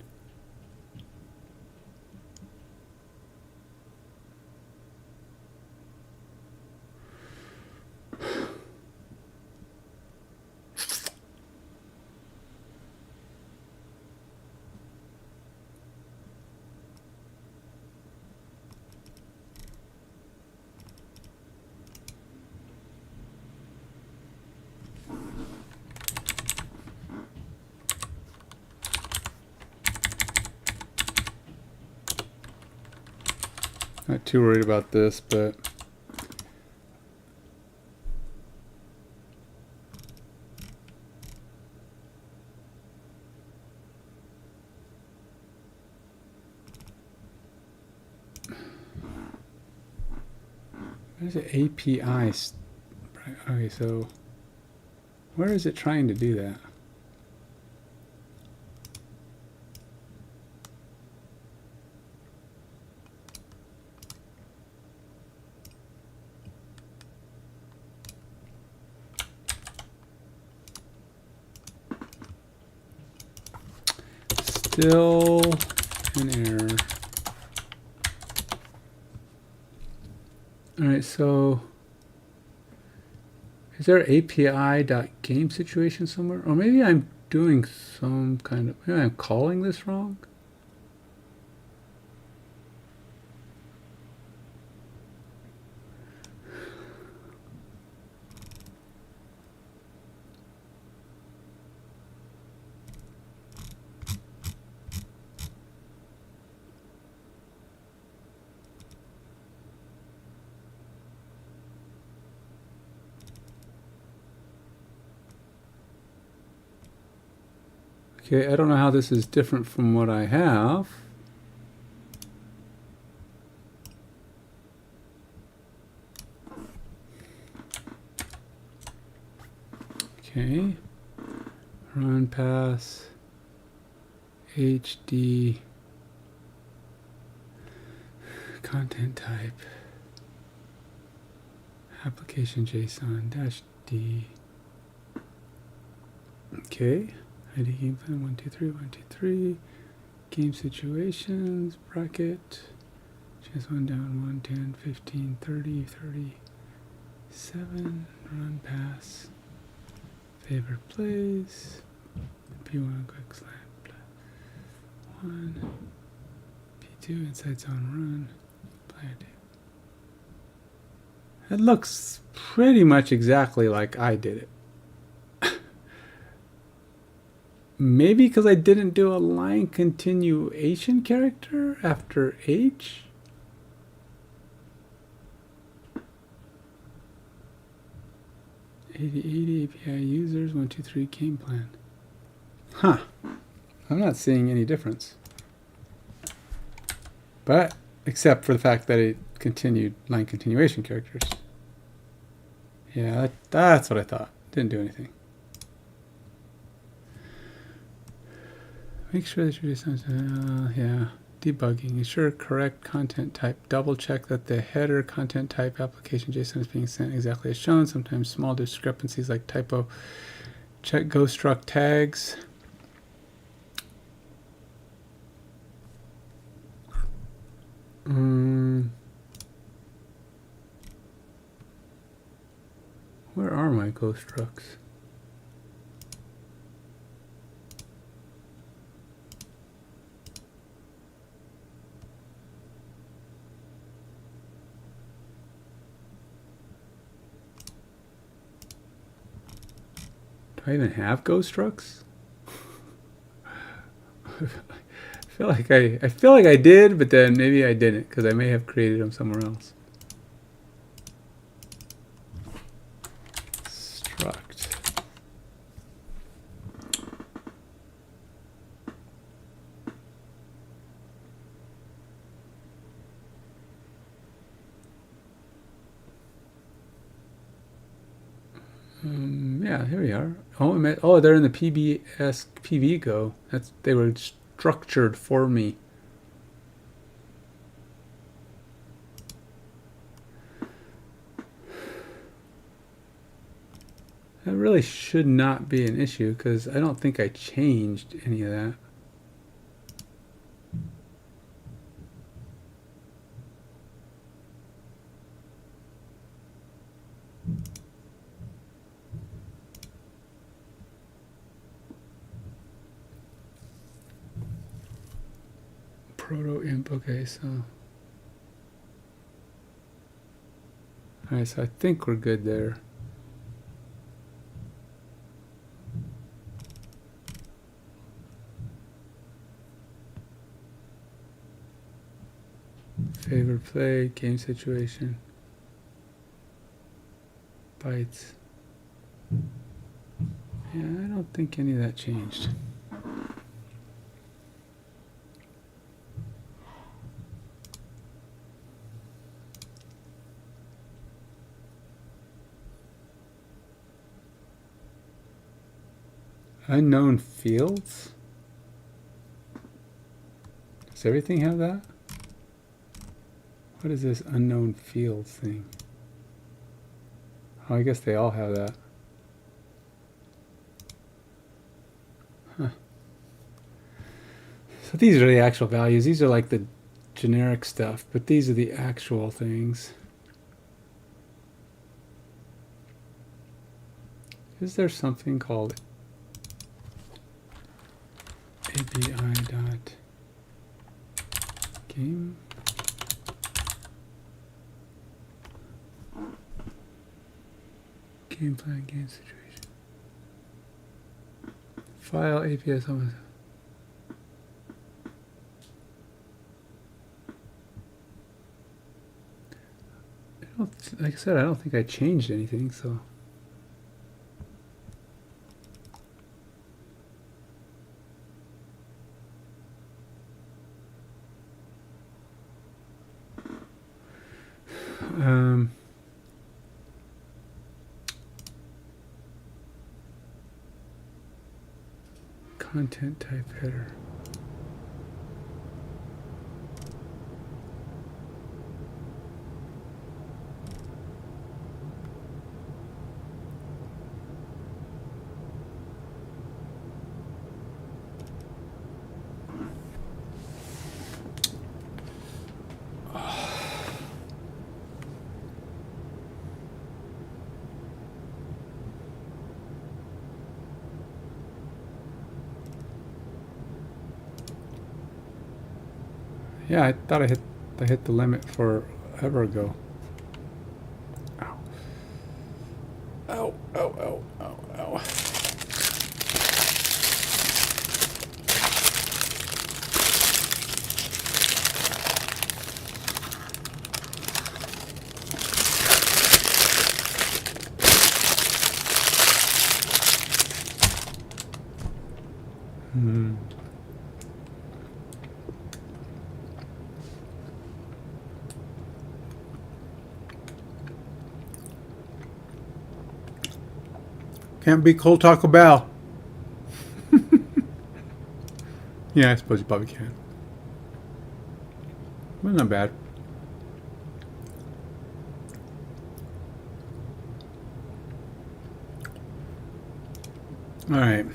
Not too worried about this, but there's an API. Okay, so where is it trying to do that? Still an error. All right, so is there API.game situation somewhere? Or maybe I'm doing some kind of, maybe I'm calling this wrong? Okay, I don't know how this is different from what I have. Okay, run pass HD content type application JSON dash D. Okay. ID game plan 1, 2, 3, 1, 2, 3. Game situations, bracket. Just 1 down, 1, 10, 15, 30, 37. Run pass. Favorite plays. P1 quick slide. 1. P2 inside zone run. Play ID. It looks pretty much exactly like I did it. Maybe because I didn't do a line continuation character after H? $80 API users, 1, 2, 3 game plan. Huh. I'm not seeing any difference. But, except for the fact that it continued line continuation characters. Yeah, that's what I thought. Didn't do anything. Make sure that you're just, yeah, debugging. Ensure correct content type. Double check that the header content type application JSON is being sent exactly as shown. Sometimes small discrepancies like typo. Check go struct tags. Where are my go structs? I even have ghost trucks? I feel like I did, but then maybe I didn't because I may have created them somewhere else. Struct. Yeah, here we are. Oh, they're in the PV Go. They were structured for me. That really should not be an issue because I don't think I changed any of that. Proto imp, okay, so. Alright, so I think we're good there. Favorite play, game situation. Bytes. Yeah, I don't think any of that changed. Unknown fields? Does everything have that? What is this unknown fields thing? Oh, I guess they all have that. Huh. So these are the actual values. These are like the generic stuff, but these are the actual things. Is there something called API.game? Game plan, game situation. File API summons. Like I said, I don't think I changed anything, so. Content type header. Yeah, I thought I hit the limit forever ago. Ow. Ow, ow, ow, ow, ow. Can't be cold Taco Bell. Yeah, I suppose you probably can. Well, not bad. All right.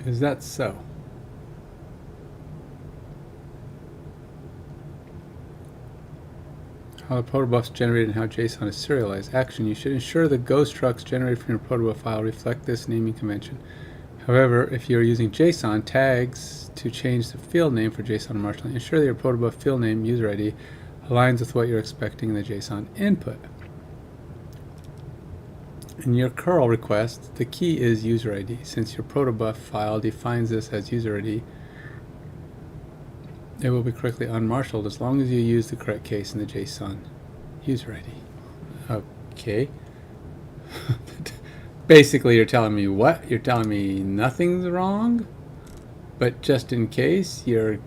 Is that so? How the protobuf is generated and how JSON is serialized. Action. You should ensure the Go structs generated from your protobuf file reflect this naming convention. However, if you are using JSON tags to change the field name for JSON marshalling, ensure that your protobuf field name user ID aligns with what you're expecting in the JSON input. In your curl request, the key is user ID. Since your protobuf file defines this as user ID, it will be correctly unmarshaled as long as you use the correct case in the JSON user ID. Okay. Basically, you're telling me what? You're telling me nothing's wrong, but just in case you're...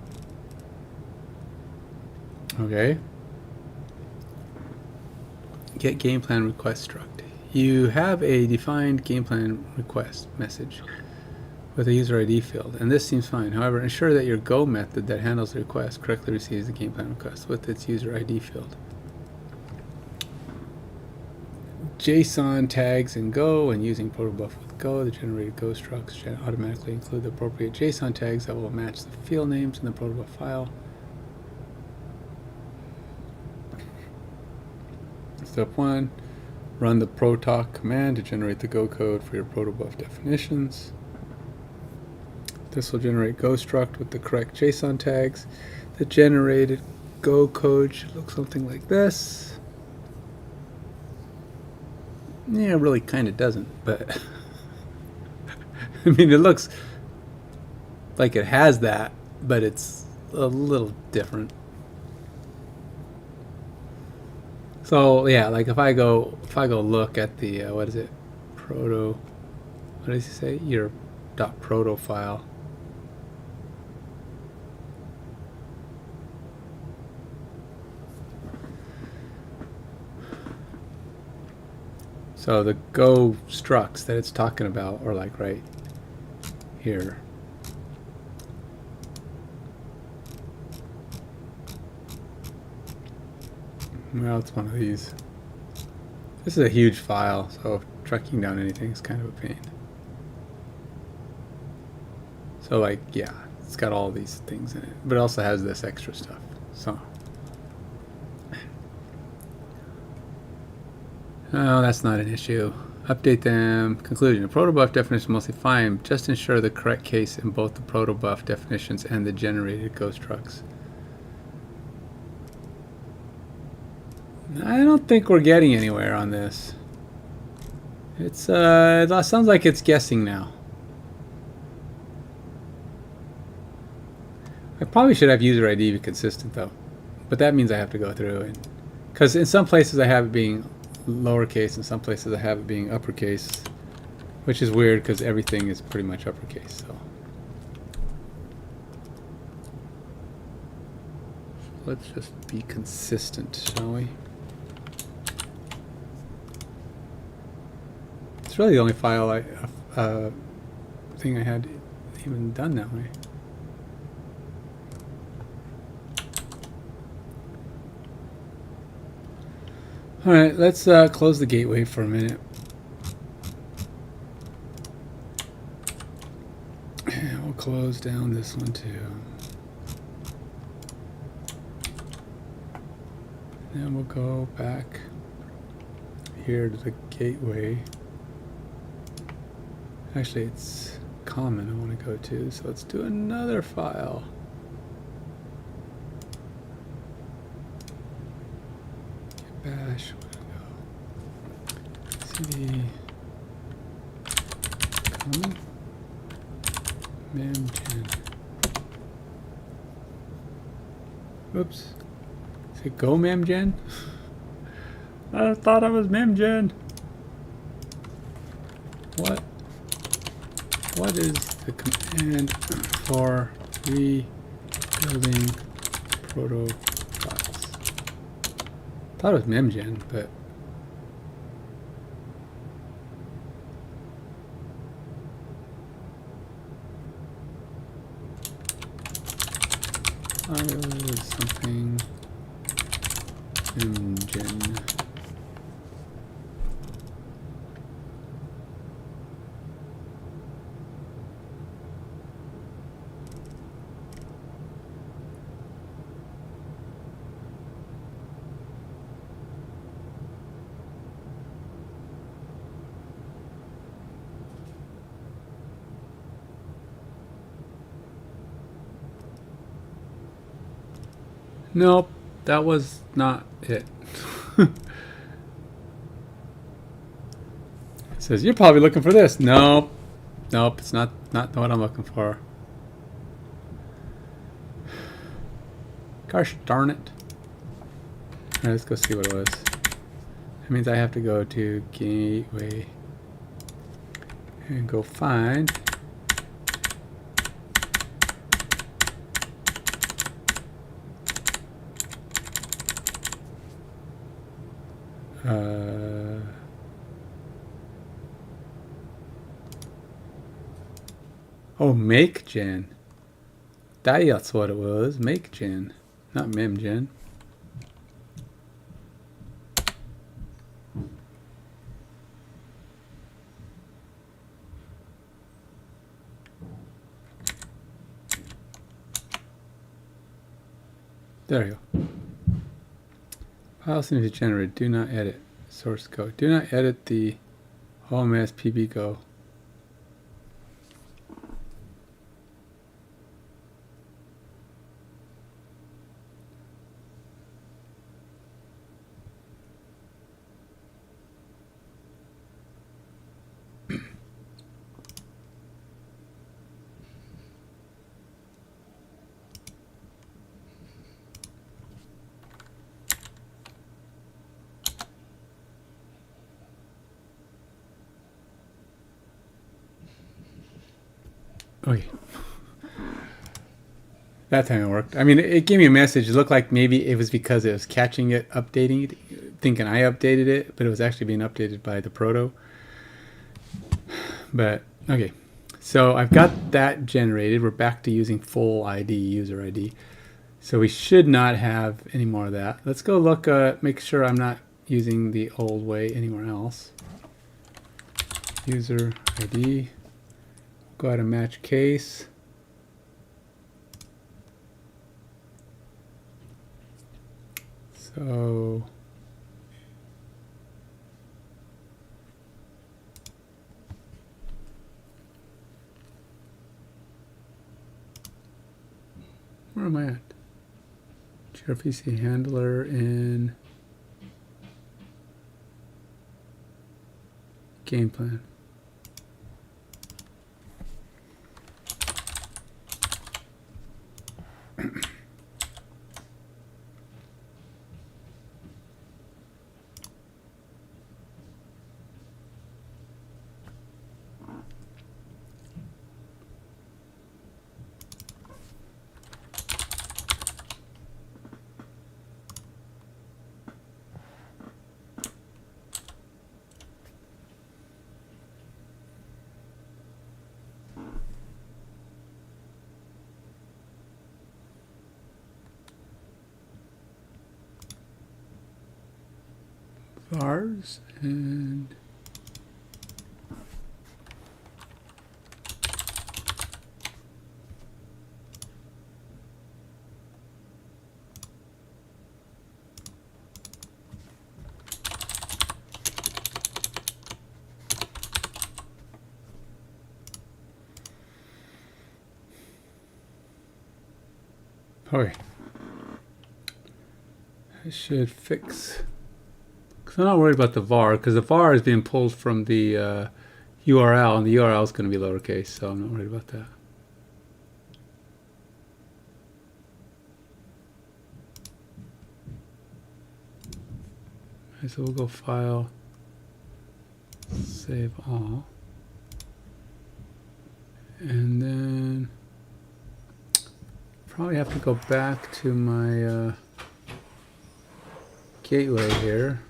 Okay. Get game plan request struct. You have a defined game plan request message with a user ID field, and this seems fine. However, ensure that your Go method that handles the request correctly receives the game plan request with its user ID field. JSON tags in Go and using protobuf with Go, the generated Go structs should automatically include the appropriate JSON tags that will match the field names in the protobuf file. Step 1, run the protalk command to generate the Go code for your protobuf definitions. This will generate Go struct with the correct JSON tags. The generated Go code should look something like this. Yeah, it really kind of doesn't, but I mean, it looks like it has that, but it's a little different. So yeah, like if I go look at the what is it, what does he say? Your .proto file. So the Go structs that it's talking about are like right here. Well, it's one of these. This is a huge file, so tracking down anything is kind of a pain. So like, yeah, it's got all these things in it, but it also has this extra stuff. So. Oh, that's not an issue. Update them. Conclusion. The protobuf definition is mostly fine. Just ensure the correct case in both the protobuf definitions and the generated Go structs. I don't think we're getting anywhere on this. It's it sounds like it's guessing now. I probably should have user ID be consistent though, but that means I have to go through and because in some places I have it being lowercase, in some places I have it being uppercase, which is weird because everything is pretty much uppercase. So let's just be consistent, shall we? It's really the only file thing I had even done that way. All right, let's close the gateway for a minute. And we'll close down this one too. And we'll go back here to the gateway. Actually, it's common I want to go to, so let's do another file. Bash, cd common memgen. Oops. Is it go memgen? I thought it was memgen. What is the command for rebuilding proto files? Thought it was memgen, but it was something memgen. Nope, that was not it. It says, you're probably looking for this. Nope. Nope, it's not what I'm looking for. Gosh darn it. Alright, let's go see what it was. That means I have to go to Gateway and go find oh, make gen. That's what it was. Make gen, not mem gen. There you go. File seems to generate. Do not edit. Source code. Do not edit the OMS PB Go. Okay. That time it worked. I mean, it gave me a message. It looked like maybe it was because it was catching it, updating it, thinking I updated it, but it was actually being updated by the proto. But, okay. So I've got that generated. We're back to using full ID, user ID. So we should not have any more of that. Let's go look, make sure I'm not using the old way anywhere else. User ID. Go ahead and match case. So where am I at? gRPC handler in game plan. Vars and okay. I should fix. I'm not worried about the var because the var is being pulled from the URL, and the URL is going to be lowercase, so I'm not worried about that. Okay, so we'll go file, save all, and then probably have to go back to my gateway here.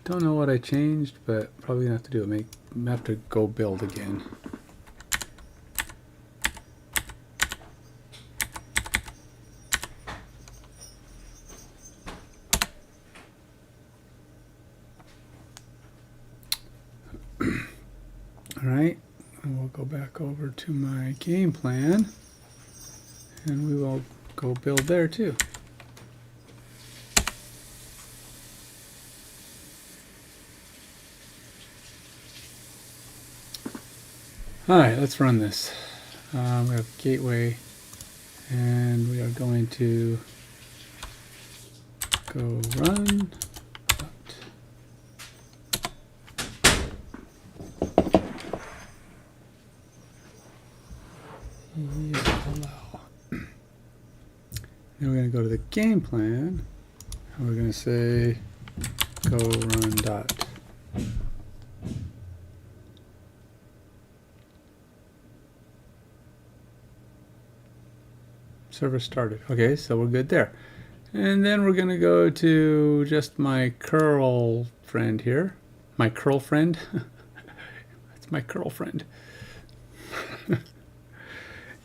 Don't know what I changed, but probably gonna have to do it. Have to go build again. All right, and we'll go back over to my game plan, and we will go build there too. All right, let's run this. We have gateway And we are going to go run. Allow. Then we're going to go to the game plan, and we're going to say go run dot. Server started. Okay, so we're good there. And then we're going to go to just my curl friend here. My curl friend. It's my curl friend.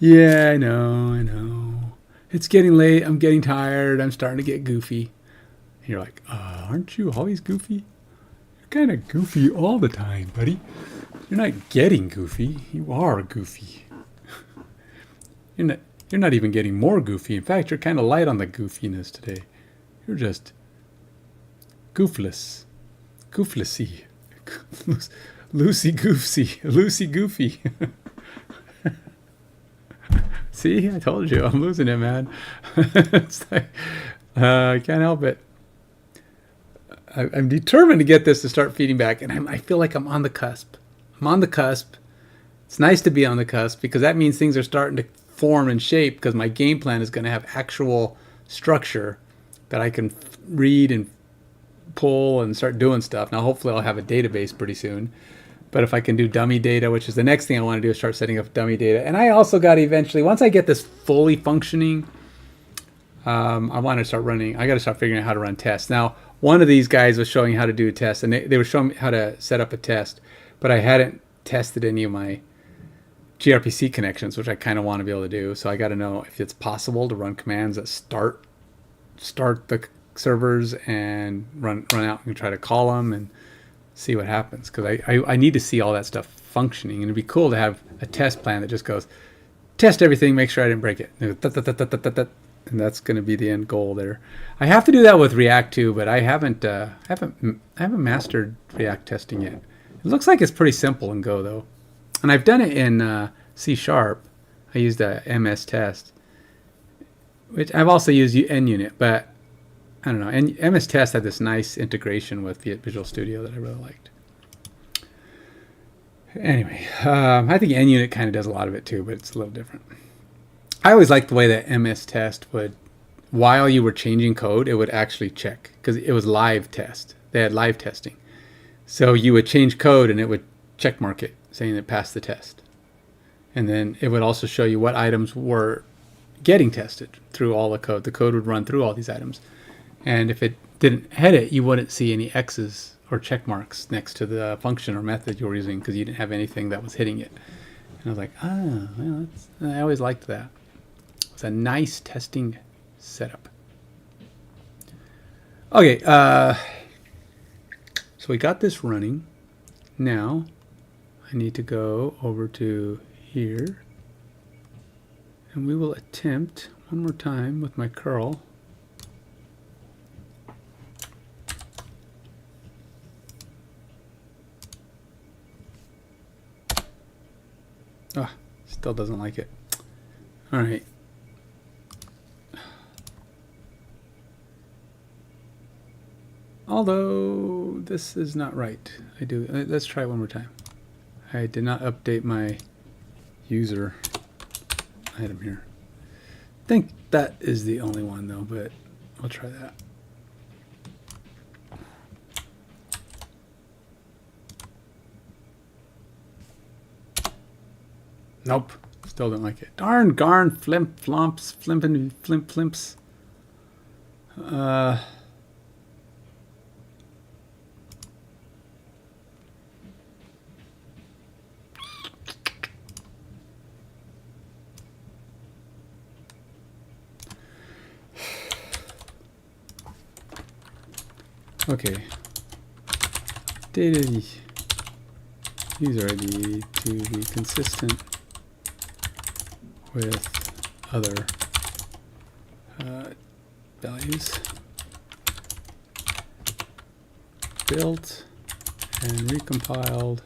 Yeah, I know. It's getting late. I'm getting tired. I'm starting to get goofy. And you're like, aren't you always goofy? You're kind of goofy all the time, buddy. You're not getting goofy. You are goofy. You're not even getting more goofy. In fact, you're kind of light on the goofiness today. You're just goofless. Gooflessy. Loosey goofy. See, I told you, I'm losing it, man. It's like, I can't help it. I'm determined to get this to start feeding back, and I feel like I'm on the cusp. I'm on the cusp. It's nice to be on the cusp because that means things are starting to form and shape because my game plan is going to have actual structure that I can read and pull and start doing stuff. Now, hopefully I'll have a database pretty soon. But if I can do dummy data, which is the next thing I want to do, is start setting up dummy data. And I also got to eventually, once I get this fully functioning, I want to start running. I got to start figuring out how to run tests. Now, one of these guys was showing how to do a test, and they were showing me how to set up a test. But I hadn't tested any of my gRPC connections, which I kind of want to be able to do. So I got to know if it's possible to run commands that start the servers and run out and try to call them and see what happens, because I need to see all that stuff functioning, and it'd be cool to have a test plan that just goes test everything, make sure I didn't break it, and that's going to be the end goal there. I have to do that with React too, but I haven't mastered React testing yet. It looks like it's pretty simple in Go though, and I've done it in C#. I used a MS test, which I've also used NUnit, but I don't know. And MS Test had this nice integration with Visual Studio that I really liked. Anyway, I think NUnit kind of does a lot of it too, but it's a little different. I always liked the way that MS Test would, while you were changing code, it would actually check, because it was live test. They had live testing. So you would change code and it would check mark it, saying it passed the test. And then it would also show you what items were getting tested through all the code. The code would run through all these items. And if it didn't hit it, you wouldn't see any X's or check marks next to the function or method you were using, because you didn't have anything that was hitting it. And I was like, well, I always liked that. It's a nice testing setup. Okay, so we got this running. Now I need to go over to here, and we will attempt one more time with my curl. Still doesn't like it. All right. Although this is not right. Let's try it one more time. I did not update my user item here. I think that is the only one though, but I'll try that. Nope, still don't like it. Darn, garn, flimp, flomps, flimpin', flimp, flimps. Okay. Data user ID to be consistent with other values. Built and recompiled.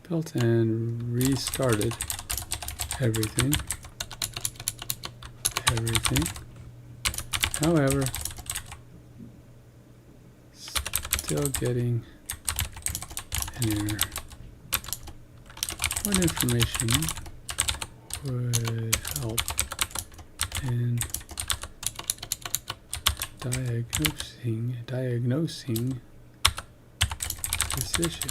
Built and restarted everything. everything. However, still getting an error. What information would help in diagnosing this issue?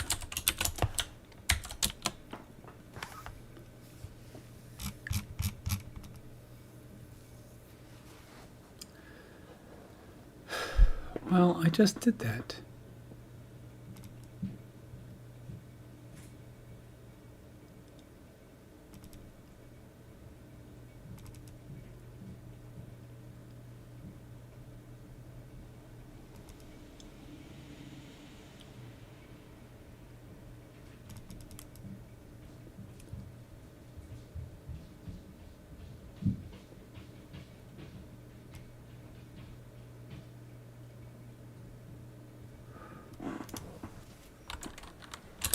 Well, I just did that.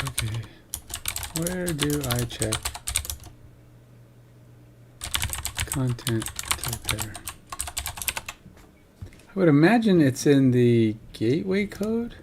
Okay, where do I check content type header? I would imagine it's in the gateway code.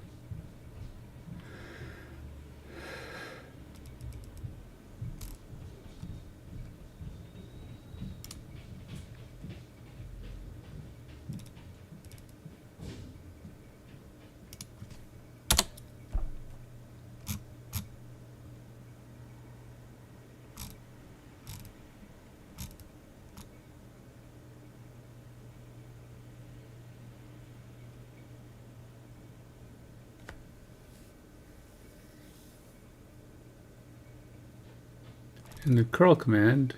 In the curl command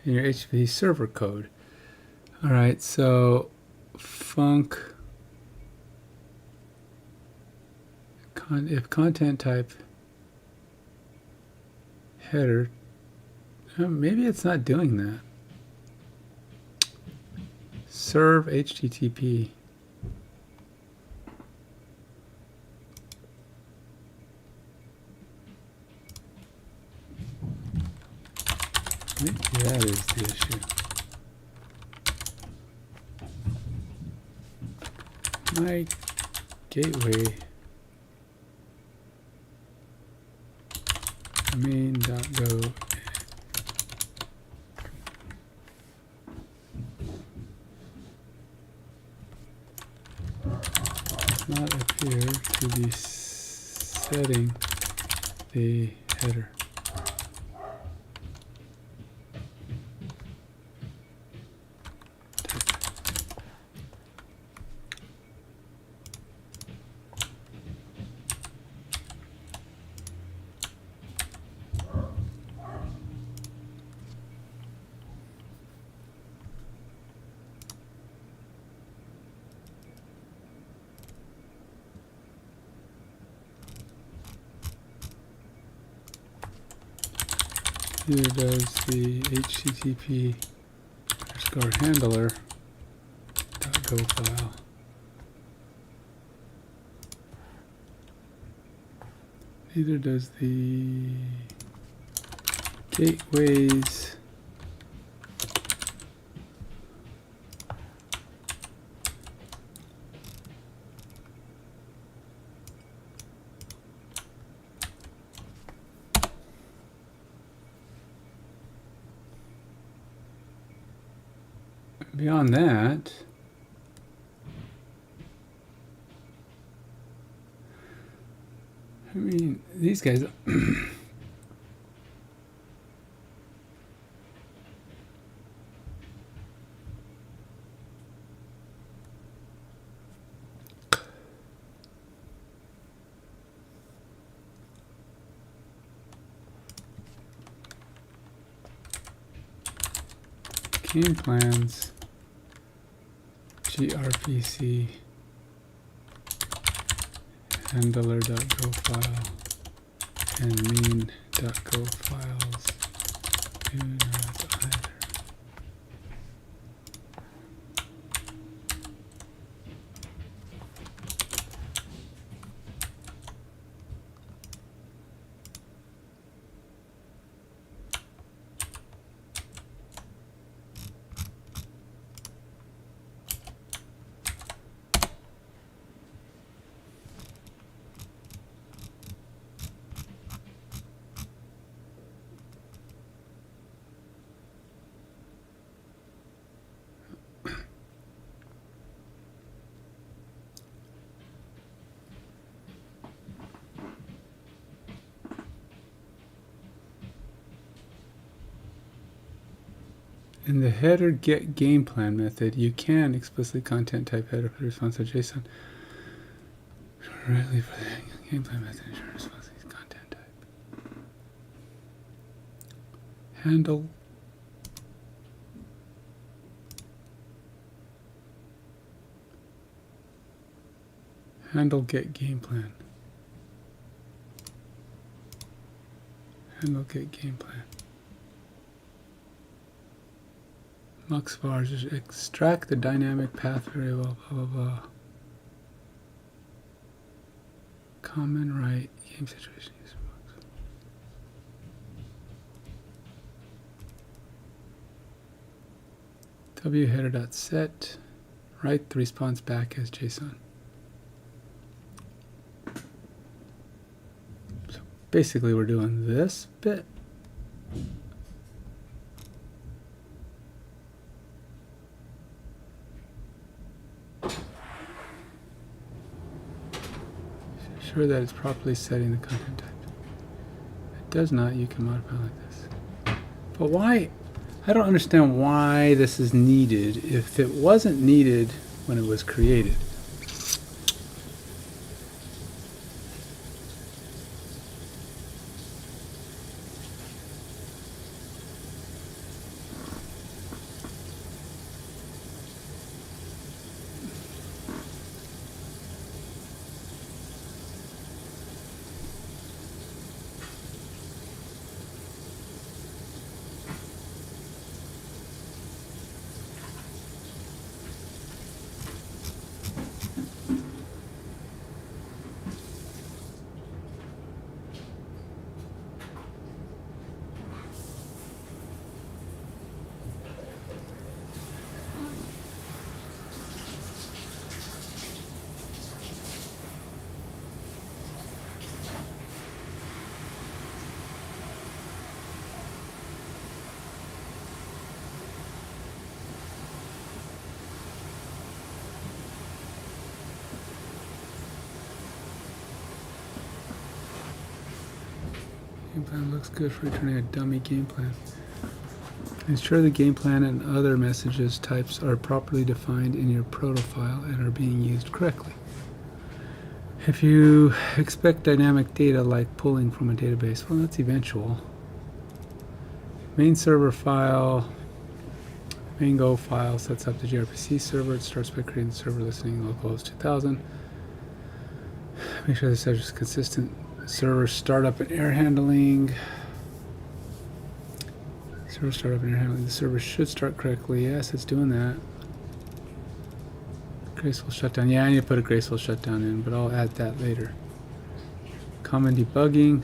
in your HTTP server code. All right, so func if content type header, maybe it's not doing that. Serve HTTP. Maybe that is the issue. My gateway main.go does not appear to be setting the header. Here does the HTTP underscore handler .go file. Neither does the gateways beyond that, I mean, these guys game plans grpc handler.go file and mean.go files do not either. In the header get game plan method, you can explicitly content type header for the response to JSON. Directly for the game plan method, ensure response is content type. Handle. Handle get game plan. Handle get game plan. Mux vars, just extract the dynamic path variable, blah, blah, blah. Common right, game situation. Use Mux. W header.set, write the response back as JSON. So basically we're doing this bit. Sure that it's properly setting the content type. If it does not, you can modify like this. But why? I don't understand why this is needed if it wasn't needed when it was created. Game plan looks good for returning a dummy game plan. Ensure the game plan and other messages types are properly defined in your proto file and are being used correctly. If you expect dynamic data like pulling from a database, well, that's eventual. Main server file, main Go file sets up the gRPC server. It starts by creating the server listening localhost 2000. Make sure the server is consistent. Server startup and error handling. Server startup and error handling. The server should start correctly. Yes, it's doing that. Graceful shutdown. Yeah, I need to put a graceful shutdown in, but I'll add that later. Common debugging.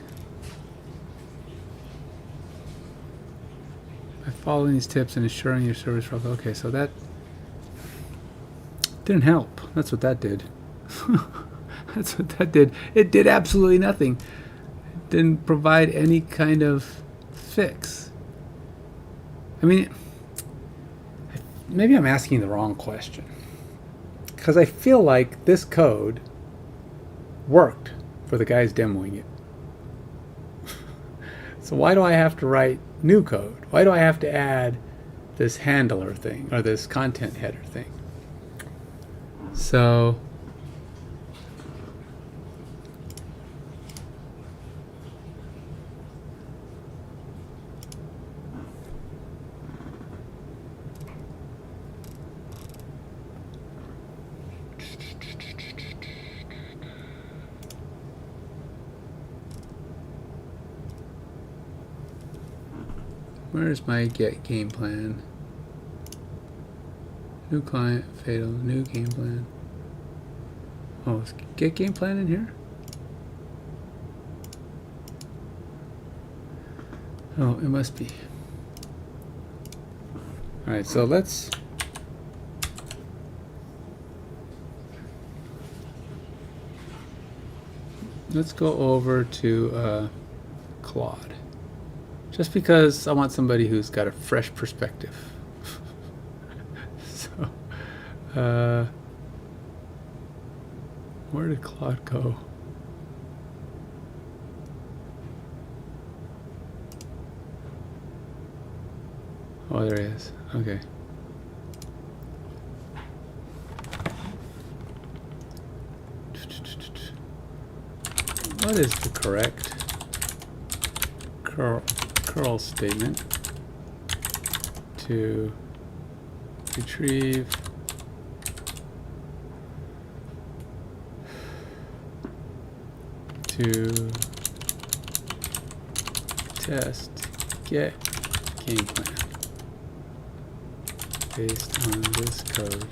By following these tips and ensuring your server is proper. Okay, so that didn't help. That's what that did. That's what that did. It did absolutely nothing. It didn't provide any kind of fix. I mean, maybe I'm asking the wrong question. Because I feel like this code worked for the guys demoing it. So why do I have to write new code? Why do I have to add this handler thing or this content header thing? So where's my get game plan? New client, fatal, new game plan. Oh, is get game plan in here? Oh, it must be. Alright, so let's go over to Claude. Just because I want somebody who's got a fresh perspective. So, where did Claude go? Oh, there he is. Okay. What is the correct curl statement to retrieve to test get game plan based on this code?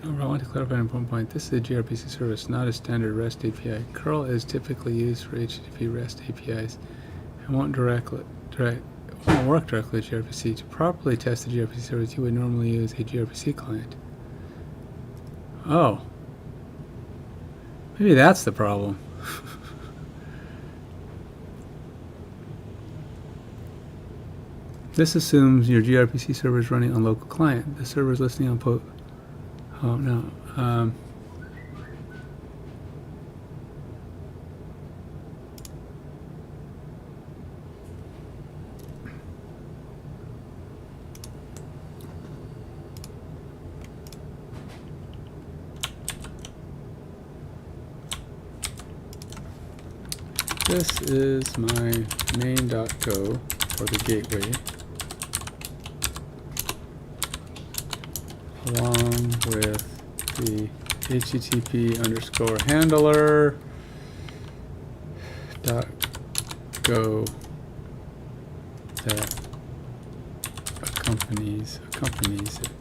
I want to clarify an important point. This is a gRPC service, not a standard REST API. Curl is typically used for HTTP REST APIs and won't work directly with gRPC. To properly test the gRPC service, you would normally use a gRPC client. Oh. Maybe that's the problem. This assumes your gRPC server is running on local client. The server is listening on oh no. This is my main.go for the gateway, along with the HTTP underscore handler dot go that accompanies it.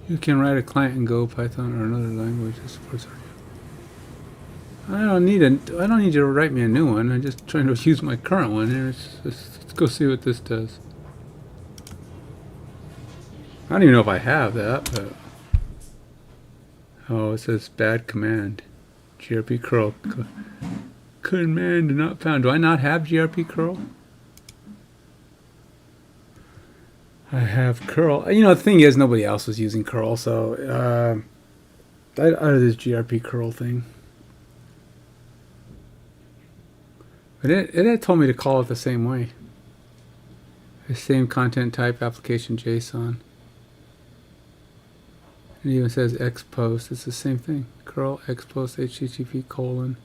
You can write a client in Go, Python, or another language that supports RDF. I don't need you to write me a new one. I'm just trying to use my current one here. Let's go see what this does. I don't even know if I have that, but oh, it says bad command. grp curl command not found. Do I not have grp curl? I have curl. You know, the thing is, nobody else was using curl, so out of this grp curl thing. But it had told me to call it the same way. The same content type, application JSON. It even says X post. It's the same thing. Curl X post HTTP colon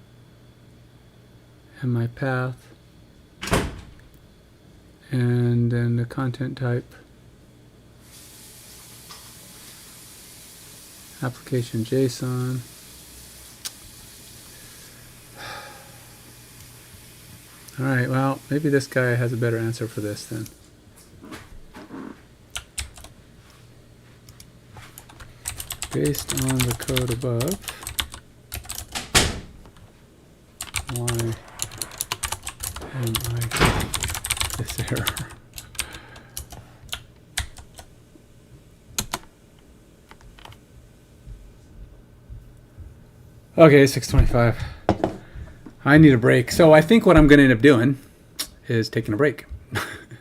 and my path. And then the content type. Application JSON. Alright, well, maybe this guy has a better answer for this then. Based on the code above, why am I getting this error? Okay, 6:25. I need a break. So I think what I'm going to end up doing is taking a break.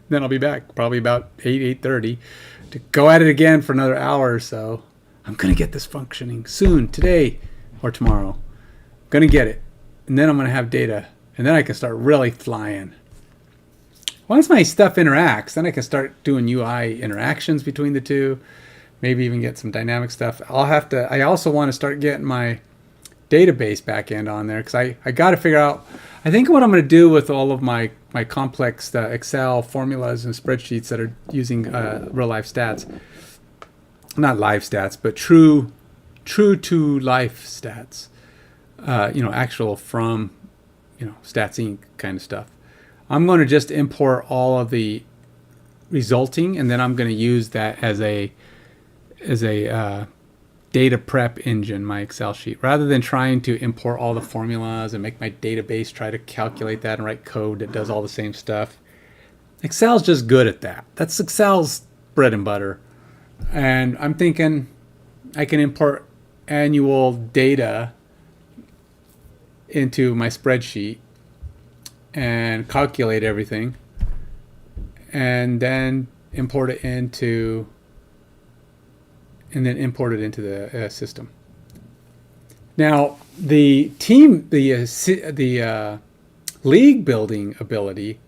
Then I'll be back probably about 8:30 to go at it again for another hour or so. I'm going to get this functioning soon, today or tomorrow. I'm going to get it. And then I'm going to have data. And then I can start really flying. Once my stuff interacts, then I can start doing UI interactions between the two. Maybe even get some dynamic stuff. I also want to start getting my database backend on there because I got to figure out, I think what I'm going to do with all of my complex Excel formulas and spreadsheets that are using real life stats, not live stats, but true to life stats, actual from, Stats Inc. kind of stuff. I'm going to just import all of the resulting, and then I'm going to use that as a data prep engine, my Excel sheet, rather than trying to import all the formulas and make my database try to calculate that and write code that does all the same stuff. Excel's just good at that. That's Excel's bread and butter. And I'm thinking I can import annual data into my spreadsheet and calculate everything and then import it into the system. Now, the league building ability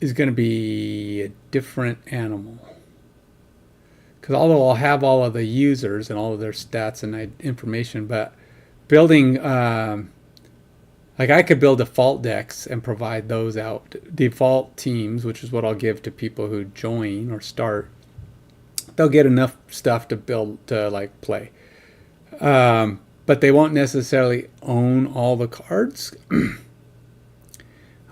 is going to be a different animal. Because although I'll have all of the users and all of their stats and information, but building, I could build default decks and provide those out. Default teams, which is what I'll give to people who join or start. They'll get enough stuff to build to play, but they won't necessarily own all the cards.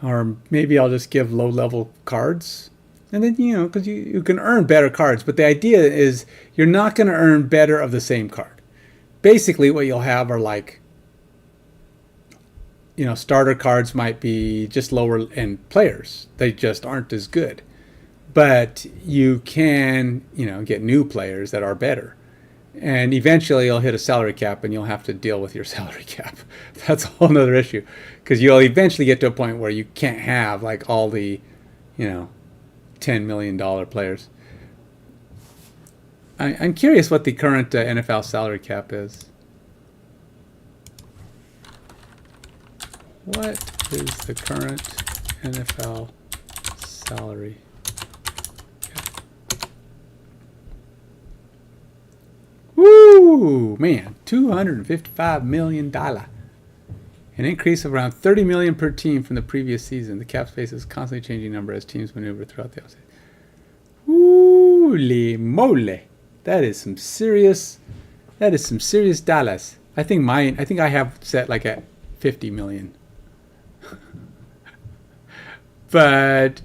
Or maybe I'll just give low-level cards, and then because you can earn better cards. But the idea is you're not going to earn better of the same card. Basically, what you'll have are starter cards might be just lower-end players. They just aren't as good. But you can, get new players that are better. And eventually you'll hit a salary cap and you'll have to deal with your salary cap. That's a whole nother issue. Because you'll eventually get to a point where you can't have all the, $10 million players. I'm curious what the current NFL salary cap is. What is the current NFL salary? Woo, man, $255 million. An increase of around $30 million per team from the previous season. The cap space is constantly changing number as teams maneuver throughout the offseason. Holy moly. That is some serious dollars. I think I have set at 50 million. But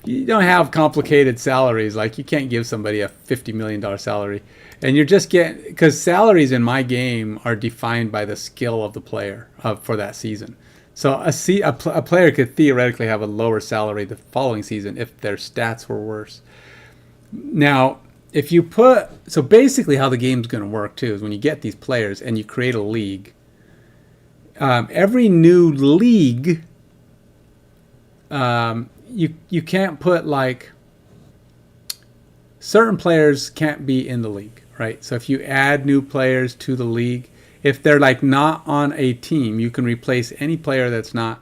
you don't have complicated salaries. You can't give somebody a $50 million salary. And you're just getting, because salaries in my game are defined by the skill of the player for that season. So a player could theoretically have a lower salary the following season if their stats were worse. Now, so basically how the game's going to work too is when you get these players and you create a league, every new league, you can't put certain players can't be in the league, right? So if you add new players to the league, if they're not on a team, you can replace any player that's not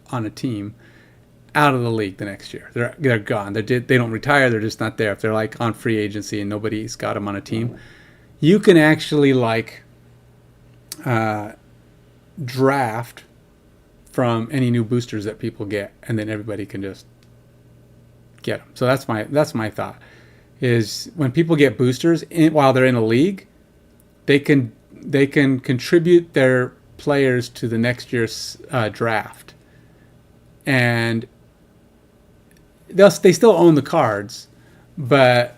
on a team out of the league the next year. They're gone. They don't retire. They're just not there. If they're like on free agency and nobody's got them on a team, you can actually like draft from any new boosters that people get, and then everybody can just get them. So that's my thought. Is when people get boosters while they're in a league, they can contribute their players to the next year's draft, and they still own the cards, but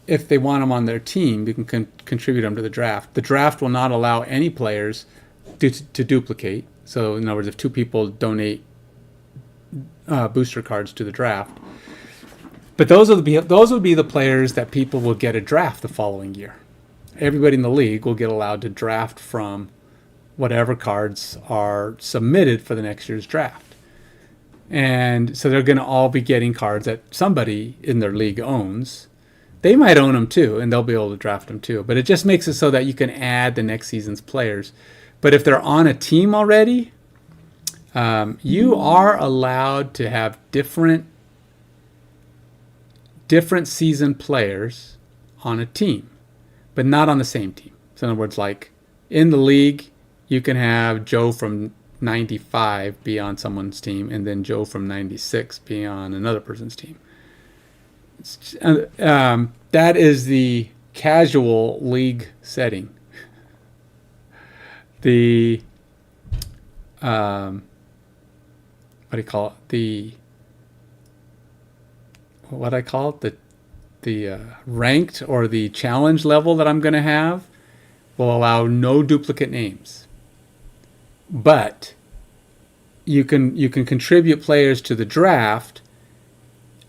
if they want them on their team, they can contribute them to the draft. The draft will not allow any players to duplicate. So in other words, if two people donate booster cards to the draft, but those would be the players that people will get a draft the following year. Everybody in the league will get allowed to draft from whatever cards are submitted for the next year's draft. And so they're going to all be getting cards that somebody in their league owns. They might own them too, and they'll be able to draft them too. But it just makes it so that you can add the next season's players. But if they're on a team already, you are allowed to have different season players on a team, but not on the same team. So in other words, like in the league, you can have Joe from 95 be on someone's team, and then Joe from 96 be on another person's team. That is the casual league setting. The what do you call it? What I call it? The ranked or the challenge level that I'm going to have will allow no duplicate names. But you can contribute players to the draft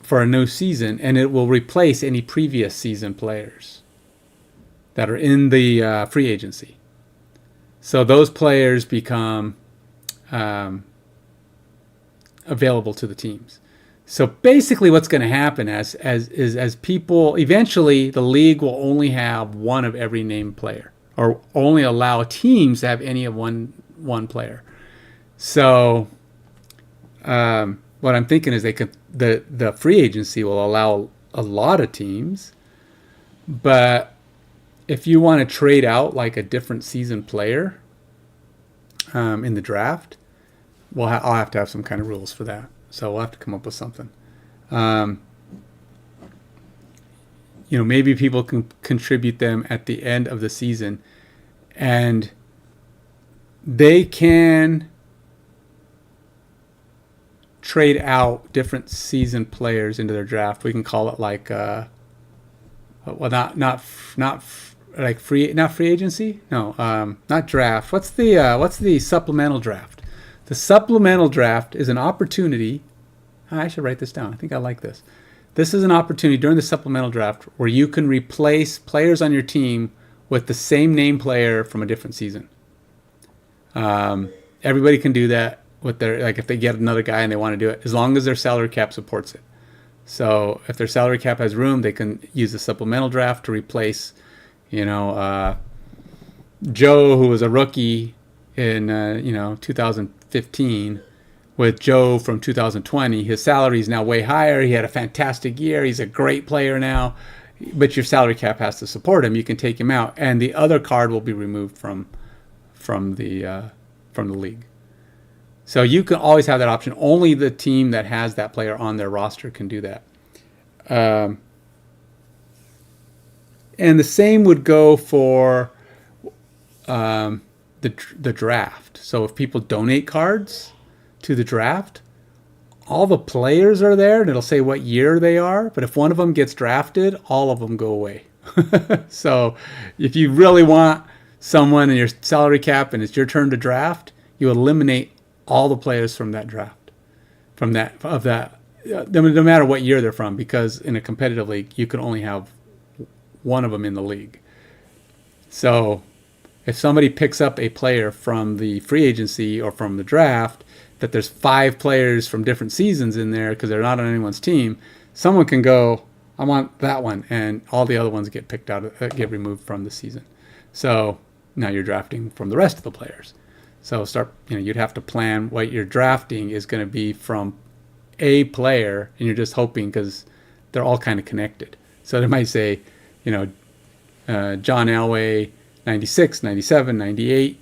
for a new season, and it will replace any previous season players that are in the free agency. So those players become available to the teams. So basically what's going to happen as people, eventually the league will only have one of every named player, or only allow teams to have any of one player. So what I'm thinking is the free agency will allow a lot of teams, but if you want to trade out like a different season player in the draft, I'll have to have some kind of rules for that. So we'll have to come up with something. Maybe people can contribute them at the end of the season, and they can trade out different season players into their draft. We can call it like, not free agency. No, not draft. What's the supplemental draft? The supplemental draft is an opportunity. I should write this down. I think I like this. This is an opportunity during the supplemental draft where you can replace players on your team with the same name player from a different season. Everybody can do that with if they get another guy and they want to do it, as long as their salary cap supports it. So if their salary cap has room, they can use the supplemental draft to replace, Joe, who was a rookie in 2015, with Joe from 2020. His salary is now way higher. He had a fantastic year. He's a great player now, but your salary cap has to support him. You can take him out, and the other card will be removed from the league. So you can always have that option. Only the team that has that player on their roster can do that. And the same would go for the draft. So if people donate cards to the draft, all the players are there, and it'll say what year they are. But if one of them gets drafted, all of them go away. So if you really want someone in your salary cap and it's your turn to draft, you eliminate all the players from that draft, no matter what year they're from, because in a competitive league, you can only have one of them in the league. So if somebody picks up a player from the free agency or from the draft, that there's 5 players from different seasons in there because they're not on anyone's team, someone can go, I want that one, and all the other ones get picked out, get removed from the season. So now you're drafting from the rest of the players. So you'd have to plan what your drafting is going to be from a player and you're just hoping because they're all kind of connected. So they might say, you know, John Elway, 96, 97, 98,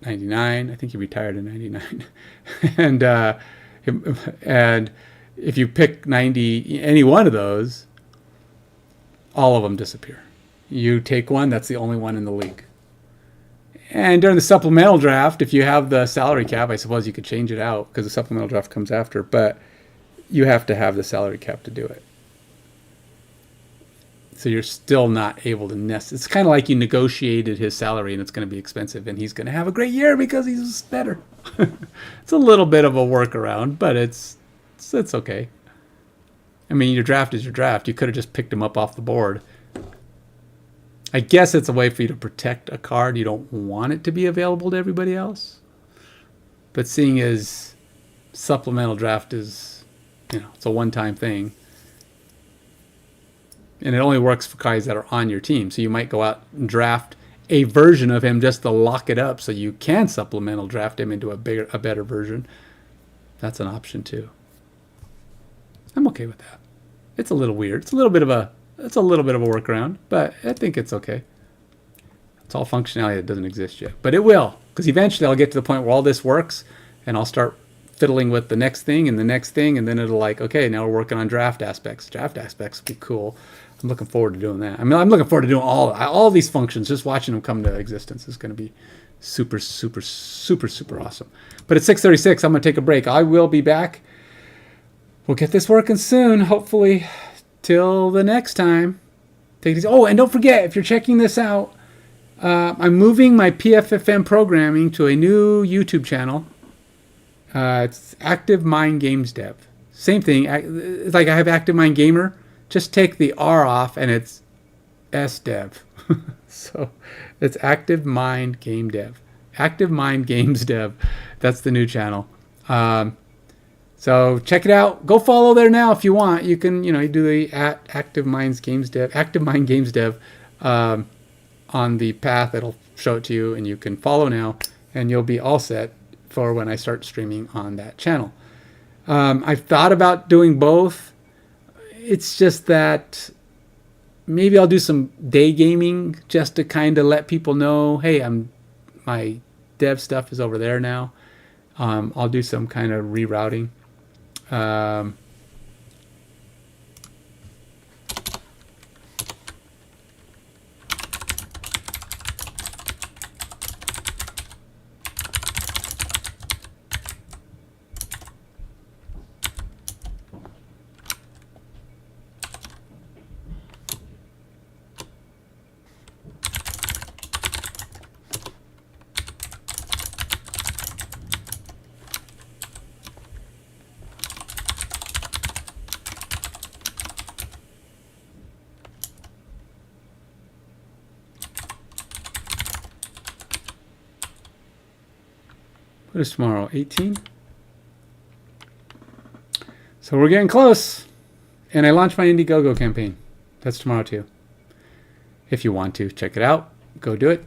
99. I think he retired in 99. and if you pick 90, any one of those, all of them disappear. You take one, that's the only one in the league. And during the supplemental draft, if you have the salary cap, I suppose you could change it out because the supplemental draft comes after, but you have to have the salary cap to do it. So you're still not able to it's kind of like you negotiated his salary and it's going to be expensive and he's going to have a great year because he's better. It's a little bit of a workaround, but it's okay. I mean, your draft is your draft. You could have just picked him up off the board. I guess it's a way for you to protect a card. You don't want it to be available to everybody else. But seeing as supplemental draft is, you know, it's a one-time thing. And it only works for guys that are on your team. So you might go out and draft a version of him just to lock it up so you can supplemental draft him into a better version. That's an option too. I'm okay with that. It's a little weird. It's a little bit of a workaround, but I think it's okay. It's all functionality that doesn't exist yet. But it will, because eventually I'll get to the point where all this works and I'll start fiddling with the next thing and the next thing, and then it'll like, okay, now we're working on draft aspects. Draft aspects would be cool. I'm looking forward to doing that. I mean, I'm looking forward to doing all these functions. Just watching them come to existence is going to be super, super, super, super awesome. But at 6:36, I'm going to take a break. I will be back. We'll get this working soon, hopefully. Till the next time. Take it easy. Oh, and don't forget, if you're checking this out, I'm moving my PFFM programming to a new YouTube channel. It's Active Mind Games Dev. Same thing. It's like I have Active Mind Gamer. Just take the R off and it's SDev. So it's Active Mind Game Dev. Active Mind Games Dev. That's the new channel. So check it out. Go follow there now if you want. You can, you do the Active Minds Games Dev, Active Mind Games Dev on the path. It'll show it to you, and you can follow now, and you'll be all set for when I start streaming on that channel. I've thought about doing both. It's just that maybe I'll do some day gaming just to kind of let people know, hey, my dev stuff is over there now. I'll do some kind of rerouting. What is tomorrow? 18? So we're getting close. And I launched my Indiegogo campaign. That's tomorrow too. If you want to check it out, go do it.